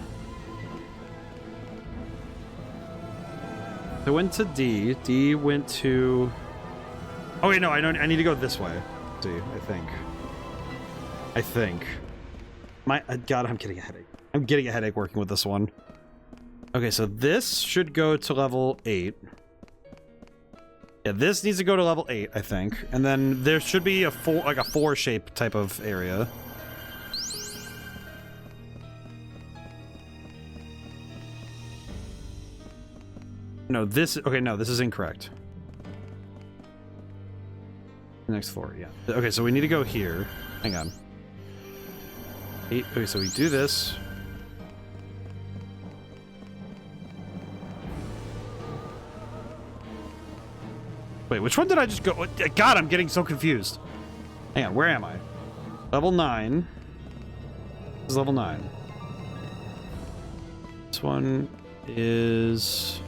[SPEAKER 1] I went to D. D went to... Oh wait, no, I need to go this way. Let's see, I think. God, I'm getting a headache. I'm getting a headache working with this one. Okay, so this should go to level 8. Yeah, this needs to go to level 8, I think. And then there should be a 4 shape type of area. No, this... Okay, no, this is incorrect. Next 4, yeah. Okay, so we need to go here. Hang on. 8. Okay, so we do this. Wait, which one did I just go? God, I'm getting so confused. Hang on, where am I? Level 9. This is level 9. This one is...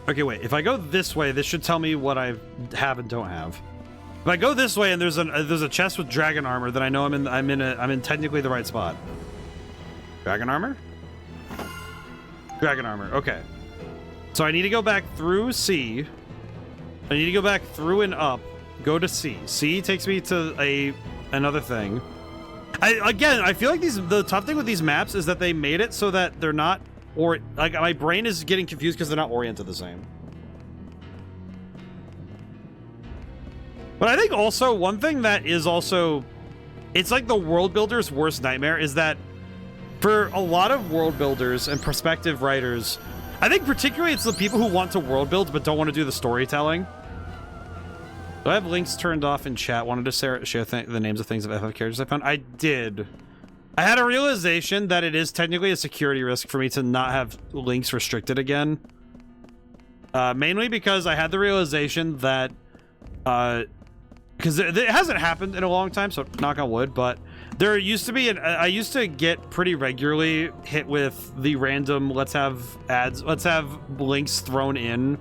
[SPEAKER 1] Okay, wait. If I go this way, this should tell me what I have and don't have. If I go this way and there's a chest with dragon armor, then I know I'm in technically the right spot. Dragon armor? Dragon armor. Okay. So I need to go back through C. I need to go back through and up. Go to C. C takes me to another thing. I feel like the tough thing with these maps is that they made it so that they're not, or like my brain is getting confused because they're not oriented the same. But I think also one thing that is also, it's like the world builder's worst nightmare is that for a lot of world builders and prospective writers, I think particularly it's the people who want to world build but don't want to do the storytelling. Do I have links turned off in chat? Wanted to share the names of things of FF characters I found? I did. I had a realization that it is technically a security risk for me to not have links restricted again. Mainly because I had the realization that... because it hasn't happened in a long time, so knock on wood, but there used to be I used to get pretty regularly hit with the random let's have links thrown in,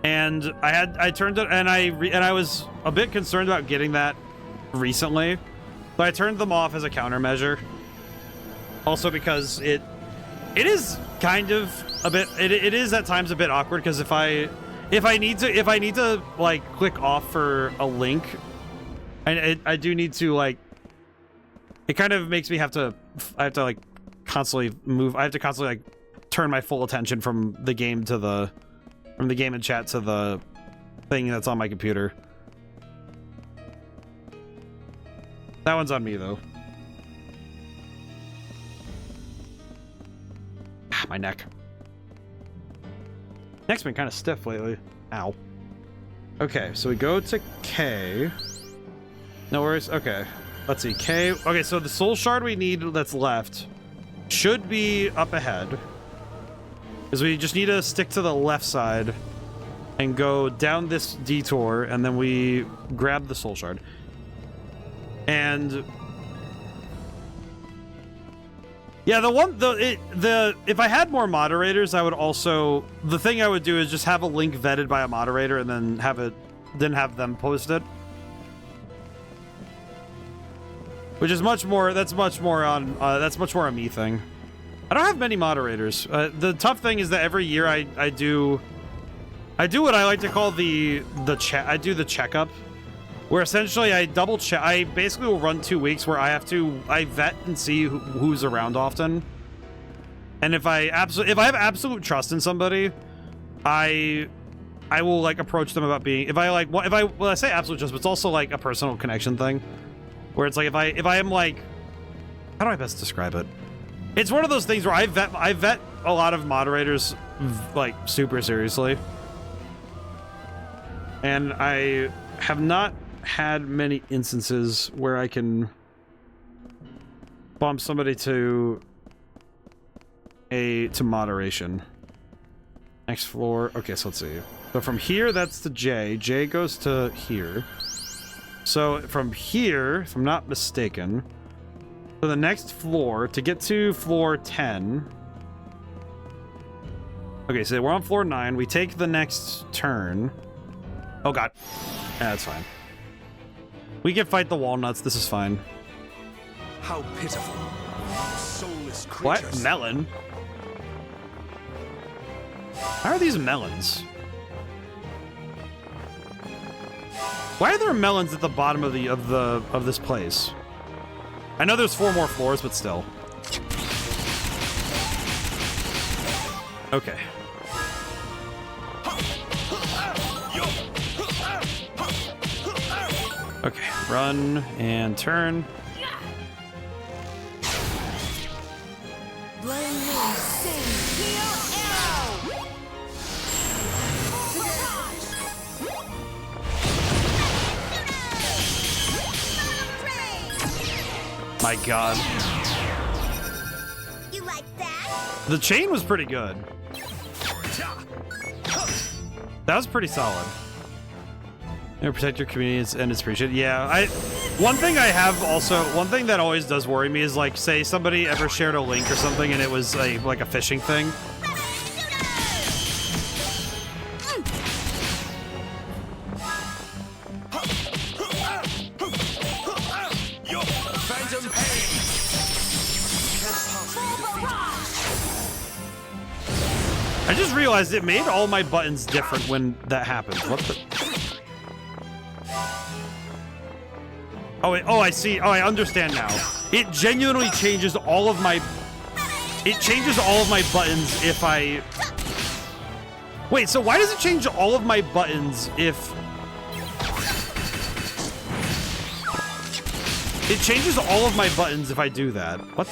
[SPEAKER 1] and I turned it, and I was a bit concerned about getting that recently, but I turned them off as a countermeasure. Also because it is kind of a bit it is at times a bit awkward, because if I need to like click off for a link, I do need to, like, it kind of makes me I have to like constantly move. I have to constantly like turn my full attention from the game and chat to the thing that's on my computer. That one's on me though. my neck. Neck's been kind of stiff lately. Ow. Okay, so we go to K. No worries. Okay. Let's see. K. Okay, so the soul shard we need that's left should be up ahead. Because we just need to stick to the left side and go down this detour, and then we grab the soul shard. And yeah, if I had more moderators, I would also, the thing I would do is just have a link vetted by a moderator and then have them post it. Which is much more, that's much more a me thing. I don't have many moderators. The tough thing is that every year I do what I like to call the checkup, where essentially I double check. I basically will run 2 weeks where I vet and see who's around often. And if I have absolute trust in somebody, I will like approach them about being, I say absolute trust, but it's also like a personal connection thing, where it's like if I am like, how do I best describe it? It's one of those things where I vet a lot of moderators like super seriously. And I have not had many instances where I can bump somebody to moderation. Next floor. Okay, so let's see. So from here, that's to J. J goes to here. So from here, if I'm not mistaken, to the next floor, to get to floor 10. Okay, so we're on floor 9. We take the next turn. Oh god. Yeah, that's fine. We can fight the walnuts. This is fine.
[SPEAKER 2] How pitiful. Soulless creatures.
[SPEAKER 1] What? Melon? How are these melons? Why are there melons at the bottom of this place? I know there's 4 more floors, but still. Okay. Okay, run and turn. My god.
[SPEAKER 7] You like that?
[SPEAKER 1] The chain was pretty good. That was pretty solid. Protect your community and it's appreciated. Yeah, one thing that always does worry me is like, say somebody ever shared a link or something and it was like a phishing thing. I just realized it made all my buttons different when that happened. What the? Oh, wait, oh, I see. Oh, I understand now. It genuinely changes all of my... It changes all of my buttons if I... Wait, so why does it change all of my buttons if... It changes all of my buttons if I do that. What?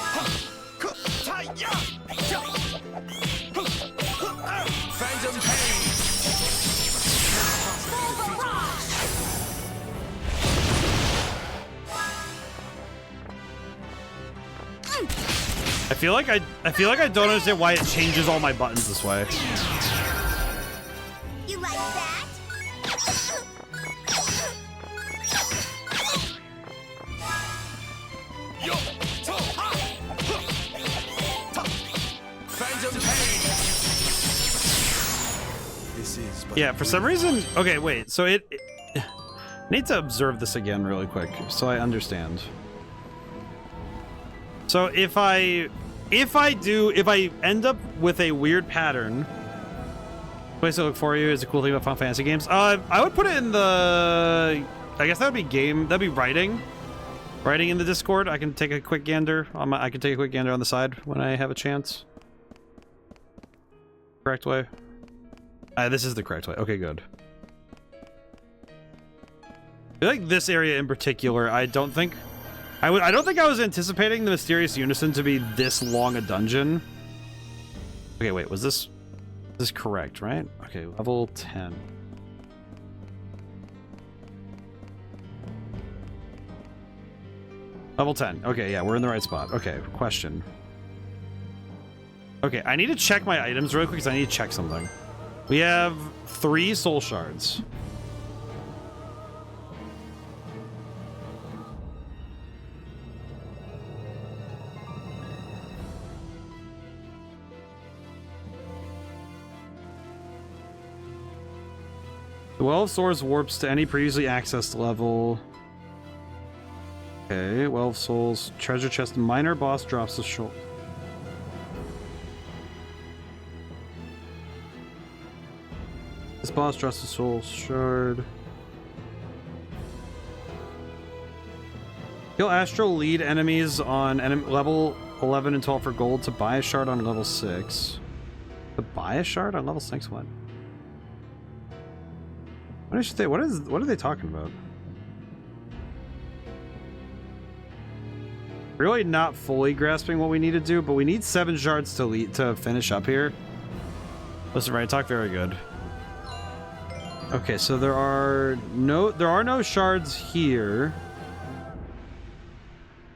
[SPEAKER 1] I feel like I don't understand why it changes all my buttons this way.
[SPEAKER 7] You like that?
[SPEAKER 2] This is
[SPEAKER 1] Yeah, for some reason. Okay, wait. So I need to observe this again really quick so I understand. So if I end up with a weird pattern, place to look for you is a cool thing about Final Fantasy games. I would put it in the, I guess that would be writing in the Discord. I can take a quick gander on I can take a quick gander on the side when I have a chance. Correct way. This is the correct way. Okay, good. I feel like this area in particular, I don't think I don't think I was anticipating the Mysterious Unison to be this long a dungeon. Okay, wait, was this correct, right? Okay, level 10. Level 10. Okay, yeah, we're in the right spot. Okay, question. Okay, I need to check my items really quick because I need to check something. We have 3 soul shards. The Well of Swords warps to any previously accessed level. Okay, Well of Souls, treasure chest, minor boss drops the shoulder. This boss drops the soul shard. Kill astral lead enemies on level 11 and 12 for gold to buy a shard on level 6. To buy a shard on level 6? What? What are they talking about? Really not fully grasping what we need to do, but we need 7 shards to finish up here. Listen, right, talk very good. Okay, so there are no shards here.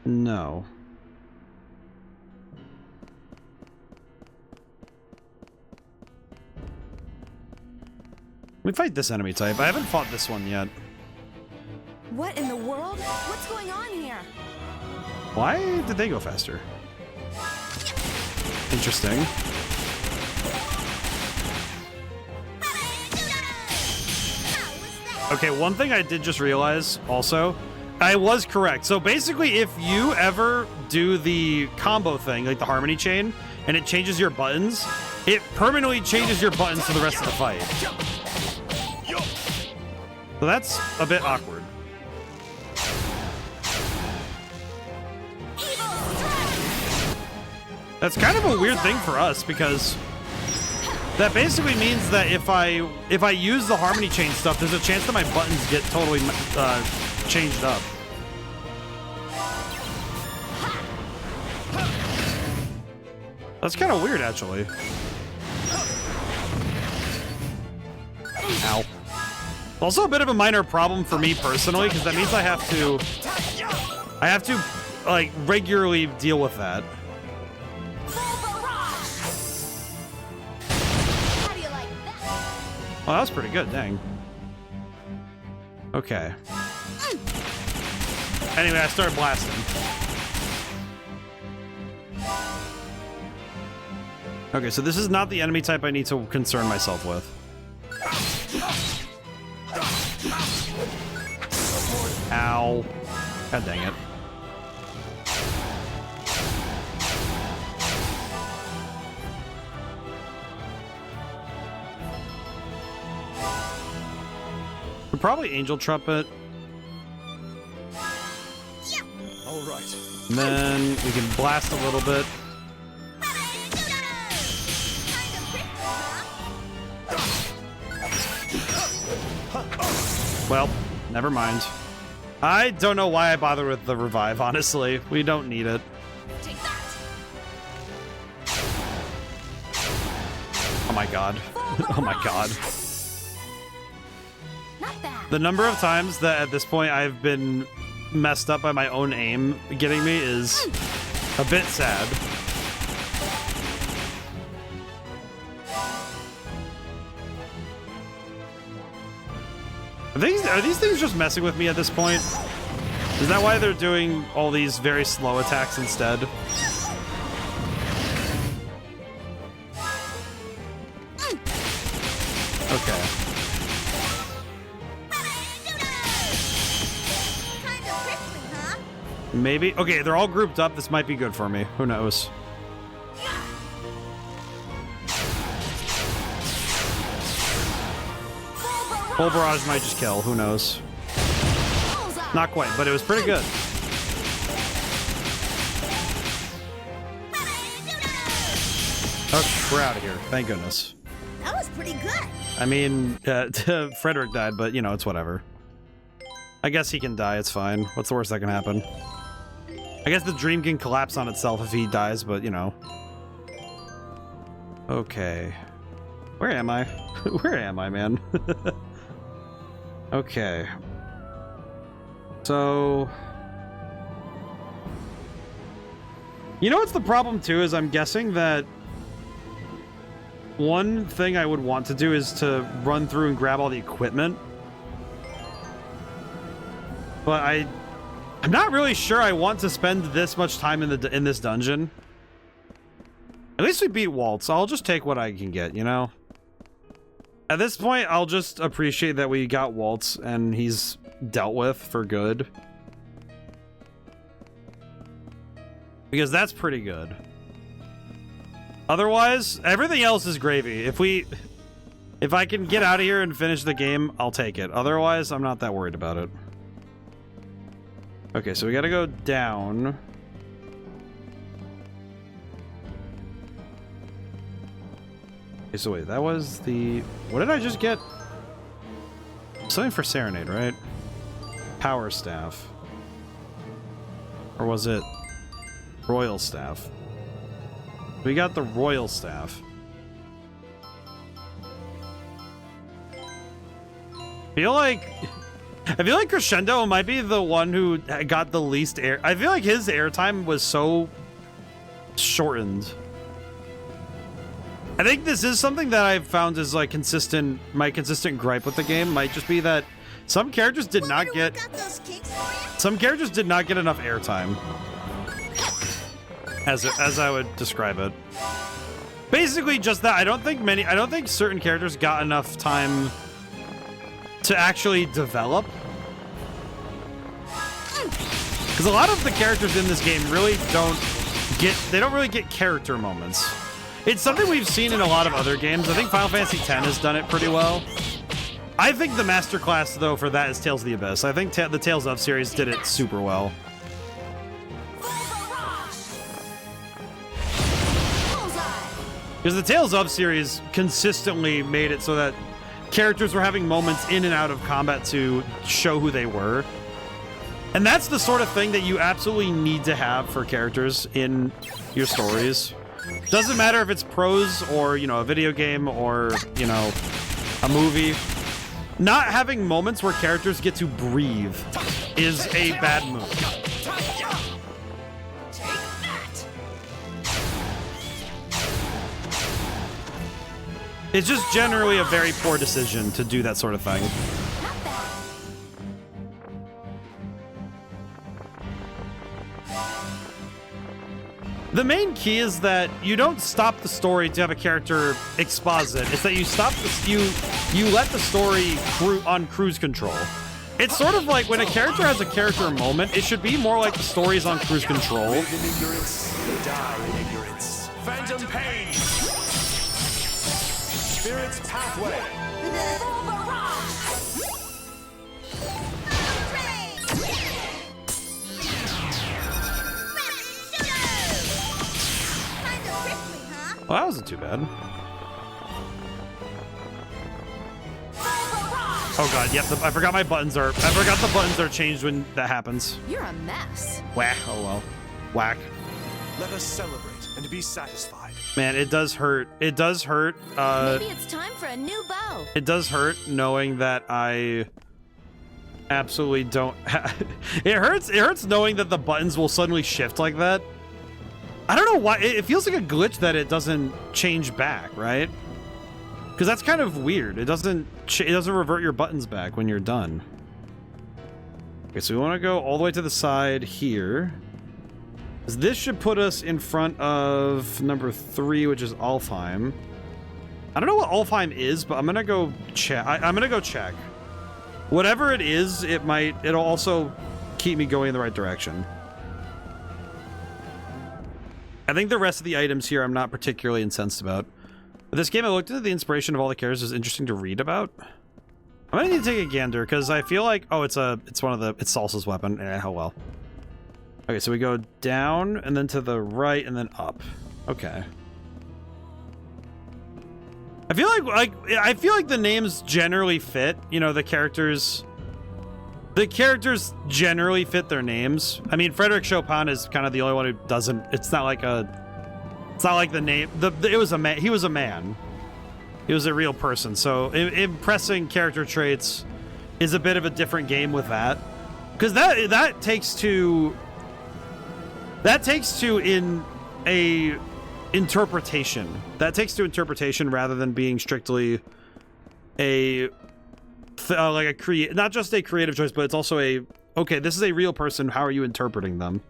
[SPEAKER 1] No. Let me fight this enemy type. I haven't fought this one yet.
[SPEAKER 3] What in the world? What's going on here?
[SPEAKER 1] Why did they go faster? Interesting. Okay, one thing I did just realize also, I was correct. So basically, if you ever do the combo thing, like the harmony chain, and it changes your buttons, it permanently changes your buttons for the rest of the fight. So that's a bit awkward. That's kind of a weird thing for us because that basically means that if I use the harmony chain stuff, there's a chance that my buttons get totally changed up. That's kind of weird, actually. Ow. Also a bit of a minor problem for me personally, because that means I have to like regularly deal with that. Oh, that was pretty good, dang. Okay. Anyway, I started blasting. Okay, so this is not the enemy type I need to concern myself with. Ow. God dang it. Probably Angel Trumpet.
[SPEAKER 2] All right.
[SPEAKER 1] And then we can blast a little bit. Well, never mind. I don't know why I bother with the revive, honestly. We don't need it. Oh my god. Oh my god. The number of times that at this point I've been messed up by my own aim getting me is a bit sad. Are these things just messing with me at this point? Is that why they're doing all these very slow attacks instead? Okay. Maybe. Okay, they're all grouped up. This might be good for me. Who knows? Full barrage might just kill. Who knows? Not quite, but it was pretty good. Okay, we're out of here. Thank goodness.
[SPEAKER 7] That was pretty good.
[SPEAKER 1] I mean, Frederick died, but, you know, it's whatever. I guess he can die. It's fine. What's the worst that can happen? I guess the dream can collapse on itself if he dies, but, you know. Okay. Where am I? Where am I, man? Okay. So... You know what's the problem, too, is I'm guessing that one thing I would want to do is to run through and grab all the equipment. But I'm not really sure I want to spend this much time in this dungeon. At least we beat Waltz. I'll just take what I can get, you know? At this point, I'll just appreciate that we got Waltz and he's dealt with for good. Because that's pretty good. Otherwise, everything else is gravy. If I can get out of here and finish the game, I'll take it. Otherwise, I'm not that worried about it. Okay, so we gotta go down. Okay, so wait, that was the... What did I just get? Something for Serenade, right? Power Staff. Or was it Royal Staff? We got the Royal Staff. I feel like Crescendo might be the one who got the least air. I feel like his airtime was so shortened. I think this is something that I've found is like my consistent gripe with the game might just be that some characters did not get enough airtime. As I would describe it. Basically just that. I don't think certain characters got enough time to actually develop. Because a lot of the characters in this game really don't really get character moments. It's something we've seen in a lot of other games. I think Final Fantasy X has done it pretty well. I think the masterclass, though, for that is Tales of the Abyss. I think the Tales of series did it super well. Because the Tales of series consistently made it so that characters were having moments in and out of combat to show who they were. And that's the sort of thing that you absolutely need to have for characters in your stories. Doesn't matter if it's prose or, you know, a video game or, you know, a movie. Not having moments where characters get to breathe is a bad move. It's just generally a very poor decision to do that sort of thing. The main key is that you don't stop the story to have a character exposit. It's that you let the story on cruise control. It's sort of like when a character has a character moment, it should be more like the story's on cruise control.
[SPEAKER 2] Live in ignorance, die in ignorance. Phantom pain. Spirit's pathway.
[SPEAKER 1] Well, that wasn't too bad. Oh god, yep, I forgot the buttons are changed when that happens.
[SPEAKER 3] You're a mess.
[SPEAKER 1] Whack, oh well. Whack.
[SPEAKER 2] Let us celebrate and be satisfied.
[SPEAKER 1] Man, it does hurt. It does hurt.
[SPEAKER 3] Maybe it's time for a new bow.
[SPEAKER 1] It does hurt knowing that I absolutely don't it hurts knowing that the buttons will suddenly shift like that. I don't know why. It feels like a glitch that it doesn't change back, right? Because that's kind of weird. It doesn't revert your buttons back when you're done. Okay, so we want to go all the way to the side here. This should put us in front of number 3, which is Alfheim. I don't know what Alfheim is, but I'm gonna go check. I'm gonna go check. Whatever it is, it'll also keep me going in the right direction. I think the rest of the items here I'm not particularly incensed about. But this game, I looked into the inspiration of all the characters, is interesting to read about. I'm gonna need to take a gander because I feel like it's Salsa's weapon. Oh well. Okay, so we go down and then to the right and then up. Okay. I feel like the names generally fit. You know, the characters generally fit their names. I mean, Frederick Chopin is kind of the only one who doesn't. It's not like It's not like the name. It was a man. He was a man. He was a real person. So impressing character traits is a bit of a different game with that, because that takes to in a interpretation. That takes to interpretation rather than being strictly a like a not just a creative choice, but it's also okay, this is a real person. How are you interpreting them?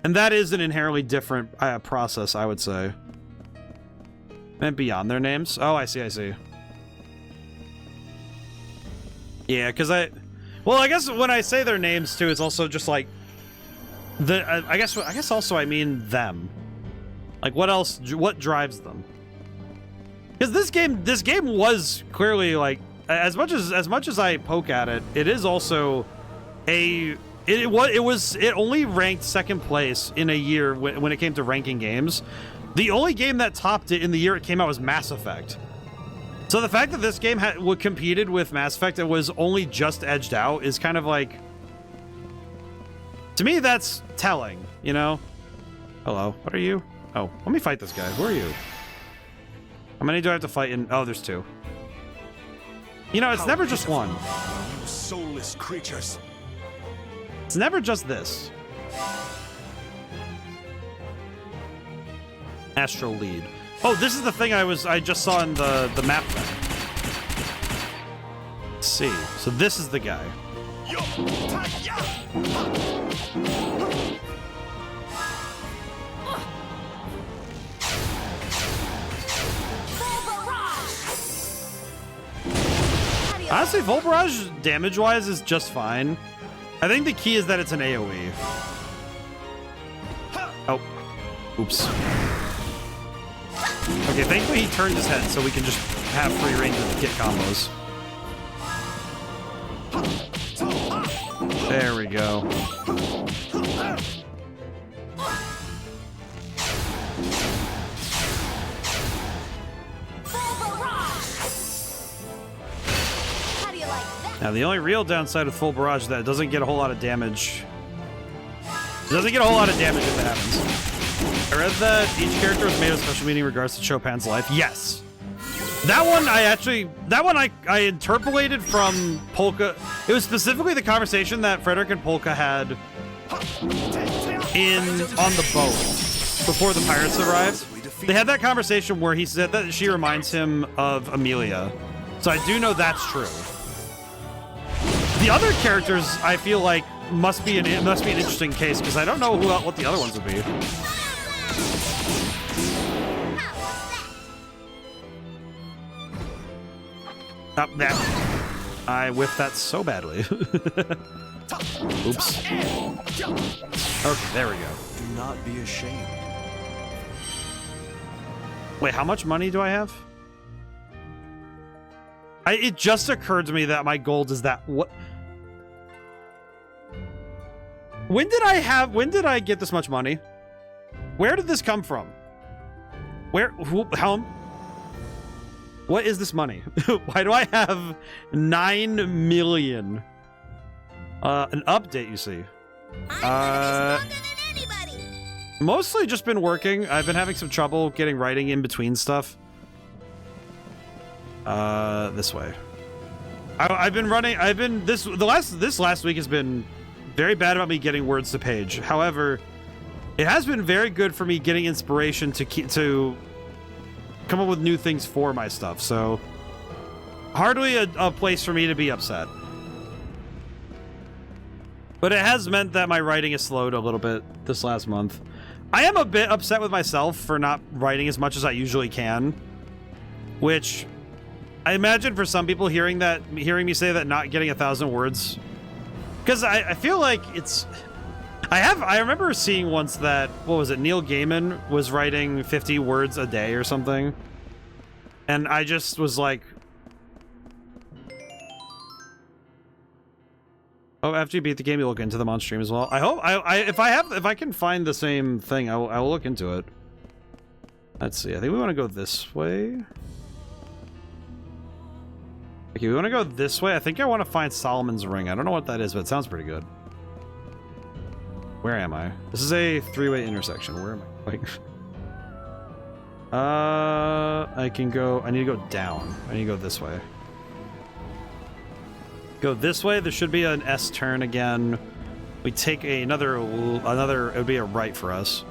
[SPEAKER 1] And that is an inherently different process, I would say. And beyond their names. Oh, I see. Yeah, because well, I guess when I say their names too, it's also just like I guess also I mean them. Like what drives them? Because this game was clearly like, as much as I poke at it, it is also it only ranked second place in a year when it came to ranking games. The only game that topped it in the year it came out was Mass Effect. So the fact that this game competed with Mass Effect and was only just edged out is kind of like, to me, that's telling, you know? Hello, what are you? Oh, let me fight this guy. Who are you? How many do I have to fight in? Oh, there's 2. You know, it's never just one.
[SPEAKER 2] You soulless creatures.
[SPEAKER 1] It's never just this. Astro Lead. Oh, this is the thing I just saw in the map thing. Let's see. So this is the guy. Honestly, Full Barrage damage-wise is just fine. I think the key is that it's an AoE. Oh. Oops. Okay, thankfully he turned his head so we can just have free range of get combos. There we go. Now, the only real downside of Full Barrage is that it doesn't get a whole lot of damage. It doesn't get a whole lot of damage if it happens. I read that each character was made of special meaning in regards to Chopin's life. Yes. That one I interpolated from Polka. It was specifically the conversation that Frederick and Polka had on the boat before the pirates arrived. They had that conversation where he said that she reminds him of Amelia. So I do know that's true. The other characters, I feel like, must be an interesting case, because I don't know what the other ones would be. Up that. I whiffed that so badly. Oops. Okay, there we go.
[SPEAKER 2] Do not be ashamed.
[SPEAKER 1] Wait, how much money do I have? It just occurred to me that my gold is that what? When did I get this much money? Where did this come from? How? What is this money? Why do I have 9 million? An update, you see. Mostly just been working. I've been having some trouble getting writing in between stuff. This way. This last week has been very bad about me getting words to page. However, it has been very good for me getting inspiration to come up with new things for my stuff. So hardly a place for me to be upset. But it has meant that my writing has slowed a little bit this last month. I am a bit upset with myself for not writing as much as I usually can, which I imagine for some people hearing me say that not getting 1,000 words, because I feel like it's, I remember seeing once that, what was it, Neil Gaiman was writing 50 words a day or something, and I just was like, oh, after you beat the game, you look into them on stream as well. I hope if I can find the same thing, I will look into it. Let's see. I think we want to go this way. Okay, we want to go this way. I think I want to find Solomon's Ring. I don't know what that is, but it sounds pretty good. Where am I? This is a 3-way intersection. Where am I? Like, I can go... I need to go down. I need to go this way. Go this way. There should be an S turn again. We take another... It would be a right for us.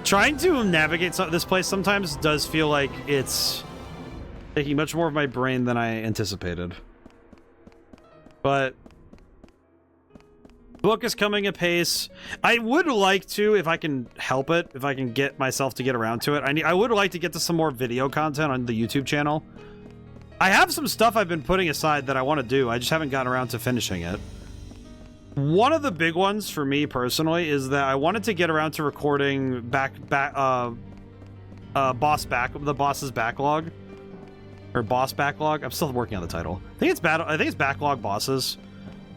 [SPEAKER 1] Trying to navigate this place sometimes does feel like it's taking much more of my brain than I anticipated. But... book is coming apace. I would like to, if I can help it, if I can get myself to get around to it. I would like to get to some more video content on the YouTube channel. I have some stuff I've been putting aside that I want to do. I just haven't gotten around to finishing it. One of the big ones for me personally is that I wanted to get around to recording the boss's backlog, or boss backlog. I'm still working on the title. I think it's backlog bosses.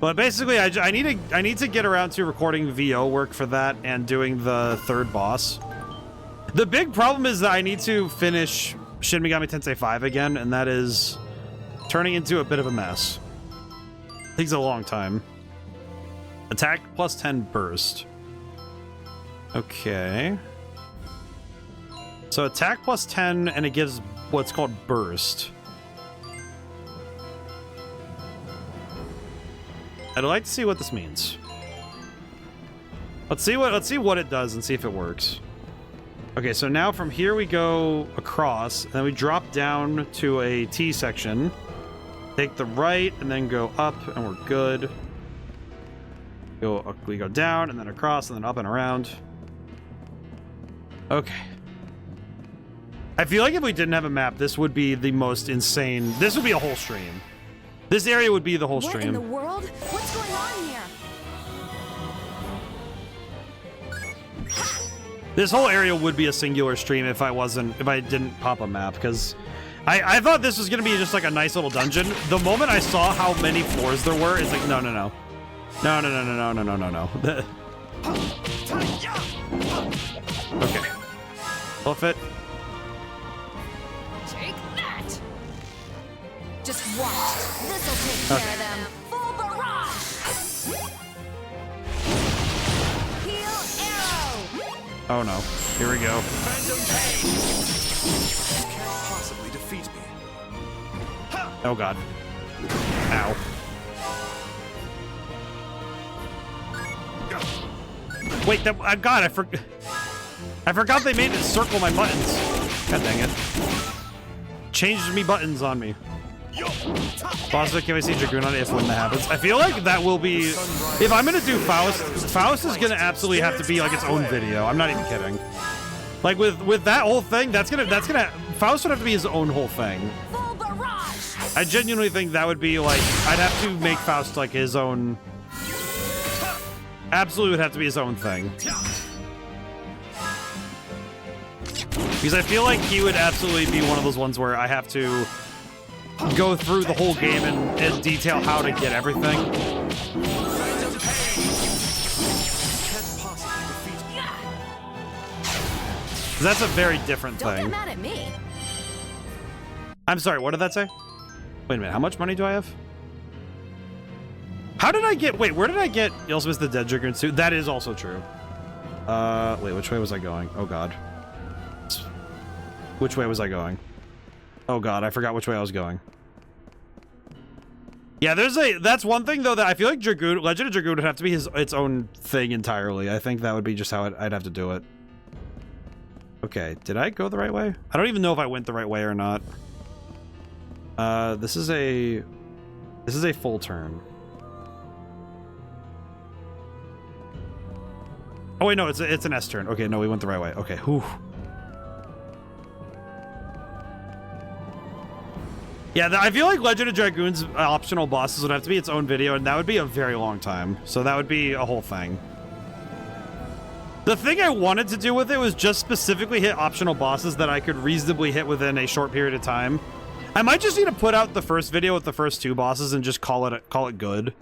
[SPEAKER 1] But basically, I need to get around to recording VO work for that and doing the third boss. The big problem is that I need to finish Shin Megami Tensei 5 again, and that is turning into a bit of a mess. Takes a long time. Attack plus 10 burst. Okay. So attack plus 10, and it gives what's called burst. I'd like to see what this means. Let's see what it does and see if it works. Okay, so now from here we go across, and then we drop down to a T section. Take the right, and then go up, and we're good. We go down, and then across, and then up and around. Okay. I feel like if we didn't have a map, this would be the most insane... This would be a whole stream. This area would be the whole stream.
[SPEAKER 3] What in the world? What's going on here?
[SPEAKER 1] This whole area would be a singular stream if I didn't pop a map, because I thought this was gonna be just like a nice little dungeon. The moment I saw how many floors there were, it's like no. Okay. Hoof it.
[SPEAKER 3] Take that! Just watch. This'll take care of them. Full barrage! Heal arrow!
[SPEAKER 1] Oh no. Here we go.
[SPEAKER 2] Phantom pain! You can't possibly defeat me.
[SPEAKER 1] Oh god. Ow. Wait, God, I forgot they made it circle my buttons. God dang it. Changed me buttons on me. Boss, can we see Dragoon on it when that happens? I feel like that will be... If I'm gonna do Faust is gonna absolutely have to be like its own video. I'm not even kidding. Like with that whole thing, that's gonna Faust would have to be his own whole thing. I genuinely think that would be like, I'd have to make Faust like his own... Absolutely would have to be his own thing. Because I feel like he would absolutely be one of those ones where I have to go through the whole game and detail how to get everything. That's a very different thing.
[SPEAKER 3] Don't get mad at me.
[SPEAKER 1] I'm sorry, what did that say? Wait a minute, how much money do I have? How did I get... Wait, where did I get... You also missed the Dead Dragoon suit. That is also true. Wait, which way was I going? Oh, God. Which way was I going? Oh, God, I forgot which way I was going. Yeah, that's one thing, though, that I feel like Legend of Dragoon would have to be its own thing entirely. I think that would be just how I'd have to do it. Okay, did I go the right way? I don't even know if I went the right way or not. This is a full turn. Oh wait, no, it's an S turn. Okay, no, we went the right way. Okay, whew. Yeah, I feel like Legend of Dragoon's optional bosses would have to be its own video, and that would be a very long time. So that would be a whole thing. The thing I wanted to do with it was just specifically hit optional bosses that I could reasonably hit within a short period of time. I might just need to put out the first video with the first two bosses and just call it good.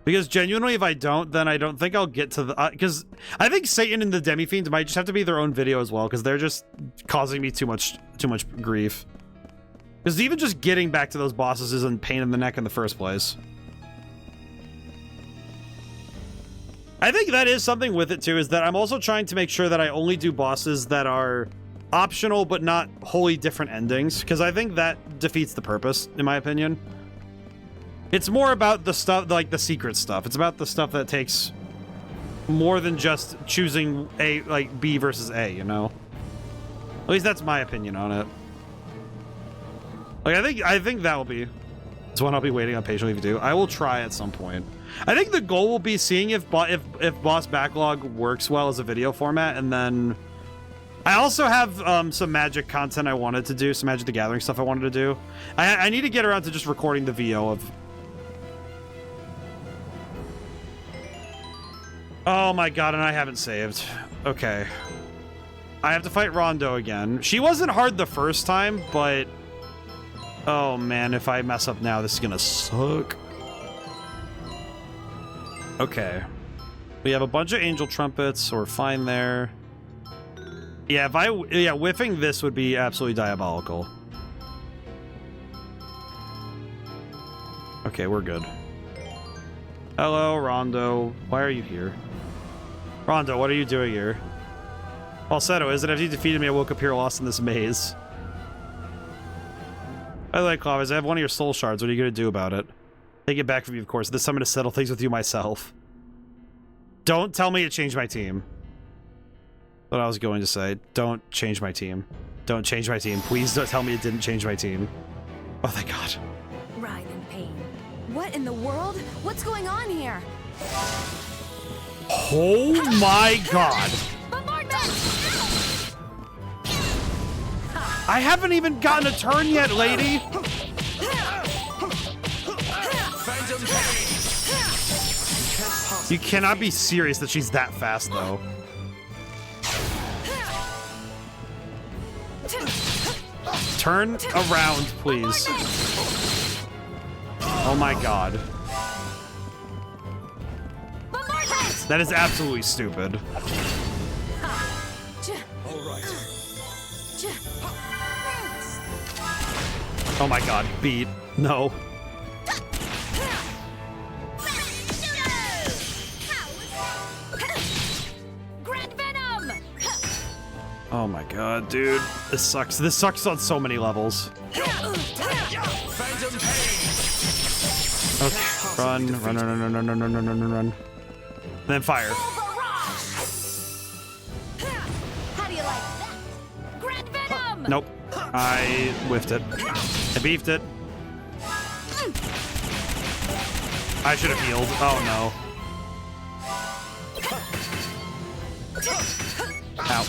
[SPEAKER 1] Because genuinely, if I don't, then I don't think I'll get to the... Because I think Satan and the Demi-Fiends might just have to be their own video as well, because they're just causing me too much grief. Because even just getting back to those bosses is a pain in the neck in the first place. I think that is something with it too, is that I'm also trying to make sure that I only do bosses that are optional but not wholly different endings, because I think that defeats the purpose, in my opinion. It's more about the stuff, like the secret stuff. It's about the stuff that takes more than just choosing A, like B versus A, you know? At least that's my opinion on it. Like, I think that will be... It's one I'll be waiting on patiently to do. I will try at some point. I think the goal will be seeing if Boss Backlog works well as a video format, and then... I also have some Magic content I wanted to do, some Magic the Gathering stuff I wanted to do. I need to get around to just recording the VO of... Oh my god, and I haven't saved. Okay. I have to fight Rondo again. She wasn't hard the first time, but... Oh man, if I mess up now, this is gonna suck. Okay. We have a bunch of Angel Trumpets, so we're fine there. Yeah, whiffing this would be absolutely diabolical. Okay, we're good. Hello, Rondo. Why are you here? Rondo, what are you doing here? Falsetto, is it after you defeated me, I woke up here lost in this maze. By the way, Clavis, I have one of your soul shards. What are you going to do about it? Take it back from you, of course. This time I'm going to settle things with you myself. Don't tell me to change my team. What I was going to say. Don't change my team. Don't change my team. Please don't tell me it didn't change my team. Oh, thank God.
[SPEAKER 3] Writhe in pain. What in the world? What's going on here?
[SPEAKER 1] Oh my God. I haven't even gotten a turn yet, lady. You cannot be serious that she's that fast, though. Turn around, please. Oh my god. That is absolutely stupid. Oh my god, beat. No. Oh my god, dude. This sucks. This sucks on so many levels. Okay, run. Then fire.
[SPEAKER 3] How do you like that? Grand Venom!
[SPEAKER 1] Nope. I whiffed it. I beefed it. I should have healed. Oh no. Ow.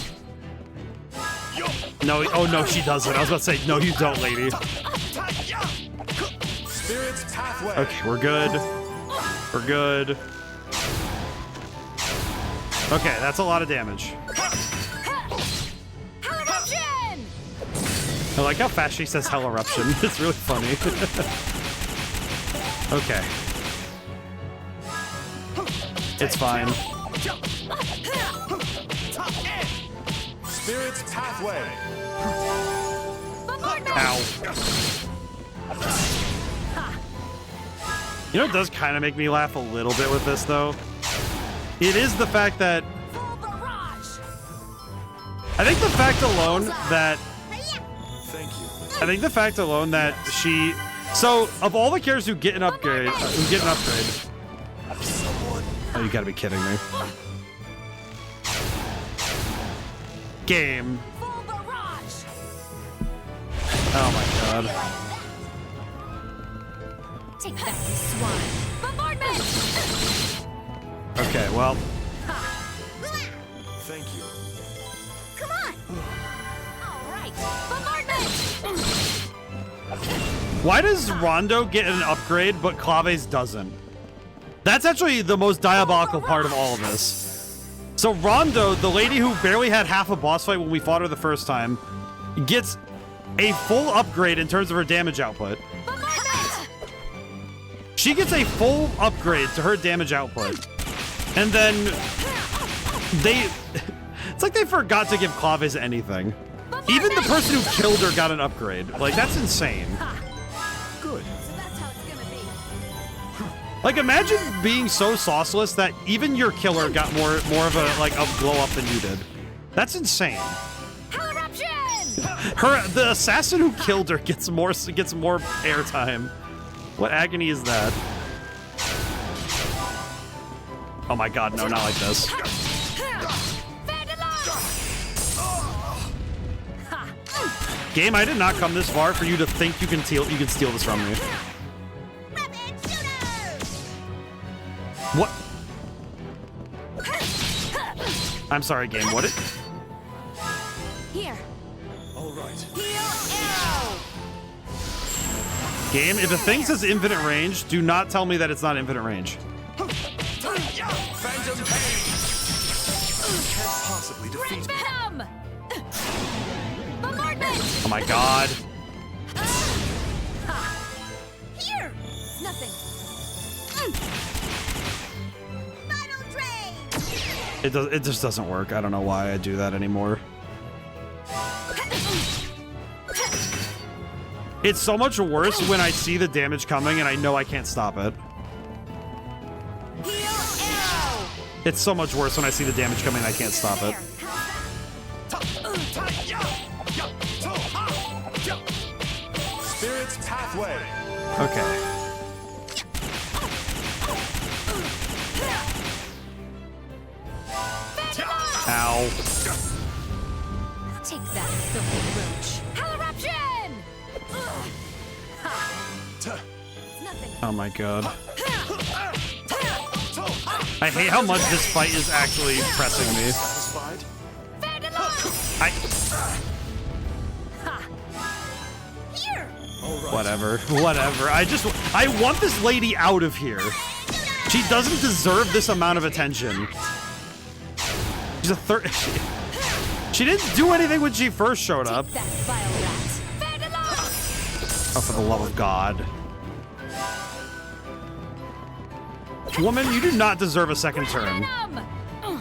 [SPEAKER 1] No, oh no, she doesn't. I was about to say, no, you don't, lady.
[SPEAKER 2] Spirit's pathway.
[SPEAKER 1] Okay, we're good. We're good. Okay, that's a lot of damage. I like how fast she says hell eruption. It's really funny. Okay. It's fine.
[SPEAKER 2] Spirit's pathway.
[SPEAKER 1] Ow. You know what does kind of make me laugh a little bit with this, though? It is the fact that... I think the fact alone that...
[SPEAKER 2] Thank you.
[SPEAKER 1] I think the fact alone that she... So, of all the characters who get an upgrade... Oh, you gotta be kidding me. Game. Oh my god.
[SPEAKER 3] Take that, you swine. Bombardment!
[SPEAKER 1] Okay, well...
[SPEAKER 2] Thank you.
[SPEAKER 3] Come on! All right, bombardment!
[SPEAKER 1] Why does Rondo get an upgrade, but Claves doesn't? That's actually the most diabolical part of all of this. So Rondo, the lady who barely had half a boss fight when we fought her the first time, gets a full upgrade in terms of her damage output. She gets a full upgrade to her damage output. And then they... It's like they forgot to give Claves anything. Even the person who killed her got an upgrade. Like, that's insane.
[SPEAKER 2] Good.
[SPEAKER 3] So that's how it's gonna be.
[SPEAKER 1] Like, imagine being so sauceless that even your killer got more of a like a glow up than you did. That's insane. The assassin who killed her gets more airtime. What agony is that? Oh my god, no, not like this. Game, I did not come this far for you to think you can steal this from me. What? I'm sorry, game. What?
[SPEAKER 3] Here.
[SPEAKER 2] All right.
[SPEAKER 1] Game, if a thing says infinite range, do not tell me that it's not infinite range.
[SPEAKER 2] Phantom Pain. Can't possibly defeat me.
[SPEAKER 1] Oh my god.
[SPEAKER 3] Here. Nothing.
[SPEAKER 1] It just doesn't work. I don't know why I do that anymore. It's so much worse when I see the damage coming and I know I can't stop it. It's so much worse when I see the damage coming and I can't stop it.
[SPEAKER 2] Spirit's Pathway.
[SPEAKER 1] Okay. Ow.
[SPEAKER 3] Take that, filthy roach. Nothing.
[SPEAKER 1] Oh my god. I hate how much this fight is actually pressing me.
[SPEAKER 2] Satisfied?
[SPEAKER 1] Whatever. I want this lady out of here. She doesn't deserve this amount of attention. She's a third. She didn't do anything when she first showed up. Oh, for the love of God. Woman, you do not deserve a second turn. I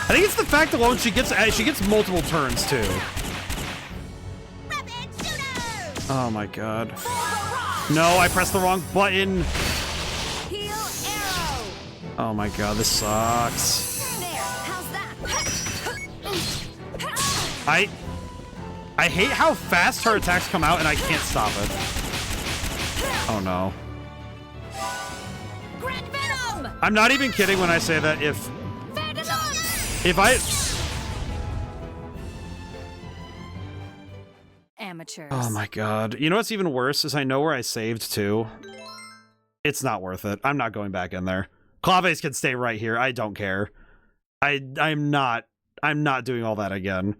[SPEAKER 1] think it's the fact alone she gets multiple turns too. Oh my god. No, I pressed the wrong button. Oh my god, this sucks. I hate how fast her attacks come out and I can't stop it. Oh no. I'm not even kidding when I say that if I...
[SPEAKER 3] Amateurs.
[SPEAKER 1] Oh my god. You know what's even worse is I know where I saved too. It's not worth it. I'm not going back in there. Claves can stay right here. I don't care. I'm not doing all that again.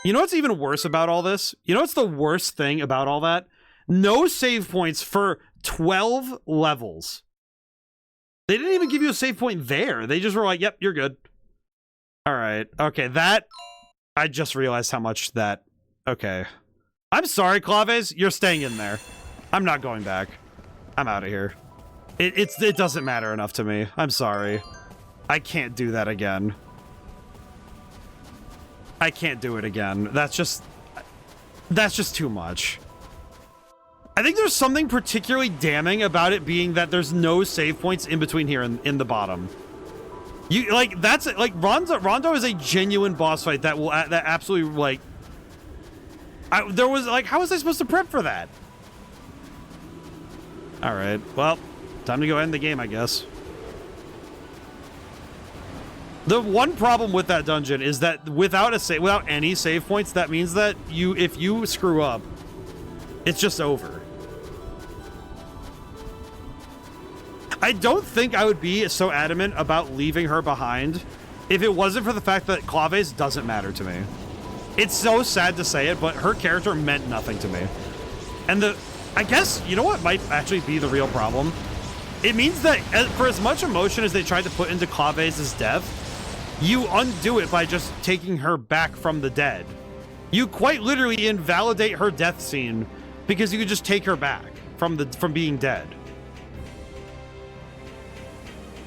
[SPEAKER 1] You know what's even worse about all this? You know what's the worst thing about all that? No save points for 12 levels. They didn't even give you a save point there. They just were like, yep, you're good. All right. Okay, that... I just realized how much that... Okay. I'm sorry, Claves. You're staying in there. I'm not going back. I'm out of here. It doesn't matter enough to me. I'm sorry. I can't do that again. I can't do it again. That's just too much. I think there's something particularly damning about it being that there's no save points in between here and in the bottom. You like that's like Rondo is a genuine boss fight that will that absolutely like. There was like, how was I supposed to prep for that? All right, well, time to go end the game, I guess. The one problem with that dungeon is that without any save points, that means that if you screw up, it's just over. I don't think I would be so adamant about leaving her behind if it wasn't for the fact that Claves doesn't matter to me. It's so sad to say it, but her character meant nothing to me. And I guess, you know what might actually be the real problem? It means that for as much emotion as they tried to put into Claves' death, you undo it by just taking her back from the dead. You quite literally invalidate her death scene because you could just take her back from being dead.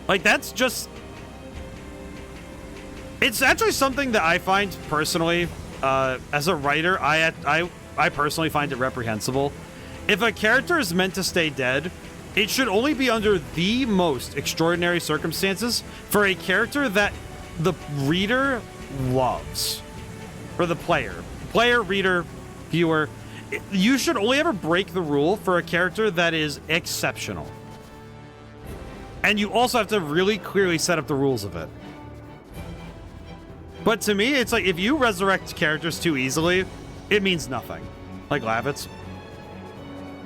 [SPEAKER 1] Like, that's just... It's actually something that I find personally, as a writer, I personally find it reprehensible. if a character is meant to stay dead, it should only be under the most extraordinary circumstances for a character that the reader loves. For the player. Player, reader, viewer. You should only ever break the rule for a character that is exceptional. And you also have to really clearly set up the rules of it. But to me, it's like if you resurrect characters too easily, it means nothing. Like Lavitz.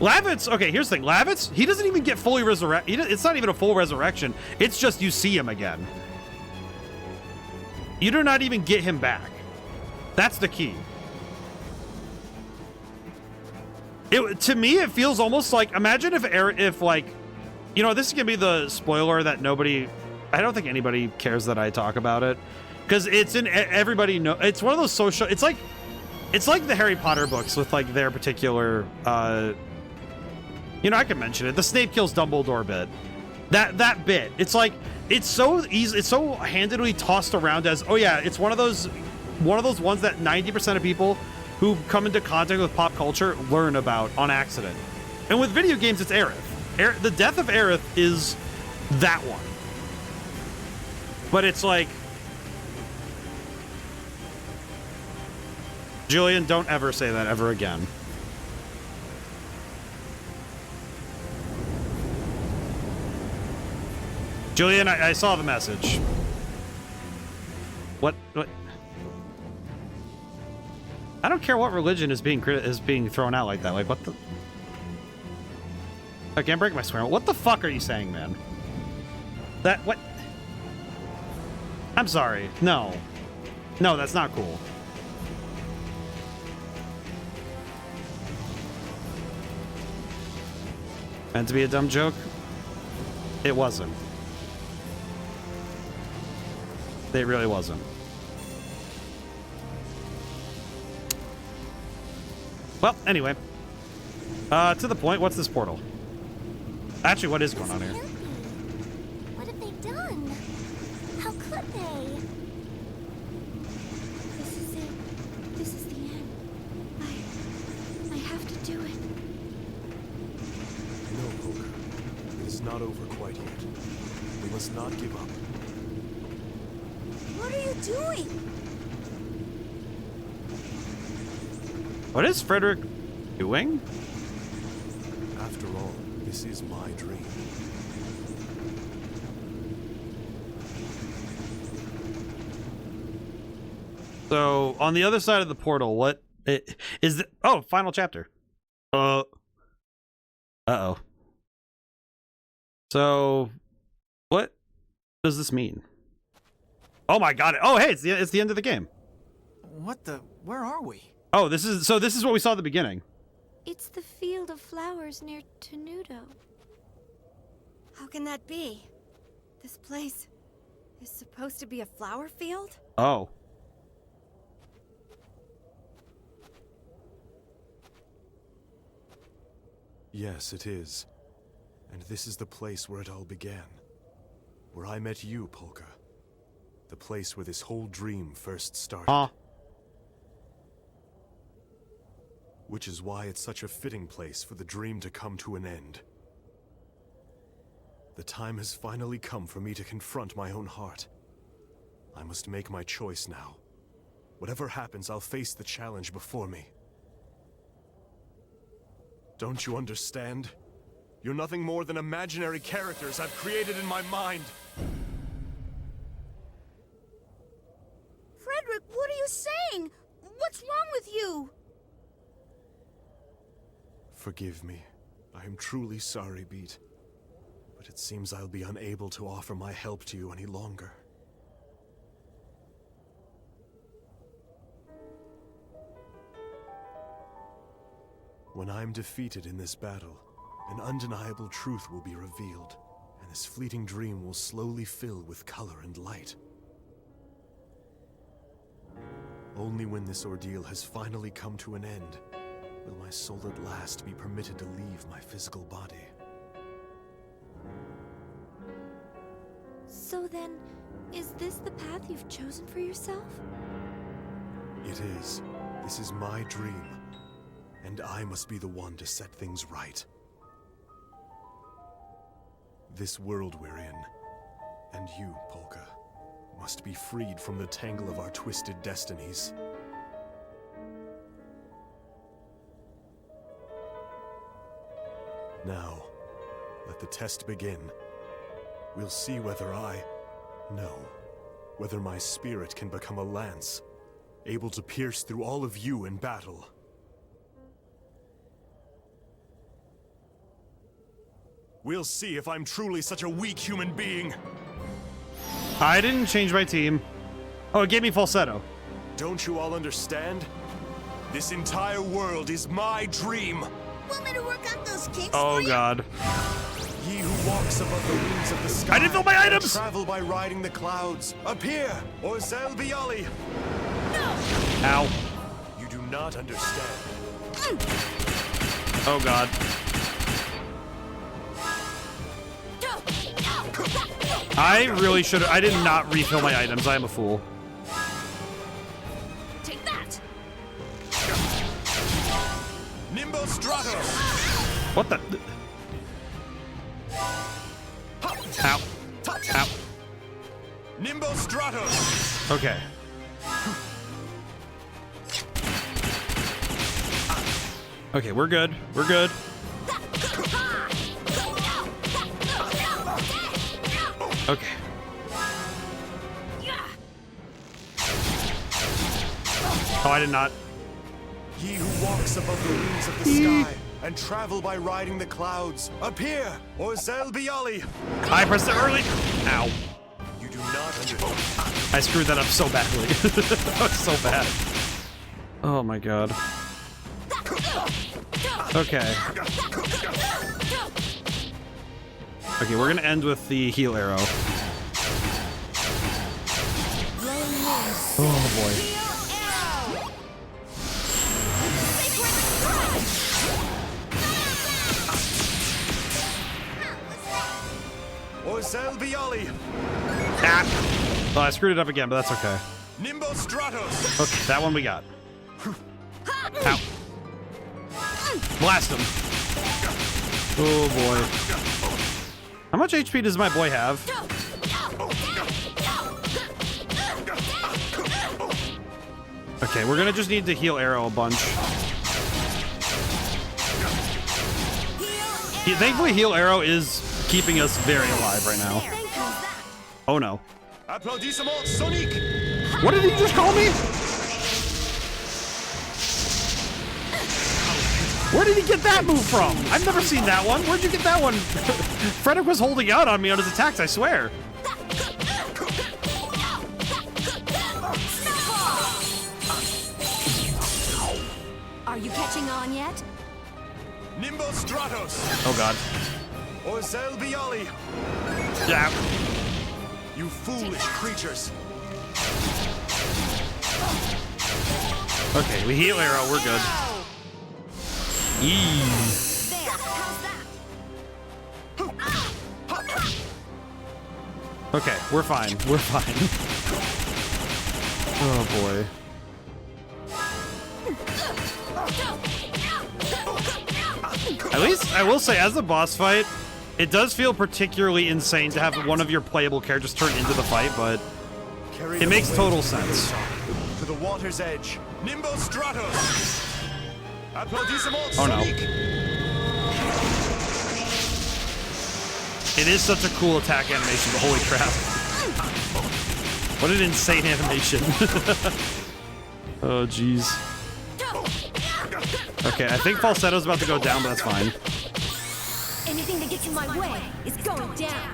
[SPEAKER 1] Lavitz, okay, here's the thing. Lavitz, he doesn't even get fully resurrected. It's not even a full resurrection. It's just you see him again. You do not even get him back. That's the key. To me, it feels almost like, imagine if like, you know, this is going to be the spoiler that nobody, I don't think anybody cares that I talk about it. Because it's in, everybody know, it's one of those social, it's like the Harry Potter books with like their particular, you know, I can mention it. The Snape kills Dumbledore bit. That bit. It's like, it's so easy. It's so handedly tossed around as, oh yeah, it's one of those ones that 90% of people who come into contact with pop culture learn about on accident. And with video games, it's Aerith. The death of Aerith is that one. But it's like, Julian, don't ever say that ever again. Julian, I saw the message. What? I don't care what religion is being thrown out like that. Like, what the? I can't break my swear. What the fuck are you saying, man? What? I'm sorry. No, that's not cool. Meant to be a dumb joke? It wasn't. It really wasn't. Well, anyway. To the point, what's this portal? Actually, what is going on here?
[SPEAKER 7] What have they done? How could they?
[SPEAKER 3] This is it. This is the end. I have to do it.
[SPEAKER 2] No, Poker. It is not over quite yet. We must not give up.
[SPEAKER 3] What are you doing?
[SPEAKER 1] What is Frederick doing?
[SPEAKER 2] After all, this is my dream.
[SPEAKER 1] So, on the other side of the portal, what is the... Oh, final chapter. Uh-oh. So, what does this mean? Oh my god. Oh, hey, it's the end of the game.
[SPEAKER 5] What the? Where are we?
[SPEAKER 1] Oh, this is what we saw at the beginning.
[SPEAKER 3] It's the field of flowers near Tenuto. How can that be? This place is supposed to be a flower field?
[SPEAKER 1] Oh.
[SPEAKER 2] Yes, it is. And this is the place where it all began. Where I met you, Polka. The place where this whole dream first started. Which is why it's such a fitting place for the dream to come to an end. The time has finally come for me to confront my own heart. I must make my choice now. Whatever happens, I'll face the challenge before me. Don't you understand? You're nothing more than imaginary characters I've created in my mind.
[SPEAKER 3] Frederick, what are you saying? What's wrong with you?
[SPEAKER 2] Forgive me. I am truly sorry, Beat. But it seems I'll be unable to offer my help to you any longer. When I'm defeated in this battle, an undeniable truth will be revealed, and this fleeting dream will slowly fill with color and light. Only when this ordeal has finally come to an end will my soul at last be permitted to leave my physical body.
[SPEAKER 3] So then, is this the path you've chosen for yourself?
[SPEAKER 2] It is. This is my dream. And I must be the one to set things right. This world we're in, and you, Polka, must be freed from the tangle of our twisted destinies. Now, let the test begin. We'll see whether whether my spirit can become a lance, able to pierce through all of you in battle. We'll see if I'm truly such a weak human being.
[SPEAKER 1] I didn't change my team. Oh, it gave me falsetto.
[SPEAKER 2] Don't you all understand? This entire world is my dream.
[SPEAKER 8] Want me to work out those kinks
[SPEAKER 1] Oh
[SPEAKER 8] for you?
[SPEAKER 1] God.
[SPEAKER 2] He who walks above the wings of the sky.
[SPEAKER 1] I didn't fill my items!
[SPEAKER 2] Travel by riding the clouds. Appear, or Zelbiali.
[SPEAKER 1] Ow.
[SPEAKER 2] You do not understand.
[SPEAKER 1] Oh God. I really should have. I did not refill my items. I am a fool.
[SPEAKER 3] Take that!
[SPEAKER 2] Nimbo Stratos.
[SPEAKER 1] What the? Ow. Ow.
[SPEAKER 2] Nimbo Stratos.
[SPEAKER 1] Okay. Okay, we're good. We're good. Okay. Oh, I did not.
[SPEAKER 2] He who walks above the wings of the sky and travel by riding the clouds. Appear, or Zelbiali.
[SPEAKER 1] I pressed it early. Ow.
[SPEAKER 2] You do not understand.
[SPEAKER 1] I screwed that up so badly. That was so bad. Oh my God. Okay. Okay, we're gonna end with the heal arrow. Oh boy.
[SPEAKER 2] Or Zelbiali.
[SPEAKER 1] Ah! Well, I screwed it up again, but that's okay.
[SPEAKER 2] Nimbo Stratos.
[SPEAKER 1] Okay, that one we got. Ow. Blast him. Oh boy. How much HP does my boy have? Okay, we're gonna just need to heal arrow a bunch. Thankfully, heal arrow is keeping us very alive right now. Oh no.
[SPEAKER 2] Applaudissement Sonic.
[SPEAKER 1] What did he just call me? Where did he get that move from? I've never seen that one. Where'd you get that one? Frederick was holding out on me on his attacks, I swear.
[SPEAKER 3] Are you catching on yet?
[SPEAKER 2] Nimbo Stratos.
[SPEAKER 1] Oh God.
[SPEAKER 2] Or Zelbiali.
[SPEAKER 1] Yeah.
[SPEAKER 2] You foolish creatures.
[SPEAKER 1] Okay, we heal arrow, we're good. Eee.
[SPEAKER 3] There, how's that?
[SPEAKER 1] Okay, we're fine. We're fine. Oh boy. At least I will say, as a boss fight, it does feel particularly insane to have one of your playable characters turn into the fight, but it makes total sense.
[SPEAKER 2] To the water's edge. Nimbo Stratos. Applaudissement
[SPEAKER 1] Oh no.
[SPEAKER 2] Sonic.
[SPEAKER 1] It is such a cool attack animation, but holy crap. What an insane animation. Oh jeez. Okay, I think falsetto's about to go down, but that's fine.
[SPEAKER 3] Anything that gets in my way is going down.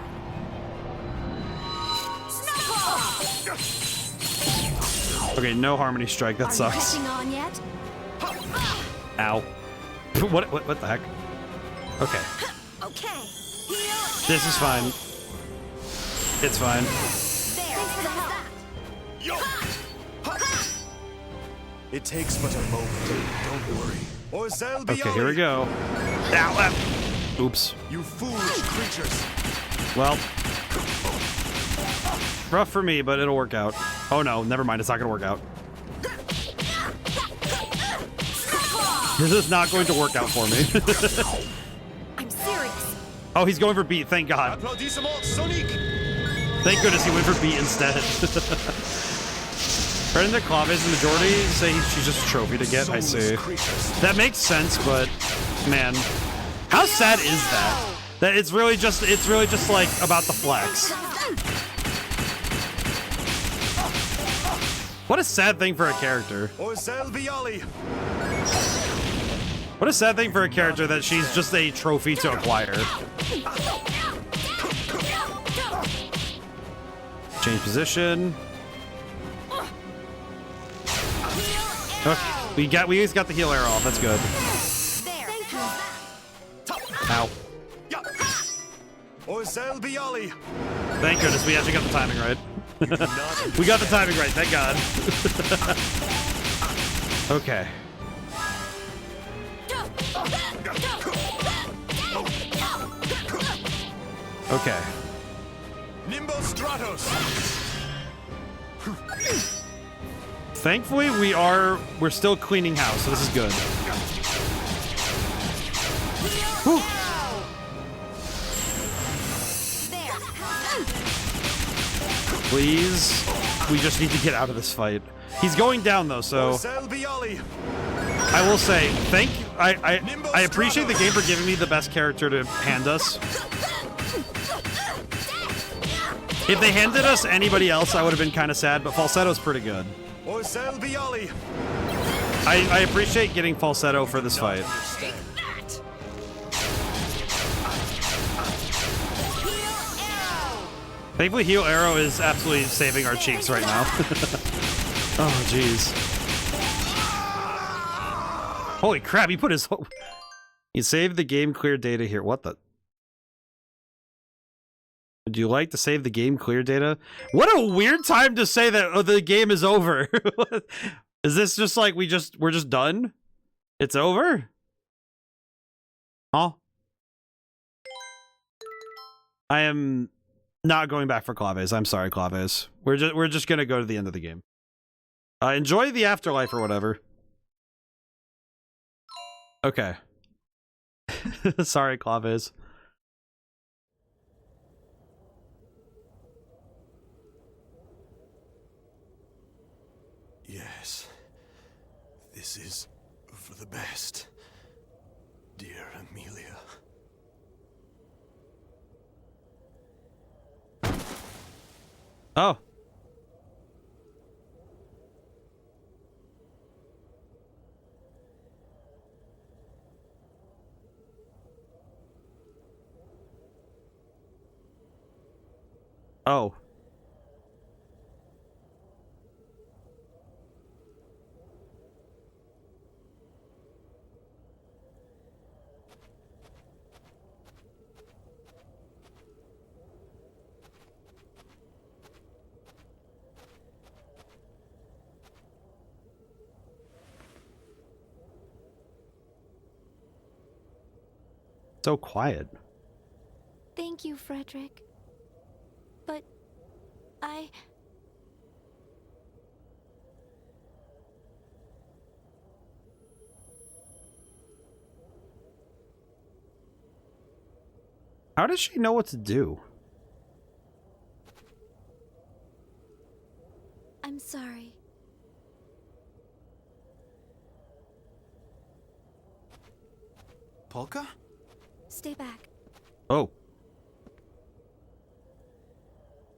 [SPEAKER 1] Okay, no harmony strike, that
[SPEAKER 3] Are
[SPEAKER 1] sucks.
[SPEAKER 3] you catching on yet?
[SPEAKER 1] Ow. What the heck? Okay.
[SPEAKER 3] Okay.
[SPEAKER 1] This is fine. It's fine.
[SPEAKER 3] There, thanks for the help.
[SPEAKER 2] It takes but a moment. Don't worry. Or Zelbiali.
[SPEAKER 1] Okay, here we go. Ow, ow. Oops.
[SPEAKER 2] You foolish creatures.
[SPEAKER 1] Well. Rough for me, but it'll work out. Oh no, never mind. It's not gonna work out. This is not going to work out for me.
[SPEAKER 3] I'm serious.
[SPEAKER 1] Oh, he's going for beat. Thank God. Thank goodness he went for beat instead. Right in the Claves, the majority say she's just a trophy to get. I see. That makes sense, but man, how sad is that? That it's really just like about the flex. What a sad thing for a character. What a sad thing for a character that she's just a trophy to acquire. Change position. Okay, we just got the heal arrow off. That's good. Ow. Thank goodness we actually got the timing right. We got the timing right, thank God. Okay. Okay.
[SPEAKER 2] Nimbus Stratos.
[SPEAKER 1] Thankfully, we're still cleaning house, so this is good. Whew. Please, we just need to get out of this fight. He's going down though, so I will say I appreciate the game for giving me the best character to hand us. If they handed us anybody else, I would have been kind of sad, but Falsetto's pretty good. I appreciate getting Falsetto for this fight. Thankfully, Heal Arrow is absolutely saving our cheeks right now. Oh, jeez. Holy crap, he put his whole... He saved the game clear data here. What the... Would you like to save the game clear data? What a weird time to say that the game is over. Is this just like we're just done? It's over? Huh? I am not going back for Claves. I'm sorry, Claves. We're just gonna go to the end of the game. Enjoy the afterlife or whatever. Okay. Sorry, Claves.
[SPEAKER 2] Yes, this is for the best, dear Amelia.
[SPEAKER 1] Oh. Oh. So quiet.
[SPEAKER 7] Thank you, Frederick. But
[SPEAKER 1] How does she know what to do?
[SPEAKER 7] I'm sorry.
[SPEAKER 5] Polka?
[SPEAKER 7] Stay back.
[SPEAKER 1] Oh.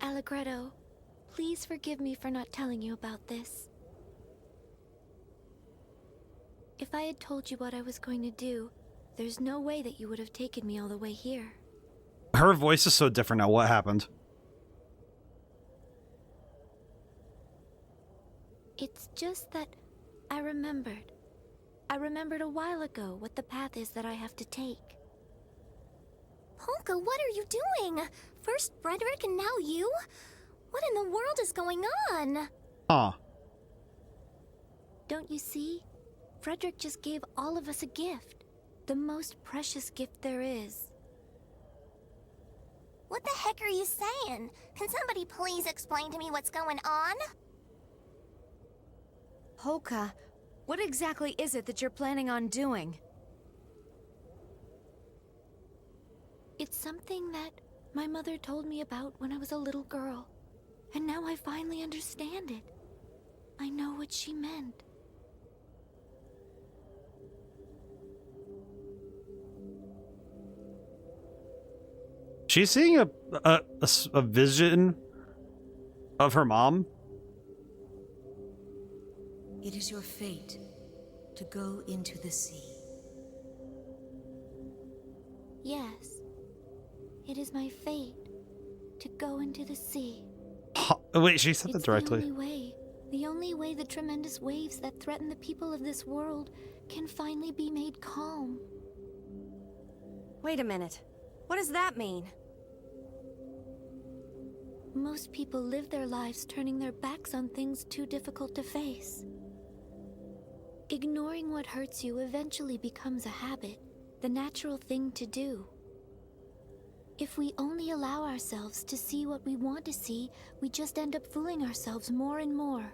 [SPEAKER 7] Allegretto, please forgive me for not telling you about this. If I had told you what I was going to do, there's no way that you would have taken me all the way here.
[SPEAKER 1] Her voice is so different now. What happened?
[SPEAKER 7] It's just that I remembered. I remembered a while ago what the path is that I have to take. Polka, what are you doing? First Frederick and now you? What in the world is going on?
[SPEAKER 1] Huh.
[SPEAKER 7] Don't you see? Frederick just gave all of us a gift. The most precious gift there is.
[SPEAKER 9] What the heck are you saying? Can somebody please explain to me what's going on?
[SPEAKER 3] Polka, What exactly is it that you're planning on doing?
[SPEAKER 10] It's something that my mother told me about when I was a little girl. And now I finally understand it. I know what she meant.
[SPEAKER 1] She's seeing a vision of her mom.
[SPEAKER 11] It is your fate to go into the sea.
[SPEAKER 10] Yes. It is my fate to go into the sea.
[SPEAKER 1] Wait, she said that directly.
[SPEAKER 10] The only way the tremendous waves that threaten the people of this world can finally be made calm.
[SPEAKER 3] Wait a minute. What does that mean?
[SPEAKER 10] Most people live their lives turning their backs on things too difficult to face. Ignoring what hurts you eventually becomes a habit, the natural thing to do. If we only allow ourselves to see what we want to see, we just end up fooling ourselves more and more.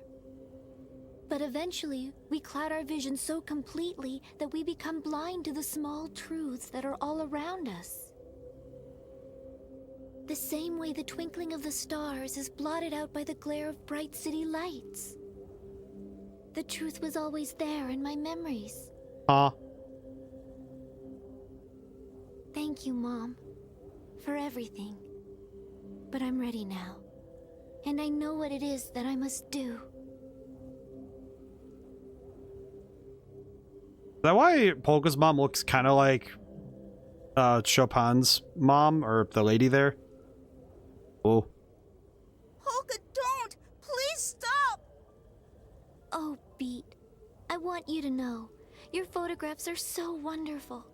[SPEAKER 10] But eventually, we cloud our vision so completely that we become blind to the small truths that are all around us. The same way the twinkling of the stars is blotted out by the glare of bright city lights. The truth was always there in my memories. Thank you, Mom, for everything. But I'm ready now, and I know what it is that I must do.
[SPEAKER 1] Is that why Polka's mom looks kind of like Chopin's mom, or the lady there? Oh.
[SPEAKER 8] Polka, don't! Please stop!
[SPEAKER 10] Oh, Beat, I want you to know, your photographs are so wonderful.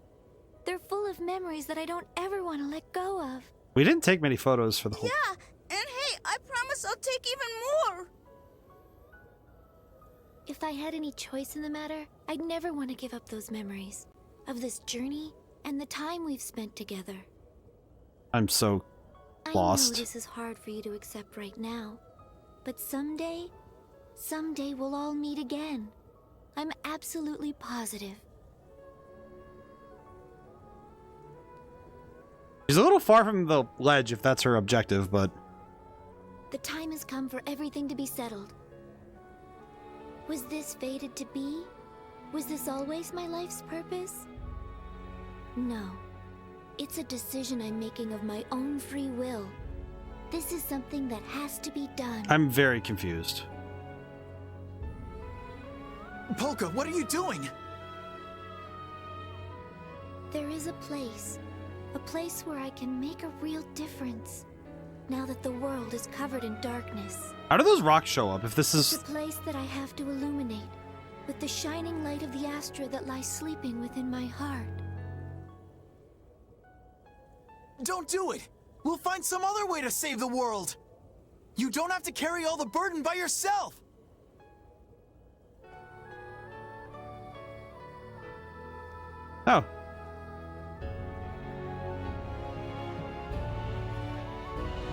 [SPEAKER 10] They're full of memories that I don't ever want to let go of.
[SPEAKER 1] We didn't take many photos for the whole...
[SPEAKER 8] Yeah, and hey, I promise I'll take even more!
[SPEAKER 10] If I had any choice in the matter, I'd never want to give up those memories of this journey and the time we've spent together.
[SPEAKER 1] I'm so lost.
[SPEAKER 10] I know this is hard for you to accept right now, but someday we'll all meet again. I'm absolutely positive.
[SPEAKER 1] She's a little far from the ledge if that's her objective, but...
[SPEAKER 10] The time has come for everything to be settled. Was this fated to be? Was this always my life's purpose? No. It's a decision I'm making of my own free will. This is something that has to be done.
[SPEAKER 1] I'm very confused.
[SPEAKER 5] Polka, what are you doing?
[SPEAKER 10] There is a place where I can make a real difference, now that the world is covered in darkness.
[SPEAKER 1] How do those rocks show up if this is...
[SPEAKER 10] It's a place that I have to illuminate, with the shining light of the Astra that lies sleeping within my heart.
[SPEAKER 5] Don't do it! We'll find some other way to save the world! You don't have to carry all the burden by yourself!
[SPEAKER 1] Oh.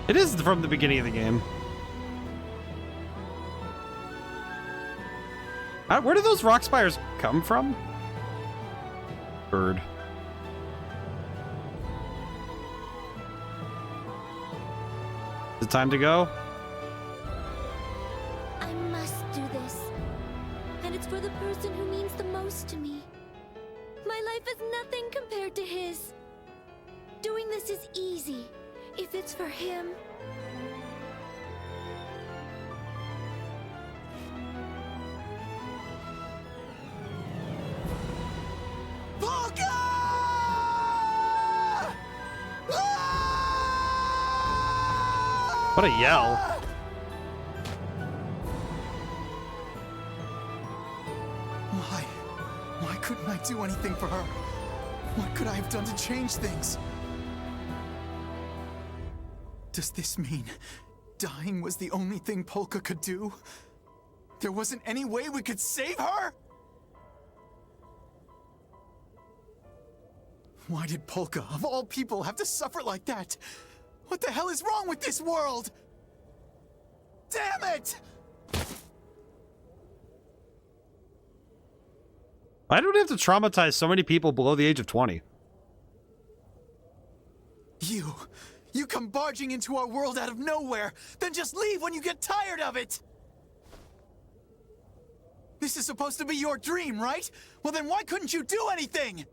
[SPEAKER 1] It is from the beginning of the game. Where did those rock spires come from? Bird. Is it time to go?
[SPEAKER 10] I must do this. And it's for the person who means the most to me. My life is nothing compared to his. Doing this is easy, if it's for him.
[SPEAKER 5] Polka!
[SPEAKER 1] What a yell.
[SPEAKER 5] Why couldn't I do anything for her? What could I have done to change things? Does this mean dying was the only thing Polka could do? There wasn't any way we could save her? Why did Polka, of all people, have to suffer like that? What the hell is wrong with this world? Damn it!
[SPEAKER 1] Why do we have to traumatize so many people below the age of 20?
[SPEAKER 5] You come barging into our world out of nowhere, then just leave when you get tired of it! This is supposed to be your dream, right? Well then why couldn't you do anything?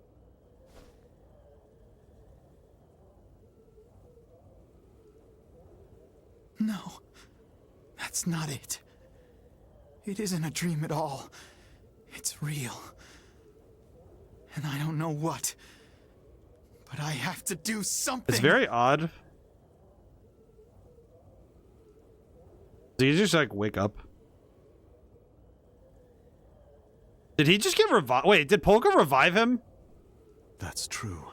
[SPEAKER 5] No, that's not it. It isn't a dream at all. It's real. And I don't know what, but I have to do something.
[SPEAKER 1] It's very odd. Did he just like wake up? Did he just get revived? Wait, did Polka revive him?
[SPEAKER 2] That's true.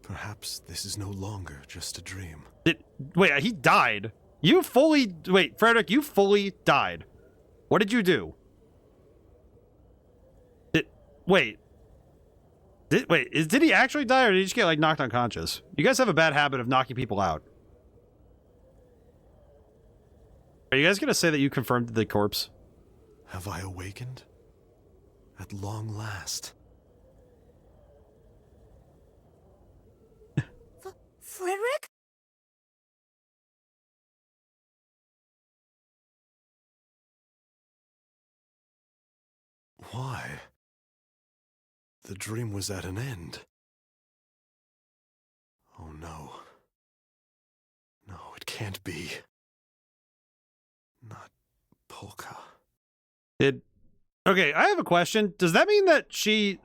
[SPEAKER 2] Perhaps this is no longer just a dream.
[SPEAKER 1] Wait, he died. You fully... Wait, Frederick, you fully died. What did you do? Wait. Did he actually die, or did he just get, like, knocked unconscious? You guys have a bad habit of knocking people out. Are you guys gonna say that you confirmed the corpse?
[SPEAKER 2] Have I awakened? At long last.
[SPEAKER 8] Frederick?
[SPEAKER 2] Why? The dream was at an end. Oh no. No, it can't be. Not Polka.
[SPEAKER 1] Okay, I have a question. Does that mean that she...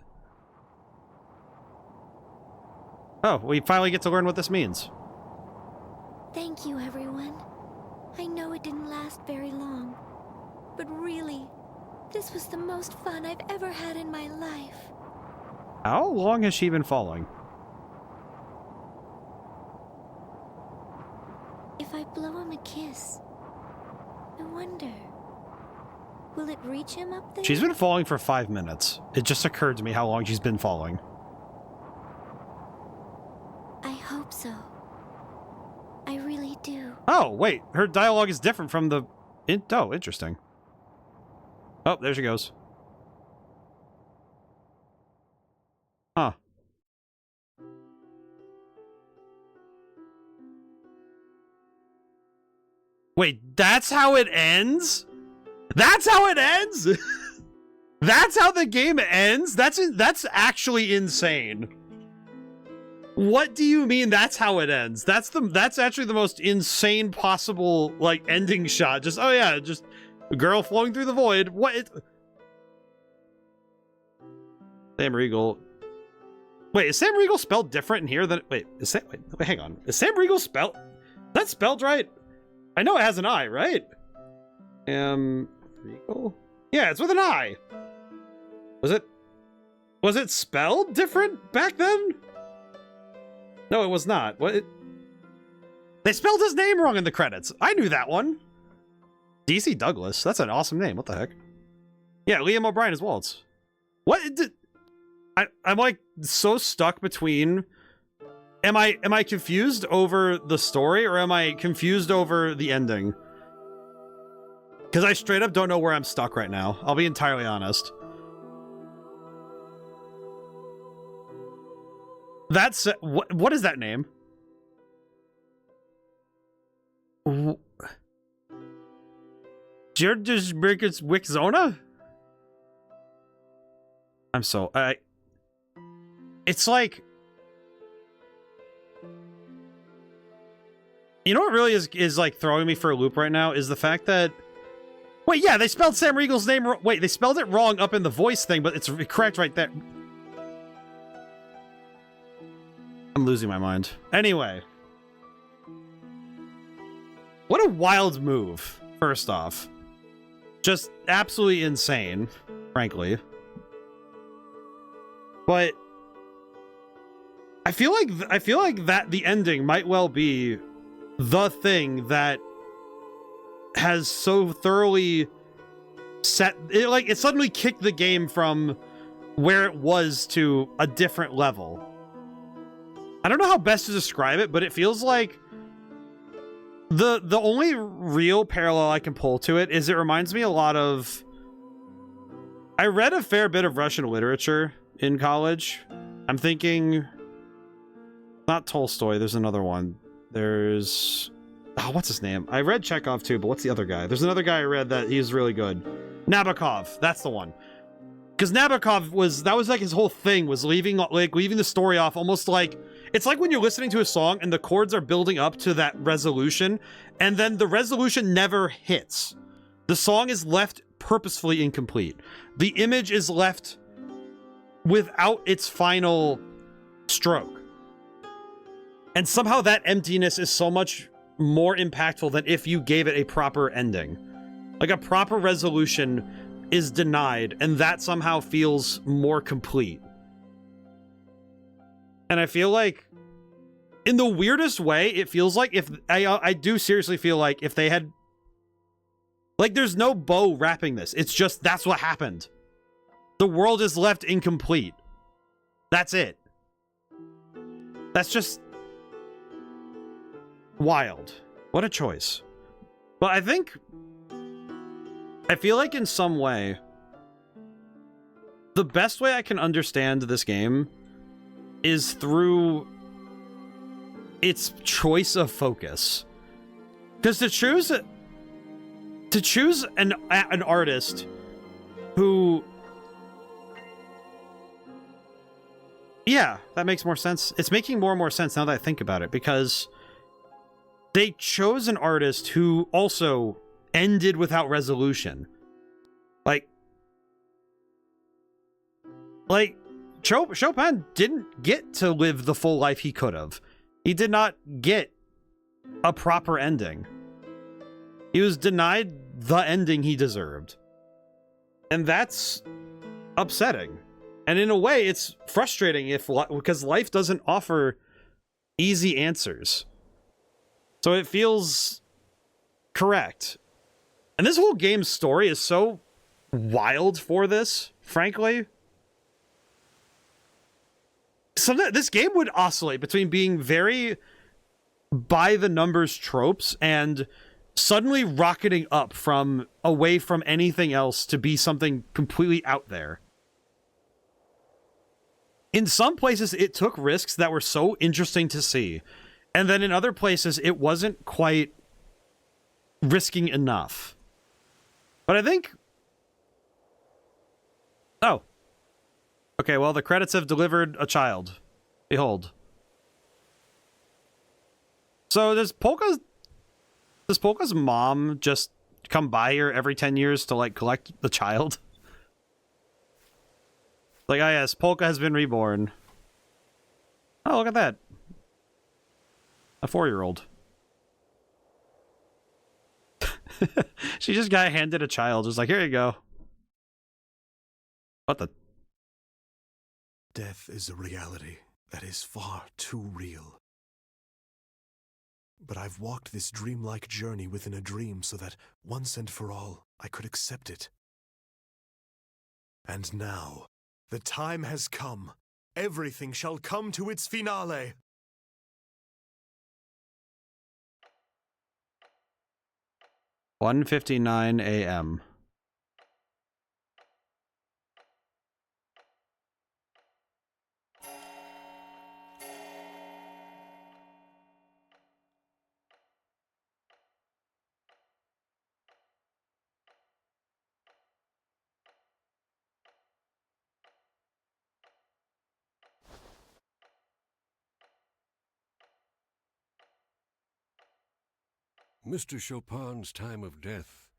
[SPEAKER 1] Oh, we finally get to learn what this means.
[SPEAKER 10] Thank you, everyone. I know it didn't last very long, but really, this was the most fun I've ever had in my life.
[SPEAKER 1] How long has she been following?
[SPEAKER 10] If I blow him a kiss, I wonder, will it reach him up there?
[SPEAKER 1] She's been following for 5 minutes. It just occurred to me how long she's been following.
[SPEAKER 10] I hope so. I really do.
[SPEAKER 1] Oh, wait. Her dialogue is different from the... Oh, interesting. Oh, there she goes. Huh. Wait, that's how it ends? That's how it ends? That's how the game ends? That's actually insane. What do you mean that's how it ends? That's actually the most insane possible, like, ending shot. Just, oh yeah, just a girl flowing through the void. What? Sam Riegel. Wait, is Sam Riegel spelled different in here than... Wait, wait, hang on. Is Sam Riegel spelled... Is that spelled right? I know it has an I, right? Riegel? Yeah, it's with an I. Was it spelled different back then? No, it was not. What? They spelled his name wrong in the credits. I knew that one. DC Douglas. That's an awesome name. What the heck? Yeah, Liam O'Brien as well. What? I'm like so stuck between... Am I confused over the story, or am I confused over the ending? Because I straight up don't know where I'm stuck right now. I'll be entirely honest. That's... What is that name? Georges Wickzona? I'm so... It's like... You know what really is like throwing me for a loop right now is the fact that... Wait, yeah, they spelled Sam Riegel's name... Wait, they spelled it wrong up in the voice thing, but it's correct right there. I'm losing my mind. Anyway. What a wild move, first off. Just absolutely insane, frankly. But... I feel like that the ending might well be the thing that has so thoroughly set it, like it suddenly kicked the game from where it was to a different level. I don't know how best to describe it, but it feels like the only real parallel I can pull to it is it reminds me a lot of I read a fair bit of Russian literature in college. I'm thinking, not Tolstoy, there's another one. There's, oh, what's his name? I read Chekhov too, but what's the other guy? There's another guy I read that he's really good. Nabokov, that's the one. Because Nabokov was, that was like his whole thing, was leaving the story off almost like, it's like when you're listening to a song and the chords are building up to that resolution, and then the resolution never hits. The song is left purposefully incomplete. The image is left without its final stroke. And somehow that emptiness is so much more impactful than if you gave it a proper ending. Like a proper resolution is denied, and that somehow feels more complete. And I feel like, in the weirdest way, it feels like if I do seriously feel like if they had, like, there's no bow wrapping this. It's just, that's what happened. The world is left incomplete. That's it. That's just wild. What a choice. But I feel like in some way, the best way I can understand this game is through its choice of focus. Because to choose an artist who, yeah, that makes more sense. It's making more and more sense now that I think about it, because they chose an artist who also ended without resolution. Like Chopin didn't get to live the full life he could have. He did not get a proper ending. He was denied the ending he deserved. And that's upsetting. And in a way, it's frustrating because life doesn't offer easy answers. So it feels correct. And this whole game's story is so wild for this, frankly. This game would oscillate between being very by the numbers tropes and suddenly rocketing up from away from anything else to be something completely out there. In some places, it took risks that were so interesting to see. And then in other places, it wasn't quite risking enough. But I think... Oh. Okay, well, the credits have delivered a child. Behold. So does Polka's mom just come by here every 10 years to, like, collect the child? Like, ah, yes, Polka has been reborn. Oh, look at that. A 4-year-old. She just got handed a child. Just like, here you go. What the...
[SPEAKER 2] Death is a reality that is far too real. But I've walked this dreamlike journey within a dream so that, once and for all, I could accept it. And now, the time has come. Everything shall come to its finale.
[SPEAKER 1] (1:59 a.m.)
[SPEAKER 12] Mr. Chopin's time of death,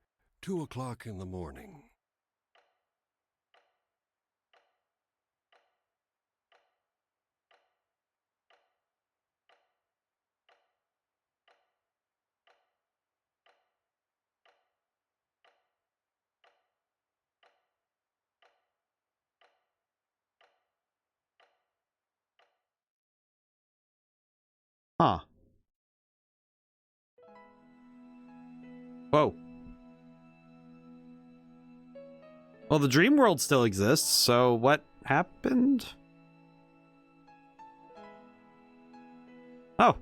[SPEAKER 12] 2 o'clock in the morning.
[SPEAKER 1] Huh. Whoa. Well, the dream world still exists, so what happened? Oh.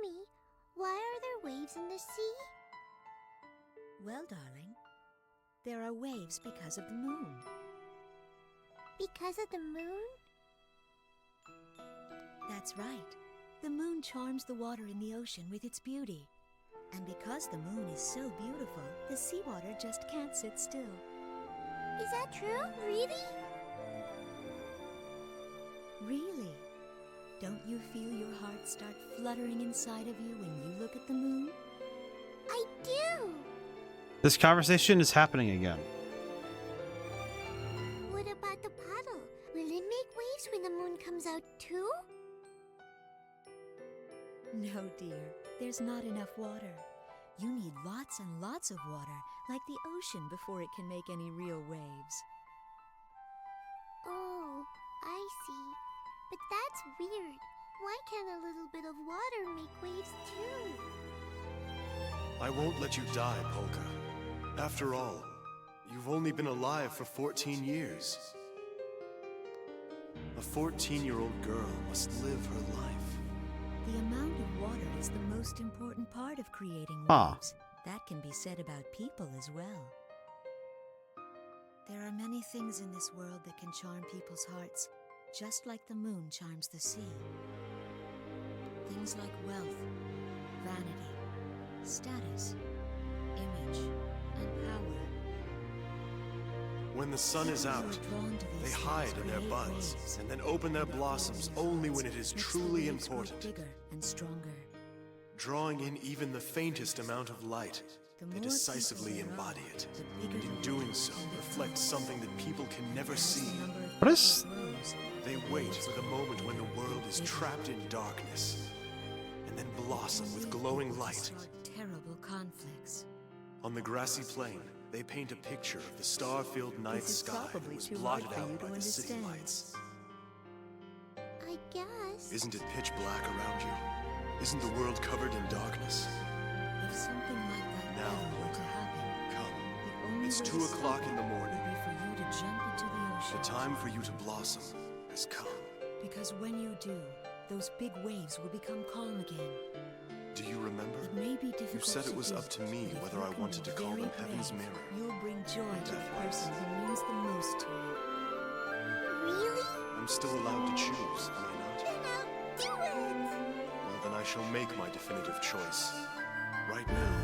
[SPEAKER 9] Mommy, why are there waves in the sea?
[SPEAKER 11] Well, darling, there are waves because of the moon.
[SPEAKER 9] Because of the moon?
[SPEAKER 11] That's right. The moon charms the water in the ocean with its beauty. And because the moon is so beautiful, the seawater just can't sit still.
[SPEAKER 9] Is that true? Really?
[SPEAKER 11] Really? Don't you feel your heart start fluttering inside of you when you look at the moon?
[SPEAKER 9] I do!
[SPEAKER 1] This conversation is happening again.
[SPEAKER 9] What about the puddle? Will it make waves when the moon comes out too?
[SPEAKER 11] No, dear. There's not enough water. You need lots and lots of water, like the ocean, before it can make any real waves.
[SPEAKER 9] Oh, I see. But that's weird. Why can't a little bit of water make waves too?
[SPEAKER 2] I won't let you die, Polka. After all, you've only been alive for 14 years. A 14-year-old girl must live her life.
[SPEAKER 11] The amount of water is the most important part of creating
[SPEAKER 1] Ah.
[SPEAKER 11] waves. That can be said about people as well. There are many things in this world that can charm people's hearts, just like the moon charms the sea. Things like wealth, vanity, status, image, and power.
[SPEAKER 2] When the sun is out, they hide in their buds and then open their blossoms only when it is truly important.
[SPEAKER 11] Bigger and stronger.
[SPEAKER 2] Drawing in even the faintest amount of light, they decisively embody it, and in doing so, reflect something that people can never see.
[SPEAKER 1] What is...
[SPEAKER 2] They wait for the moment when the world is trapped in darkness, and then blossom with glowing light.
[SPEAKER 11] Terrible conflicts.
[SPEAKER 2] On the grassy plain, they paint a picture of the star-filled night
[SPEAKER 11] This is
[SPEAKER 2] sky
[SPEAKER 11] probably
[SPEAKER 2] that was
[SPEAKER 11] too
[SPEAKER 2] blotted
[SPEAKER 11] hard for you
[SPEAKER 2] out
[SPEAKER 11] to
[SPEAKER 2] by the city
[SPEAKER 11] understand.
[SPEAKER 2] lights.
[SPEAKER 9] I guess.
[SPEAKER 2] Isn't it pitch black around you? Isn't the world covered in darkness?
[SPEAKER 11] If something like that
[SPEAKER 2] Now,
[SPEAKER 11] ever were to happen,
[SPEAKER 2] Come.
[SPEAKER 11] the only
[SPEAKER 2] It's
[SPEAKER 11] way
[SPEAKER 2] 2
[SPEAKER 11] to stop
[SPEAKER 2] o'clock
[SPEAKER 11] it
[SPEAKER 2] in the morning.
[SPEAKER 11] would be for you to jump into the ocean.
[SPEAKER 2] The time for you to blossom has come.
[SPEAKER 11] Because when you do, those big waves will become calm again.
[SPEAKER 2] Do you remember?
[SPEAKER 11] It may be difficult
[SPEAKER 2] You said it was
[SPEAKER 11] do,
[SPEAKER 2] up to me
[SPEAKER 11] but if
[SPEAKER 2] whether
[SPEAKER 11] you
[SPEAKER 2] I
[SPEAKER 11] can
[SPEAKER 2] wanted
[SPEAKER 11] be
[SPEAKER 2] to call
[SPEAKER 11] very
[SPEAKER 2] them Heaven's
[SPEAKER 11] brave,
[SPEAKER 2] Mirror.
[SPEAKER 11] You'll bring joy to the person who means the most to you.
[SPEAKER 9] Really?
[SPEAKER 2] I'm still allowed to choose, am I not?
[SPEAKER 9] Then I'll do it!
[SPEAKER 2] Well, then I shall make my definitive choice. Right now,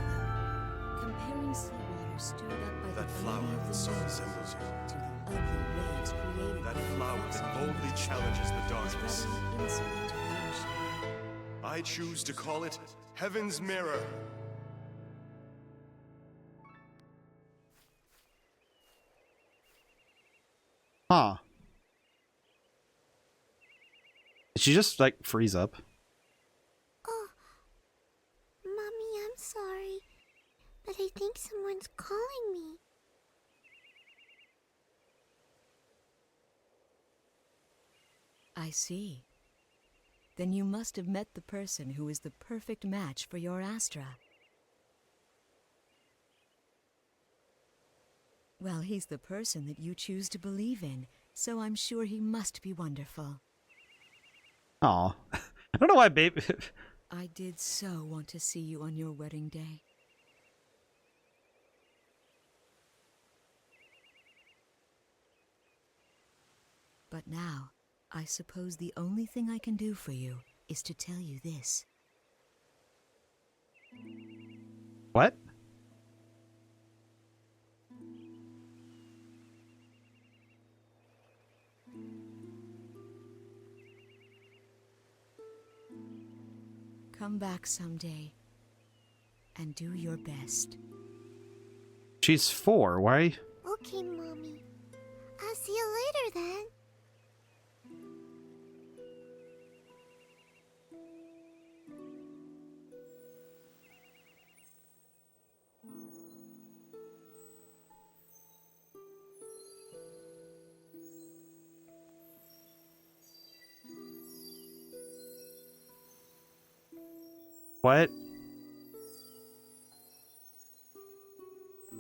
[SPEAKER 11] Comparing seawater stirred up by
[SPEAKER 2] that
[SPEAKER 11] the
[SPEAKER 2] flower
[SPEAKER 11] beauty of
[SPEAKER 2] that
[SPEAKER 11] the
[SPEAKER 2] so
[SPEAKER 11] moon
[SPEAKER 2] resembles you.
[SPEAKER 11] to the ugly waves created
[SPEAKER 2] That
[SPEAKER 11] by the
[SPEAKER 2] flower
[SPEAKER 11] effects
[SPEAKER 2] that
[SPEAKER 11] of
[SPEAKER 2] boldly
[SPEAKER 11] human
[SPEAKER 2] challenges the
[SPEAKER 11] is
[SPEAKER 2] darkness.
[SPEAKER 11] rather an insult to the ocean.
[SPEAKER 2] I choose to call it Heaven's Mirror.
[SPEAKER 1] Huh. Did she just, like, freeze up?
[SPEAKER 9] Oh, Mommy, I'm sorry, but I think someone's calling me.
[SPEAKER 11] I see. Then you must have met the person who is the perfect match for your Astra. Well, he's the person that you choose to believe in, so I'm sure he must be wonderful.
[SPEAKER 1] Aw. I don't know why baby...
[SPEAKER 11] I did so want to see you on your wedding day. But now, I suppose the only thing I can do for you is to tell you this.
[SPEAKER 1] What?
[SPEAKER 11] Come back someday and do your best.
[SPEAKER 1] She's 4, why?
[SPEAKER 9] Okay, Mommy. I'll see you later then.
[SPEAKER 1] What?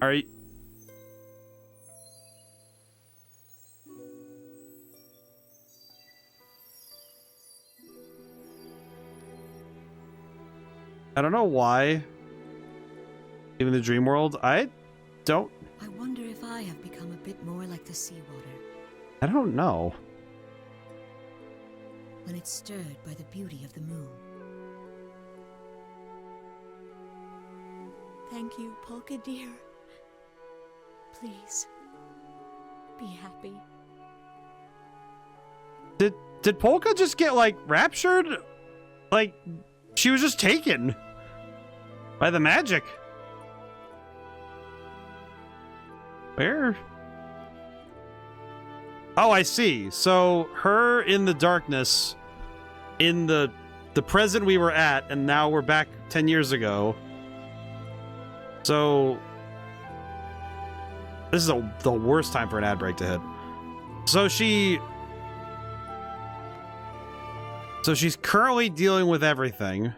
[SPEAKER 1] Are you... I don't know why. Even the dream world, I don't.
[SPEAKER 11] I wonder if I have become a bit more like the seawater.
[SPEAKER 1] I don't know.
[SPEAKER 11] When it's stirred by the beauty of the moon. Thank you, Polka dear. Please, be happy.
[SPEAKER 1] Did Polka just get, like, raptured? Like, she was just taken by the magic. Where? Oh, I see. So, her in the darkness, in the present we were at, and now we're back 10 years ago. So, this is the worst time for an ad break to hit. So she's currently dealing with everything.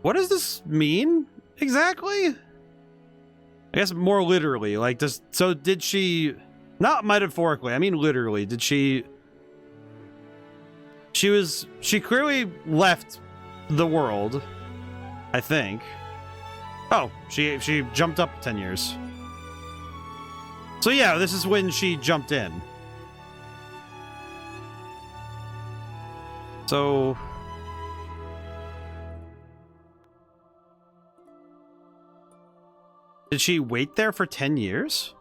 [SPEAKER 1] What does this mean exactly? I guess more literally, like, did she, not metaphorically, I mean literally, did she clearly left the world, I think. Oh, she jumped up 10 years. So yeah, this is when she jumped in. So did she wait there for 10 years?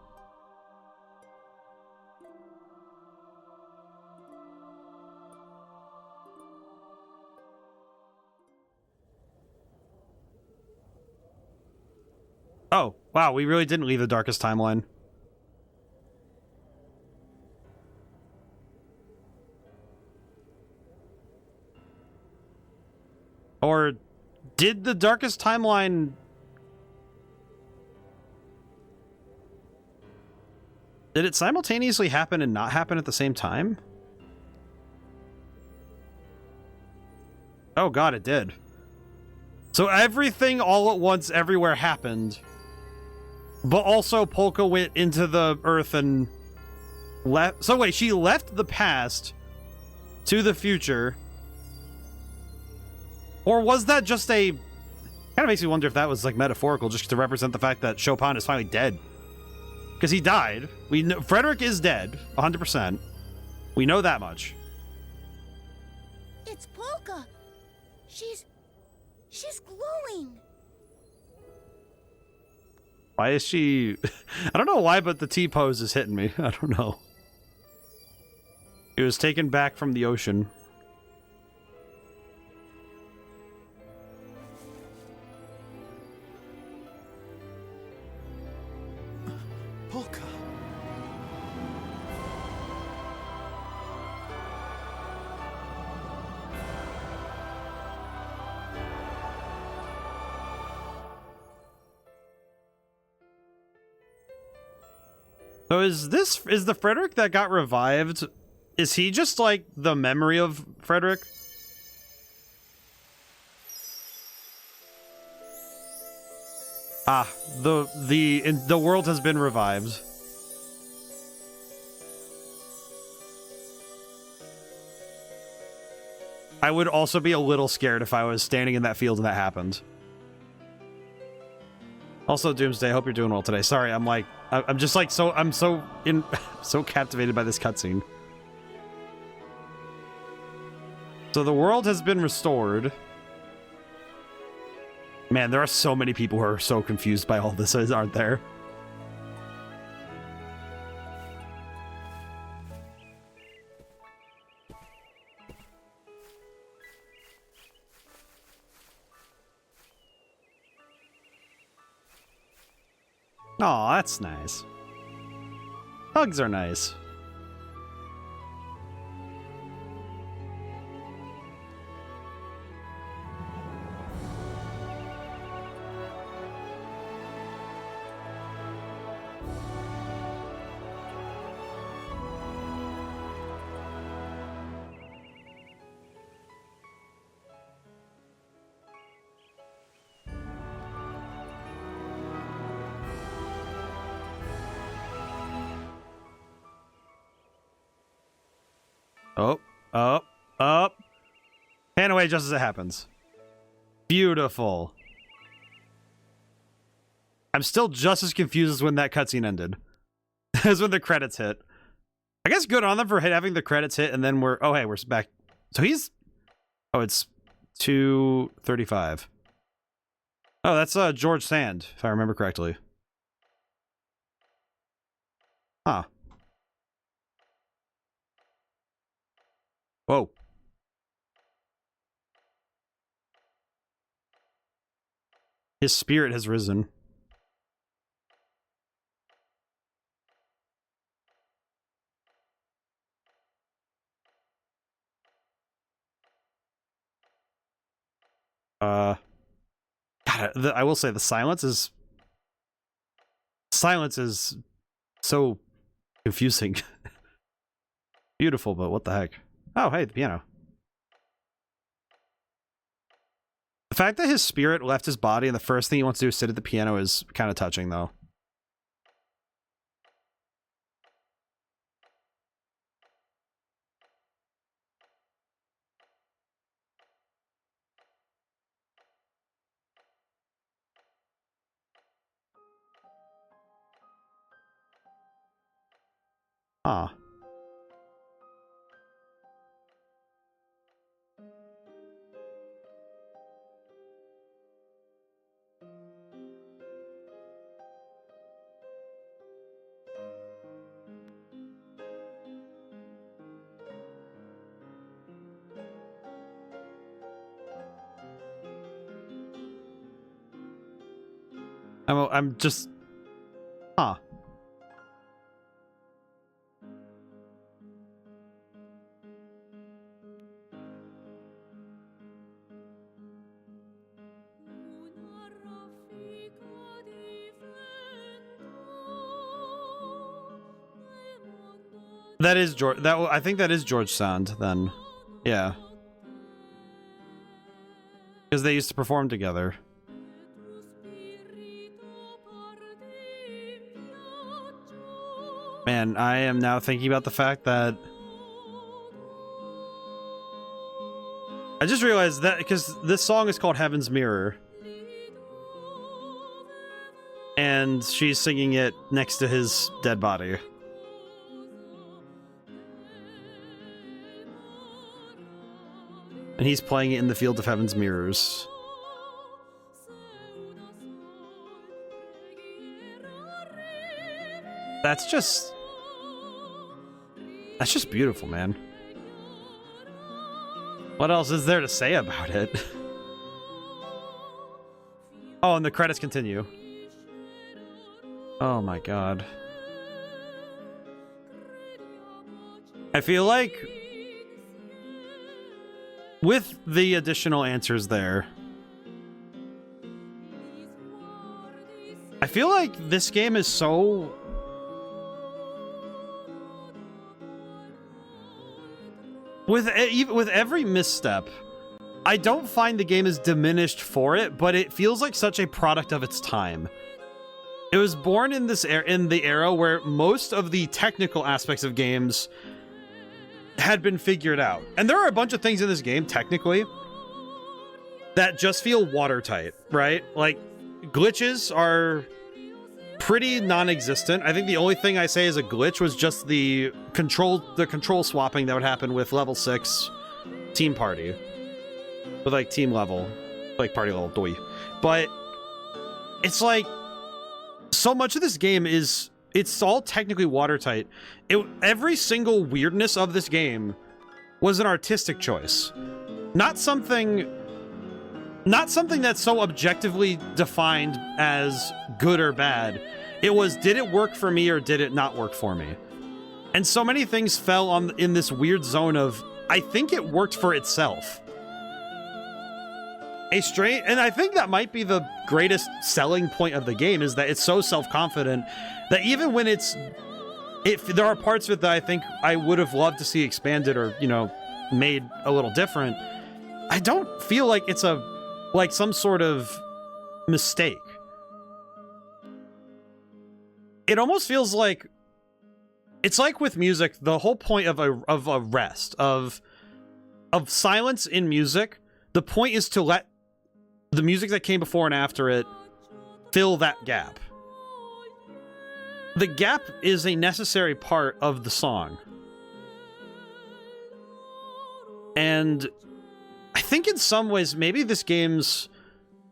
[SPEAKER 1] Oh, wow, we really didn't leave the darkest timeline. Or did the darkest timeline... Did it simultaneously happen and not happen at the same time? Oh god, it did. So everything all at once everywhere happened. But also Polka went into the earth and left. So wait, she left the past to the future. Or was that just a... Kind of makes me wonder if that was like metaphorical just to represent the fact that Chopin is finally dead. Because he died. We know Frederick is dead, 100%. We know that much.
[SPEAKER 8] It's Polka. She's glowing.
[SPEAKER 1] Why is she... I don't know why, but the T-pose is hitting me. I don't know. It was taken back from the ocean.
[SPEAKER 5] Polka.
[SPEAKER 1] So is the Frederick that got revived, is he just like the memory of Frederick? Ah, the world has been revived. I would also be a little scared if I was standing in that field and that happened. Also, Doomsday, I hope you're doing well today. Sorry, I'm just like so captivated by this cutscene. So the world has been restored. Man, there are so many people who are so confused by all this, aren't there? Aw, that's nice. Hugs are nice. Up. ran away just as it happens. Beautiful. I'm still just as confused as when that cutscene ended. As when the credits hit. I guess good on them for having the credits hit, and then we're... Oh, hey, we're back. So he's... Oh, it's 2:35. Oh, that's George Sand, if I remember correctly. Huh. Whoa. His spirit has risen. God, I will say the silence is so confusing. Beautiful, but what the heck? Oh, hey, the piano. The fact that his spirit left his body and the first thing he wants to do is sit at the piano is kind of touching, though. Ah. I'm just... Huh. That is George. I think that is George Sand. Then, yeah, because they used to perform together. Man, I am now thinking about the fact that I just realized that because this song is called Heaven's Mirror, and she's singing it next to his dead body. And he's playing it in the field of Heaven's Mirrors. That's just beautiful, man. What else is there to say about it? Oh, and the credits continue. Oh my god. I feel like with the additional answers there, I feel like this game is so... With every misstep, I don't find the game is diminished for it, but it feels like such a product of its time. It was born in this in the era where most of the technical aspects of games had been figured out. And there are a bunch of things in this game, technically, that just feel watertight, right? Like, glitches are pretty non-existent. I think the only thing I say is a glitch was just the control swapping that would happen with level 6 team party. With, like, team level. Like, party level, doi. But it's like, so much of this game is... It's all technically watertight. Every single weirdness of this game was an artistic choice. Not something that's so objectively defined as good or bad. It was, did it work for me or did it not work for me? And so many things fell in this weird zone of, I think it worked for itself. And I think that might be the greatest selling point of the game, is that it's so self-confident that even when there are parts of it that I think I would have loved to see expanded or, you know, made a little different, I don't feel like it's like some sort of mistake. It almost feels like it's like with music, the whole point of a rest, of of silence in music, the point is to let the music that came before and after it fill that gap. The gap is a necessary part of the song. And I think in some ways, maybe this game's...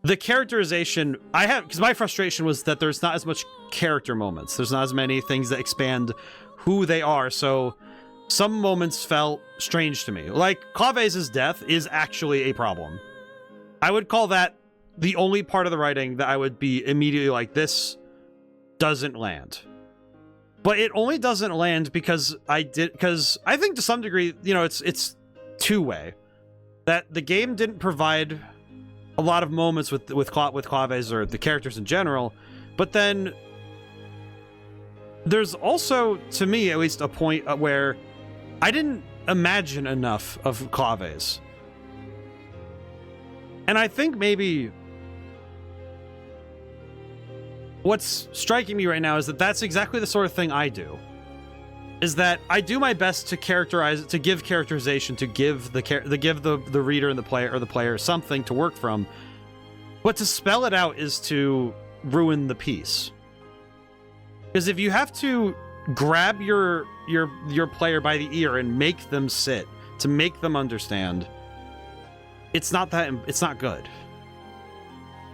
[SPEAKER 1] the characterization... because my frustration was that there's not as much character moments. There's not as many things that expand who they are, so some moments felt strange to me. Like, Claves' death is actually a problem. I would call that the only part of the writing that I would be immediately like, this doesn't land. But it only doesn't land because I think to some degree, you know, it's two-way. That the game didn't provide a lot of moments with Claves or the characters in general, but then there's also, to me at least, a point where I didn't imagine enough of Claves. And I think maybe what's striking me right now is that that's exactly the sort of thing I do. Is that I do my best to characterize, to give characterization, to give the reader and the player something to work from. But to spell it out is to ruin the piece. Because if you have to grab your player by the ear and make them sit, to make them understand, it's not good.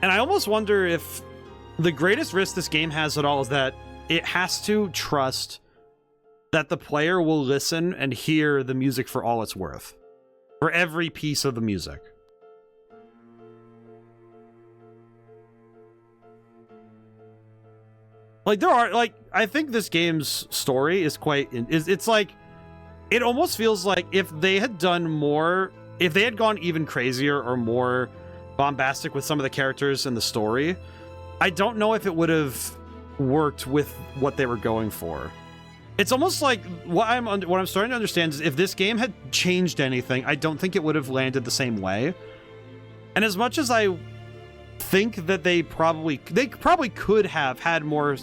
[SPEAKER 1] And I almost wonder if the greatest risk this game has at all is that it has to trust that the player will listen and hear the music for all it's worth. For every piece of the music. Like, there are, like, I think this game's story is it's like, it almost feels like if they had done more, if they had gone even crazier or more bombastic with some of the characters in the story, I don't know if it would have worked with what they were going for. It's almost like what I'm starting to understand is if this game had changed anything, I don't think it would have landed the same way. And as much as I think that they probably could have had more,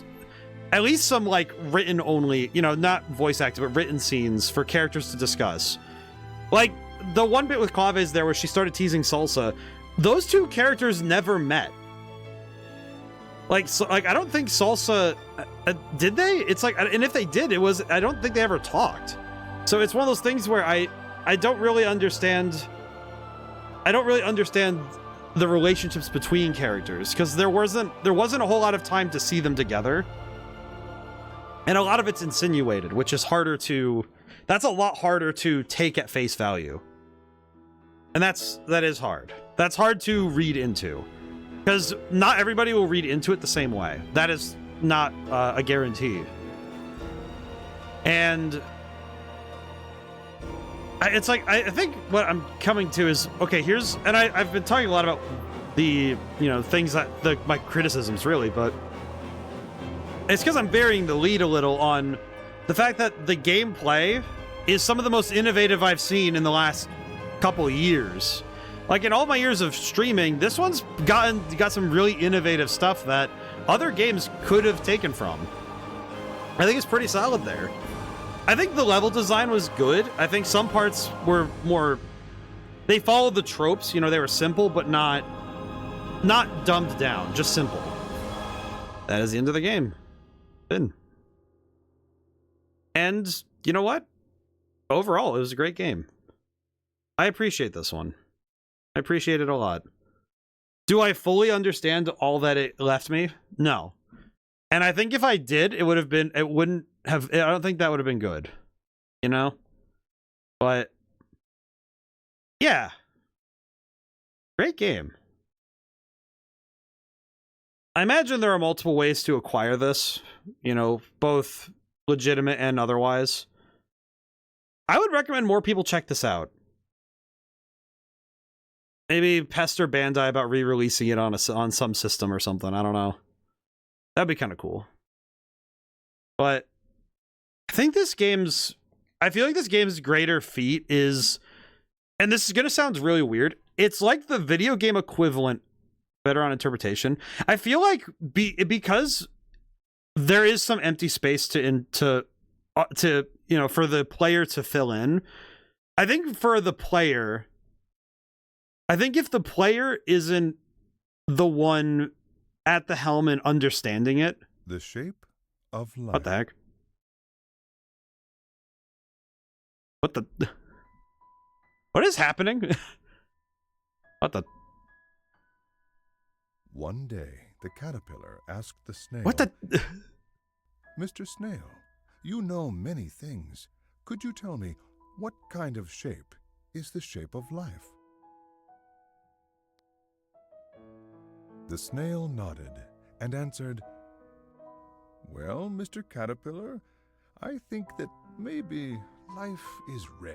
[SPEAKER 1] at least some like written only, you know, not voice acted, but written scenes for characters to discuss. Like the one bit with Claves there where she started teasing Salsa, those two characters never met. Like, so, like I don't think Salsa did they? It's like, and if they did, I don't think they ever talked. So it's one of those things where I don't really understand. I don't really understand the relationships between characters because there wasn't a whole lot of time to see them together, and a lot of it's insinuated, which is that's a lot harder to take at face value, and that is hard. That's hard to read into. Because not everybody will read into it the same way. That is not a guarantee. And it's like, I think what I'm coming to is, okay, and I've been talking a lot about the, you know, things that, my criticisms really, but it's because I'm burying the lead a little on the fact that the gameplay is some of the most innovative I've seen in the last couple of years. Like, in all my years of streaming, this one's got some really innovative stuff that other games could have taken from. I think it's pretty solid there. I think the level design was good. I think some parts were more... They followed the tropes, you know, they were simple, but not dumbed down, just simple. That is the end of the game. Been. And, you know what? Overall, it was a great game. I appreciate this one. I appreciate it a lot. Do I fully understand all that it left me? No. And I think if I did, I don't think that would have been good. You know? But, yeah. Great game. I imagine there are multiple ways to acquire this, you know, both legitimate and otherwise. I would recommend more people check this out. Maybe pester Bandai about re-releasing it on some system or something. I don't know. That'd be kind of cool. But I think I feel like this game's greater feat is, and this is going to sound really weird, it's like the video game equivalent, better on interpretation. I feel like because there is some empty space to you know, for the player to fill in, I think for the player, I think if the player isn't the one at the helm and understanding it,
[SPEAKER 13] the shape of life.
[SPEAKER 1] What the heck? What the? What is happening? What the?
[SPEAKER 13] One day, the caterpillar asked the snail.
[SPEAKER 1] What the?
[SPEAKER 13] Mr. Snail, you know many things. Could you tell me what kind of shape is the shape of life? The snail nodded and answered, well, Mr. Caterpillar, I think that maybe life is red,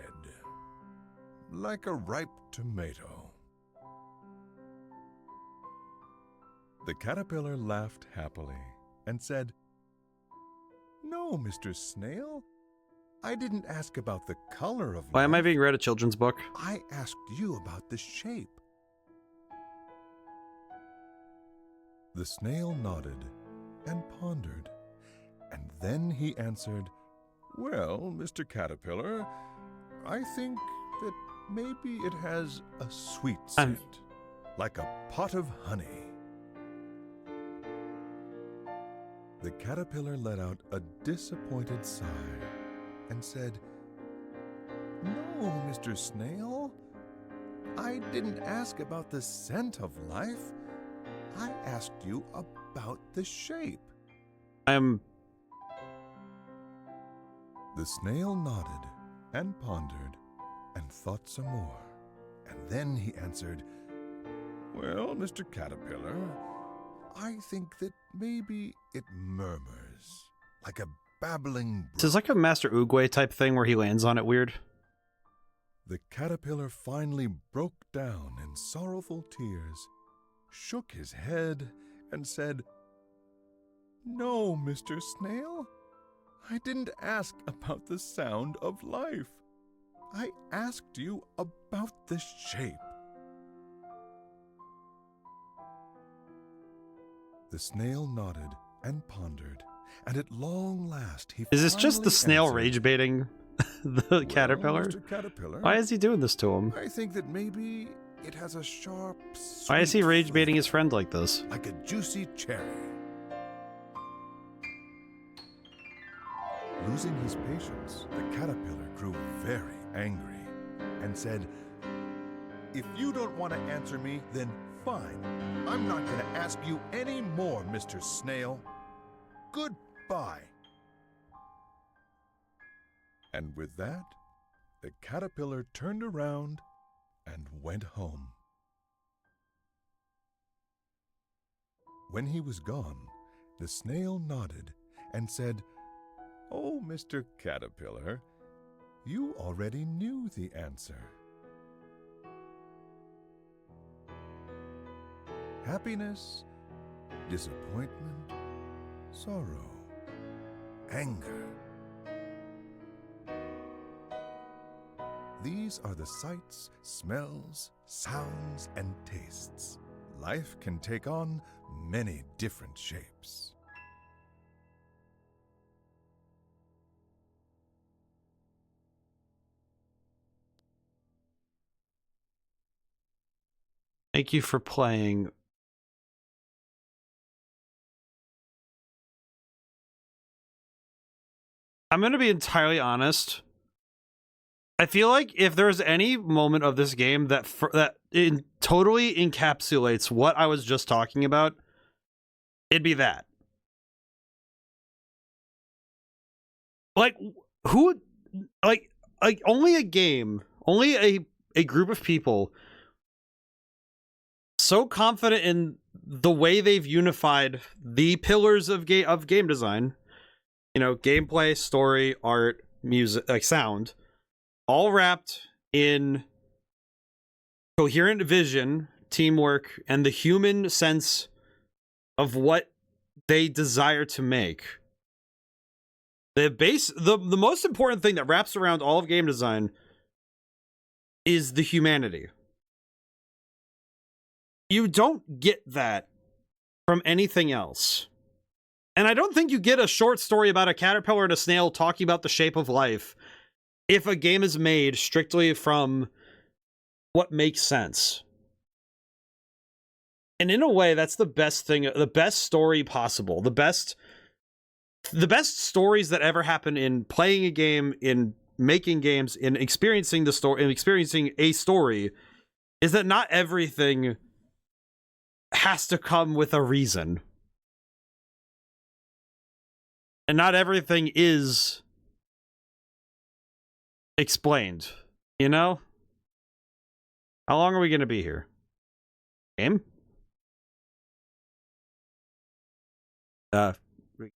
[SPEAKER 13] like a ripe tomato. The caterpillar laughed happily and said, no, Mr. Snail, I didn't ask about the color of life.
[SPEAKER 1] Why am I being read a children's book?
[SPEAKER 13] I asked you about the shape. The snail nodded and pondered, and then he answered, well, Mr. Caterpillar, I think that maybe it has a sweet scent, like a pot of honey. The caterpillar let out a disappointed sigh and said, no, Mr. Snail, I didn't ask about the scent of life. I asked you about the shape.
[SPEAKER 1] The
[SPEAKER 13] snail nodded and pondered and thought some more. And then he answered, well, Mr. Caterpillar, I think that maybe it murmurs like a babbling brook.
[SPEAKER 1] This is like a Master Oogway type thing where he lands on it weird.
[SPEAKER 13] The caterpillar finally broke down in sorrowful tears, shook his head, and said, no, Mr. Snail, I didn't ask about the sound of life. I asked you about the shape. The snail nodded and pondered, and at long last he
[SPEAKER 1] Is this just the snail
[SPEAKER 13] answered,
[SPEAKER 1] rage baiting the caterpillar?
[SPEAKER 13] Mr. Caterpillar,
[SPEAKER 1] Why is he doing this to him?
[SPEAKER 13] I think that maybe it has a sharp,
[SPEAKER 1] Why is he
[SPEAKER 13] sweet
[SPEAKER 1] rage baiting
[SPEAKER 13] flavor,
[SPEAKER 1] his friend like this?
[SPEAKER 13] like a juicy cherry. Losing his patience, the caterpillar grew very angry and said, if you don't want to answer me, then fine. I'm not going to ask you any more, Mr. Snail. Goodbye. And with that, the caterpillar turned around and went home. When he was gone, the snail nodded and said, oh, Mr. Caterpillar, you already knew the answer. Happiness, disappointment, sorrow, anger. These are the sights, smells, sounds, and tastes. Life can take on many different shapes.
[SPEAKER 1] Thank you for playing. I'm going to be entirely honest. I feel like if there's any moment of this game that totally encapsulates what I was just talking about, it'd be that. Like, who, like only a game, only a group of people so confident in the way they've unified the pillars of game design, you know, gameplay, story, art, music, like sound, all wrapped in coherent vision, teamwork, and the human sense of what they desire to make. The most important thing that wraps around all of game design is the humanity. You don't get that from anything else. And I don't think you get a short story about a caterpillar and a snail talking about the shape of life if a game is made strictly from what makes sense. And in a way, that's the best thing, the best story possible. The best stories that ever happen in playing a game, in making games, in experiencing the story, in experiencing a story, is that not everything has to come with a reason. And not everything is explained, you know? How long are we going to be here? Game?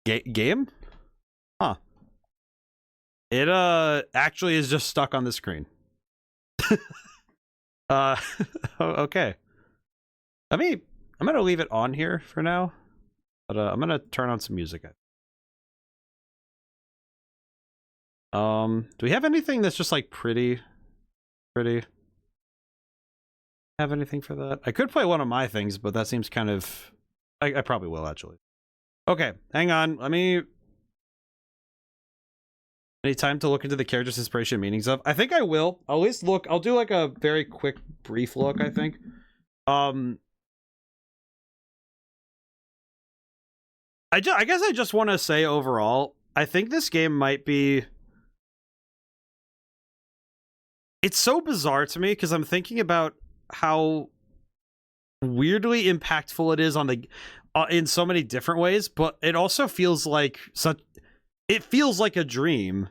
[SPEAKER 1] Game? Huh. It, actually is just stuck on the screen. Okay. I'm gonna leave it on here for now, but, I'm gonna turn on some music. Do we have anything that's just, like, pretty? Have anything for that? I could play one of my things, but that seems kind of... I probably will, actually. Okay, hang on. Let me... Any time to look into the character's inspiration meanings of? I think I will. I'll at least look. I'll do, like, a very quick, brief look, I think. I guess I just want to say overall, I think this game might be... It's so bizarre to me, because I'm thinking about how weirdly impactful it is on the in so many different ways, but it also feels like it feels like a dream.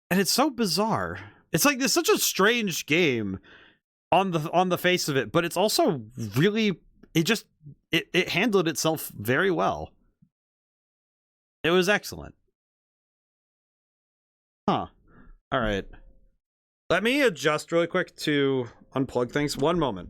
[SPEAKER 1] And it's so bizarre. It's like it's such a strange game on the face of it, but it's also really it handled itself very well. It was excellent. Huh. All right. Let me adjust really quick to unplug things. One moment.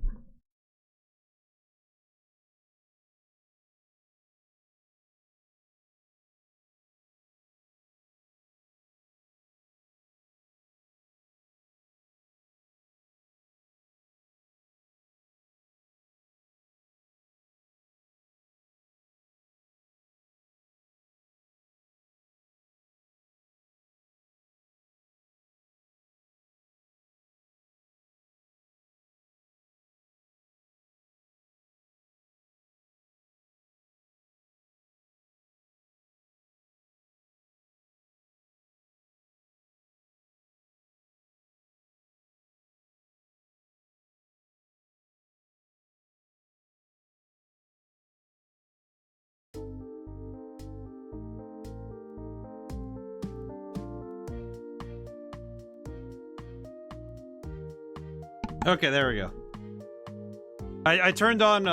[SPEAKER 1] Okay, there we go. I turned on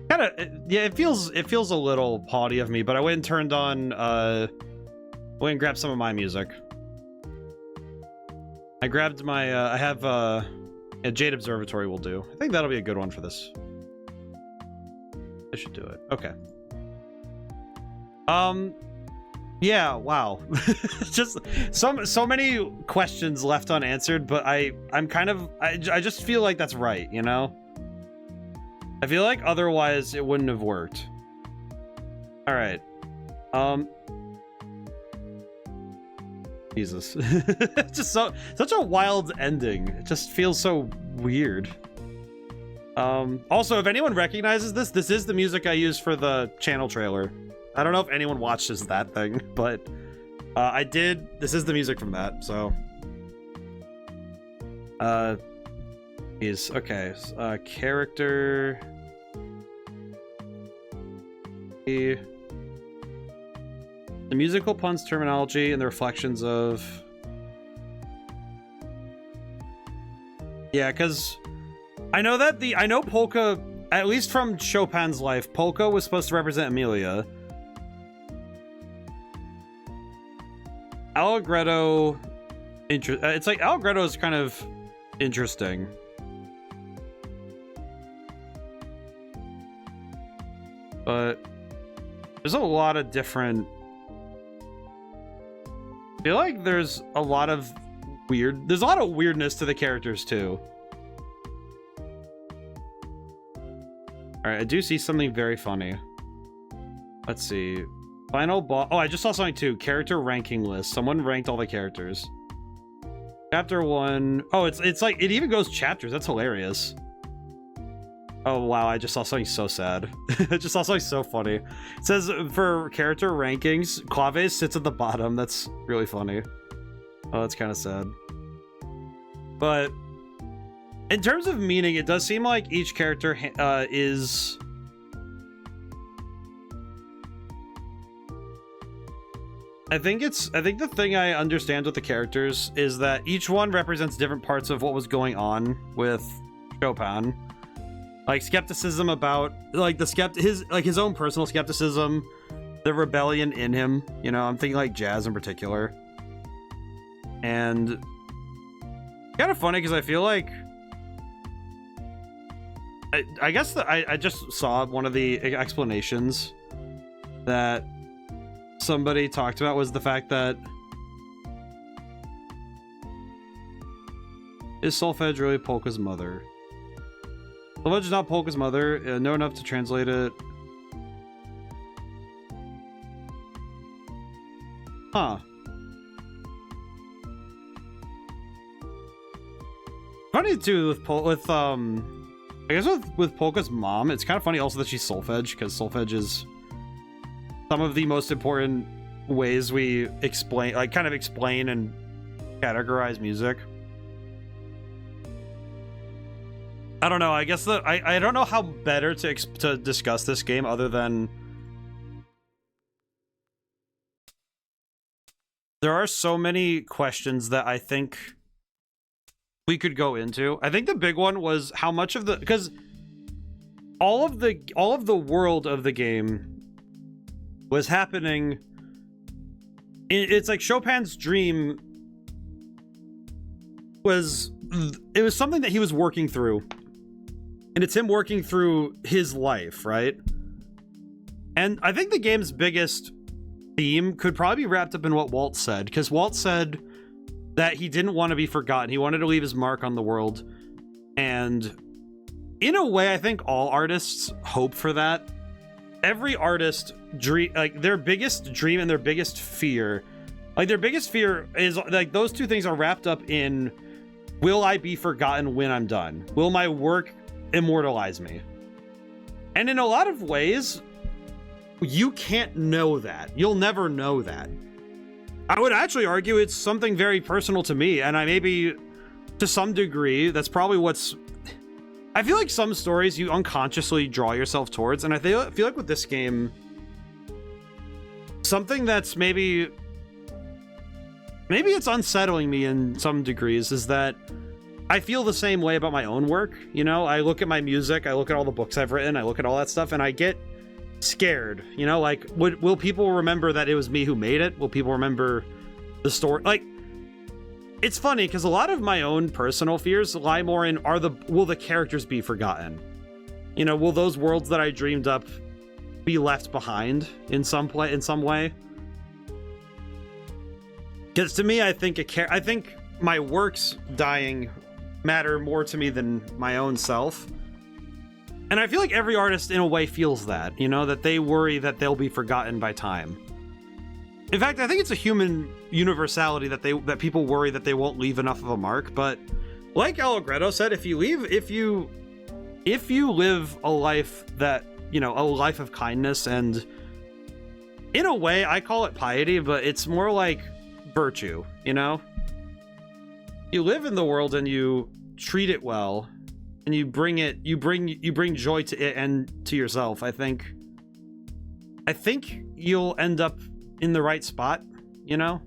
[SPEAKER 1] kind of yeah, it feels a little haughty of me, but I went and turned on went and grabbed some of my music. I grabbed my I have a Jade Observatory will do. I think that'll be a good one for this. I should do it. Okay. Yeah, wow. Just so many questions left unanswered, but I'm kind of I just feel like that's right, you know? I feel like otherwise it wouldn't have worked. All right. Jesus. Just such a wild ending. It just feels so weird. Also, if anyone recognizes this, this is the music I use for the channel trailer. I don't know if anyone watches that thing, but I did. This is the music from that, so. Okay. Character. The musical puns terminology and the reflections of. Yeah, because I know that I know Polka, at least from Chopin's life, Polka was supposed to represent Emilia. Allegretto, it's like Allegretto is kind of interesting. But there's a lot of different... I feel like there's a lot of weirdness to the characters too. Alright, I do see something very funny. Let's see. Final boss. Oh, I just saw something too. Character ranking list. Someone ranked all the characters. Chapter 1. Oh, it's like it even goes chapters. That's hilarious. Oh wow, I just saw something so sad. I just saw something so funny. It says for character rankings, Clave sits at the bottom. That's really funny. Oh, that's kind of sad. But in terms of meaning, it does seem like each character is... I think the thing I understand with the characters is that each one represents different parts of what was going on with Chopin. Like skepticism about like his own personal skepticism, the rebellion in him, you know, I'm thinking like Jazz in particular. And kind of funny because I feel like I guess that I just saw one of the explanations that somebody talked about was the fact that is Solfege really Polka's mother? Solfege is not Polka's mother. Know enough to translate it. Huh. Funny too with I guess with Polka's mom, it's kind of funny also that she's Solfege, because Solfege is some of the most important ways we explain and categorize music. I don't know. I guess I don't know how better to discuss this game other than there are so many questions that I think we could go into. I think the big one was how much of the, because all of the world of the game was happening. It's like Chopin's dream was something that he was working through. And it's him working through his life, right? And I think the game's biggest theme could probably be wrapped up in what Walt said, because Walt said that he didn't want to be forgotten. He wanted to leave his mark on the world. And in a way, I think all artists hope for that. Every artist dream, like their biggest dream and their biggest fear, like their biggest fear is like those two things are wrapped up in, will I be forgotten when I'm done? Will my work immortalize me? And in a lot of ways, you can't know that. You'll never know that. I would actually argue it's something very personal to me, and I maybe to some degree that's probably what's I feel like some stories you unconsciously draw yourself towards, and I feel like with this game, something that's maybe it's unsettling me in some degrees is that I feel the same way about my own work. You know, I look at my music, I look at all the books I've written, I look at all that stuff, and I get scared. You know, like, will people remember that it was me who made it? Will people remember the story? Like, it's funny because a lot of my own personal fears lie more in will the characters be forgotten? You know, will those worlds that I dreamed up be left behind in some way? Because to me, I think my works dying matter more to me than my own self. And I feel like every artist in a way feels that, you know, that they worry that they'll be forgotten by time. In fact, I think it's a human universality that people worry that they won't leave enough of a mark. But like Allegretto said, if you live a life that, you know, a life of kindness, and in a way I call it piety, but it's more like virtue, you know? You live in the world and you treat it well, and you bring joy to it and to yourself. I think you'll end up in the right spot, you know?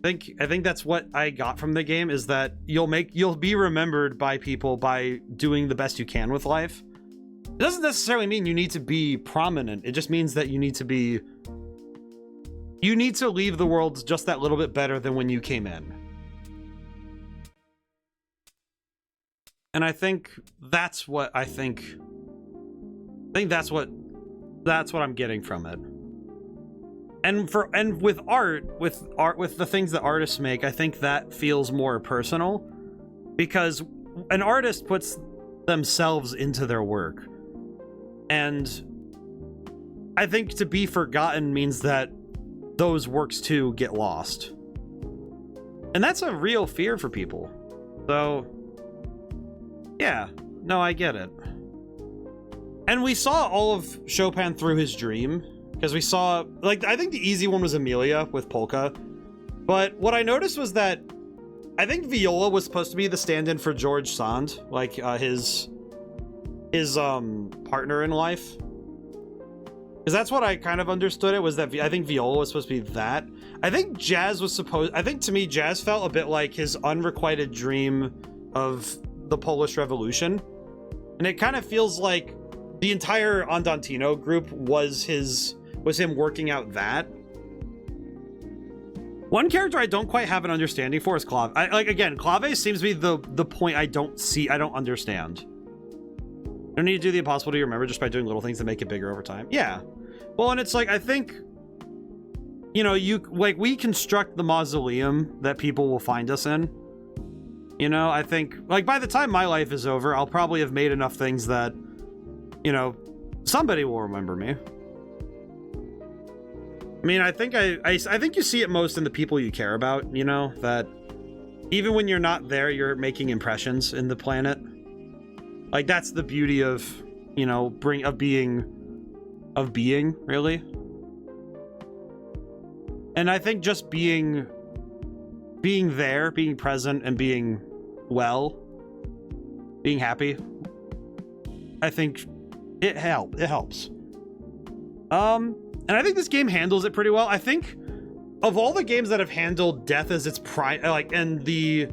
[SPEAKER 1] I think that's what I got from the game, is that you'll be remembered by people by doing the best you can with life. It doesn't necessarily mean you need to be prominent. It just means that you need to leave the world just that little bit better than when you came in. And I think that's what that's what I'm getting from it. And with the things that artists make, I think that feels more personal, because an artist puts themselves into their work. And I think to be forgotten means that those works too get lost. And that's a real fear for people. So, yeah, no, I get it. And we saw all of Chopin through his dream, because we saw, like, I think the easy one was Amelia with Polka. But what I noticed was that I think Viola was supposed to be the stand-in for George Sand, like his partner in life. Because that's what I kind of understood it, was that I think Viola was supposed to be that. I think Jazz was supposed, I think to me, Jazz felt a bit like his unrequited dream of the Polish Revolution. And it kind of feels like the entire Andantino group was him working out that. One character I don't quite have an understanding for is Clave. Again, Clave seems to be the point I don't understand. You don't need to do the impossible to remember just by doing little things that make it bigger over time. Yeah. Well, and it's like, I think, you know, we construct the mausoleum that people will find us in. You know, I think, like, by the time my life is over, I'll probably have made enough things that, you know, somebody will remember me. I mean, I think I think you see it most in the people you care about, you know, that even when you're not there, you're making impressions in the planet. Like, that's the beauty of, you know, being, really. And I think just being there, being present, and being well, being happy, I think it helps. And I think this game handles it pretty well. I think of all the games that have handled death as its prime, like, and the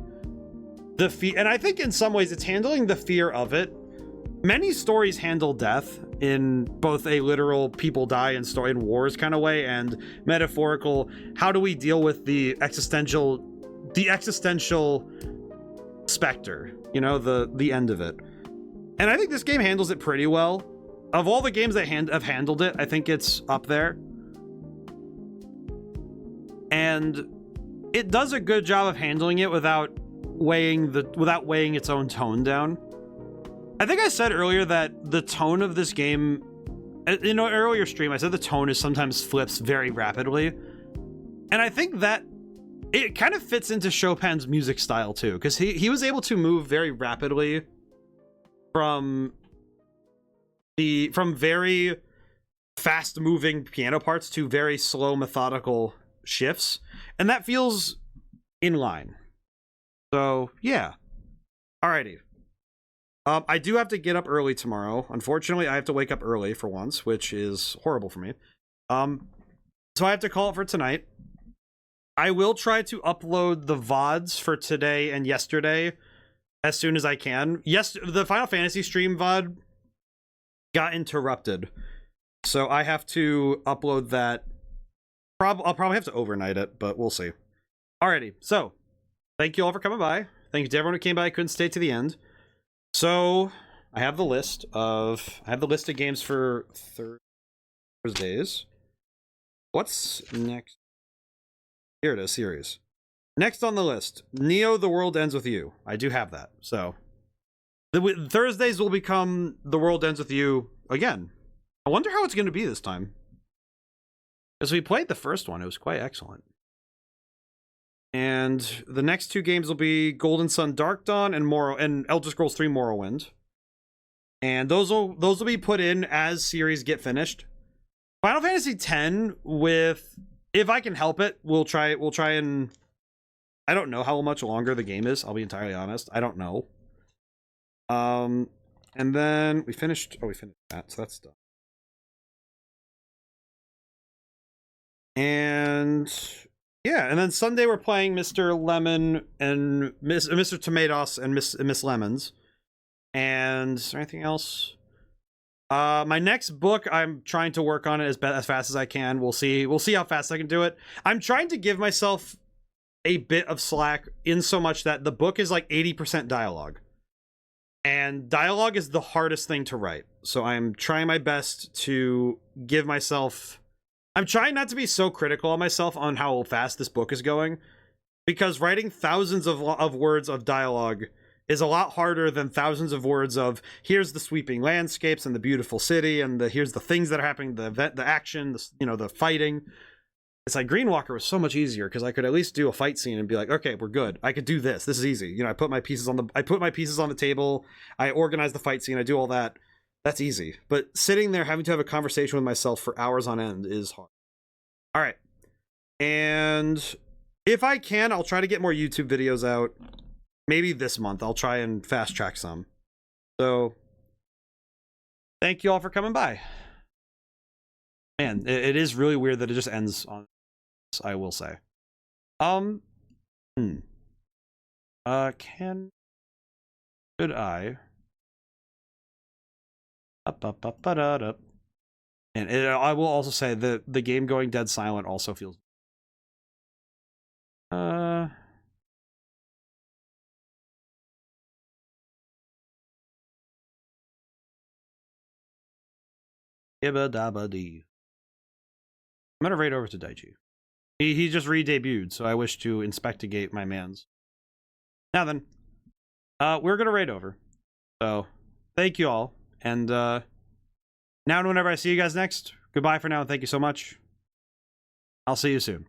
[SPEAKER 1] fear, and I think in some ways it's handling the fear of it. Many stories handle death in both a literal people die in story and wars kind of way, and metaphorical, how do we deal with the existential specter, you know, the end of it. And I think this game handles it pretty well. Of all the games that have handled it, I think it's up there. And it does a good job of handling it without weighing its own tone down. I think I said earlier that the tone of this game, in an earlier stream, I said the tone is sometimes flips very rapidly. And I think that it kind of fits into Chopin's music style too, because he was able to move very rapidly from very fast moving piano parts to very slow methodical shifts, and that feels in line. So yeah. Alrighty. I do have to get up early tomorrow. Unfortunately, I have to wake up early for once, which is horrible for me. So I have to call it for tonight. I will try to upload the VODs for today and yesterday as soon as I can. Yes, the Final Fantasy stream VOD got interrupted, so I have to upload that. I'll probably have to overnight it, but we'll see. Alrighty, so thank you all for coming by. Thank you to everyone who came by. I couldn't stay to the end. So I have the list of games for Thursdays. What's next? Here it is, series. Next on the list, Neo: The World Ends With You. I do have that, so the Thursdays will become The World Ends With You again. I wonder how it's going to be this time. Because we played the first one, it was quite excellent. And the next two games will be Golden Sun Dark Dawn and Elder Scrolls 3 Morrowind. And those will be put in as series get finished. Final Fantasy X, with, if I can help it, we'll try and, I don't know how much longer the game is, I'll be entirely honest. I don't know. And then we finished that, so that's done. And yeah, and then Sunday we're playing Mr. Lemon and Mr. Tomatoes and Miss Lemons. And is there anything else? My next book, I'm trying to work on it as fast as I can. We'll see how fast I can do it. I'm trying to give myself a bit of slack in so much that the book is like 80% dialogue. And dialogue is the hardest thing to write. So I'm trying my best to give myself... I'm trying not to be so critical of myself on how fast this book is going, because writing thousands of words of dialogue is a lot harder than thousands of words of here's the sweeping landscapes and the beautiful city and here's the things that are happening, the event, the action, the fighting. It's like Greenwalker was so much easier because I could at least do a fight scene and be like, okay, we're good. I could do this. This is easy. I put my pieces on the table. I organize the fight scene. I do all that. That's easy. But sitting there having to have a conversation with myself for hours on end is hard. All right. And if I can, I'll try to get more YouTube videos out. Maybe this month. I'll try and fast track some. So thank you all for coming by. Man, it is really weird that it just ends on this, I will say. Could I? And I will also say that the game going dead silent also feels. Ibba dabba dee. I'm gonna raid over to Daichi. He just re-debuted, so I wish to inspectigate my mans. Now then, we're gonna raid over. So, thank you all, and now and whenever I see you guys next, goodbye for now, and thank you so much. I'll see you soon.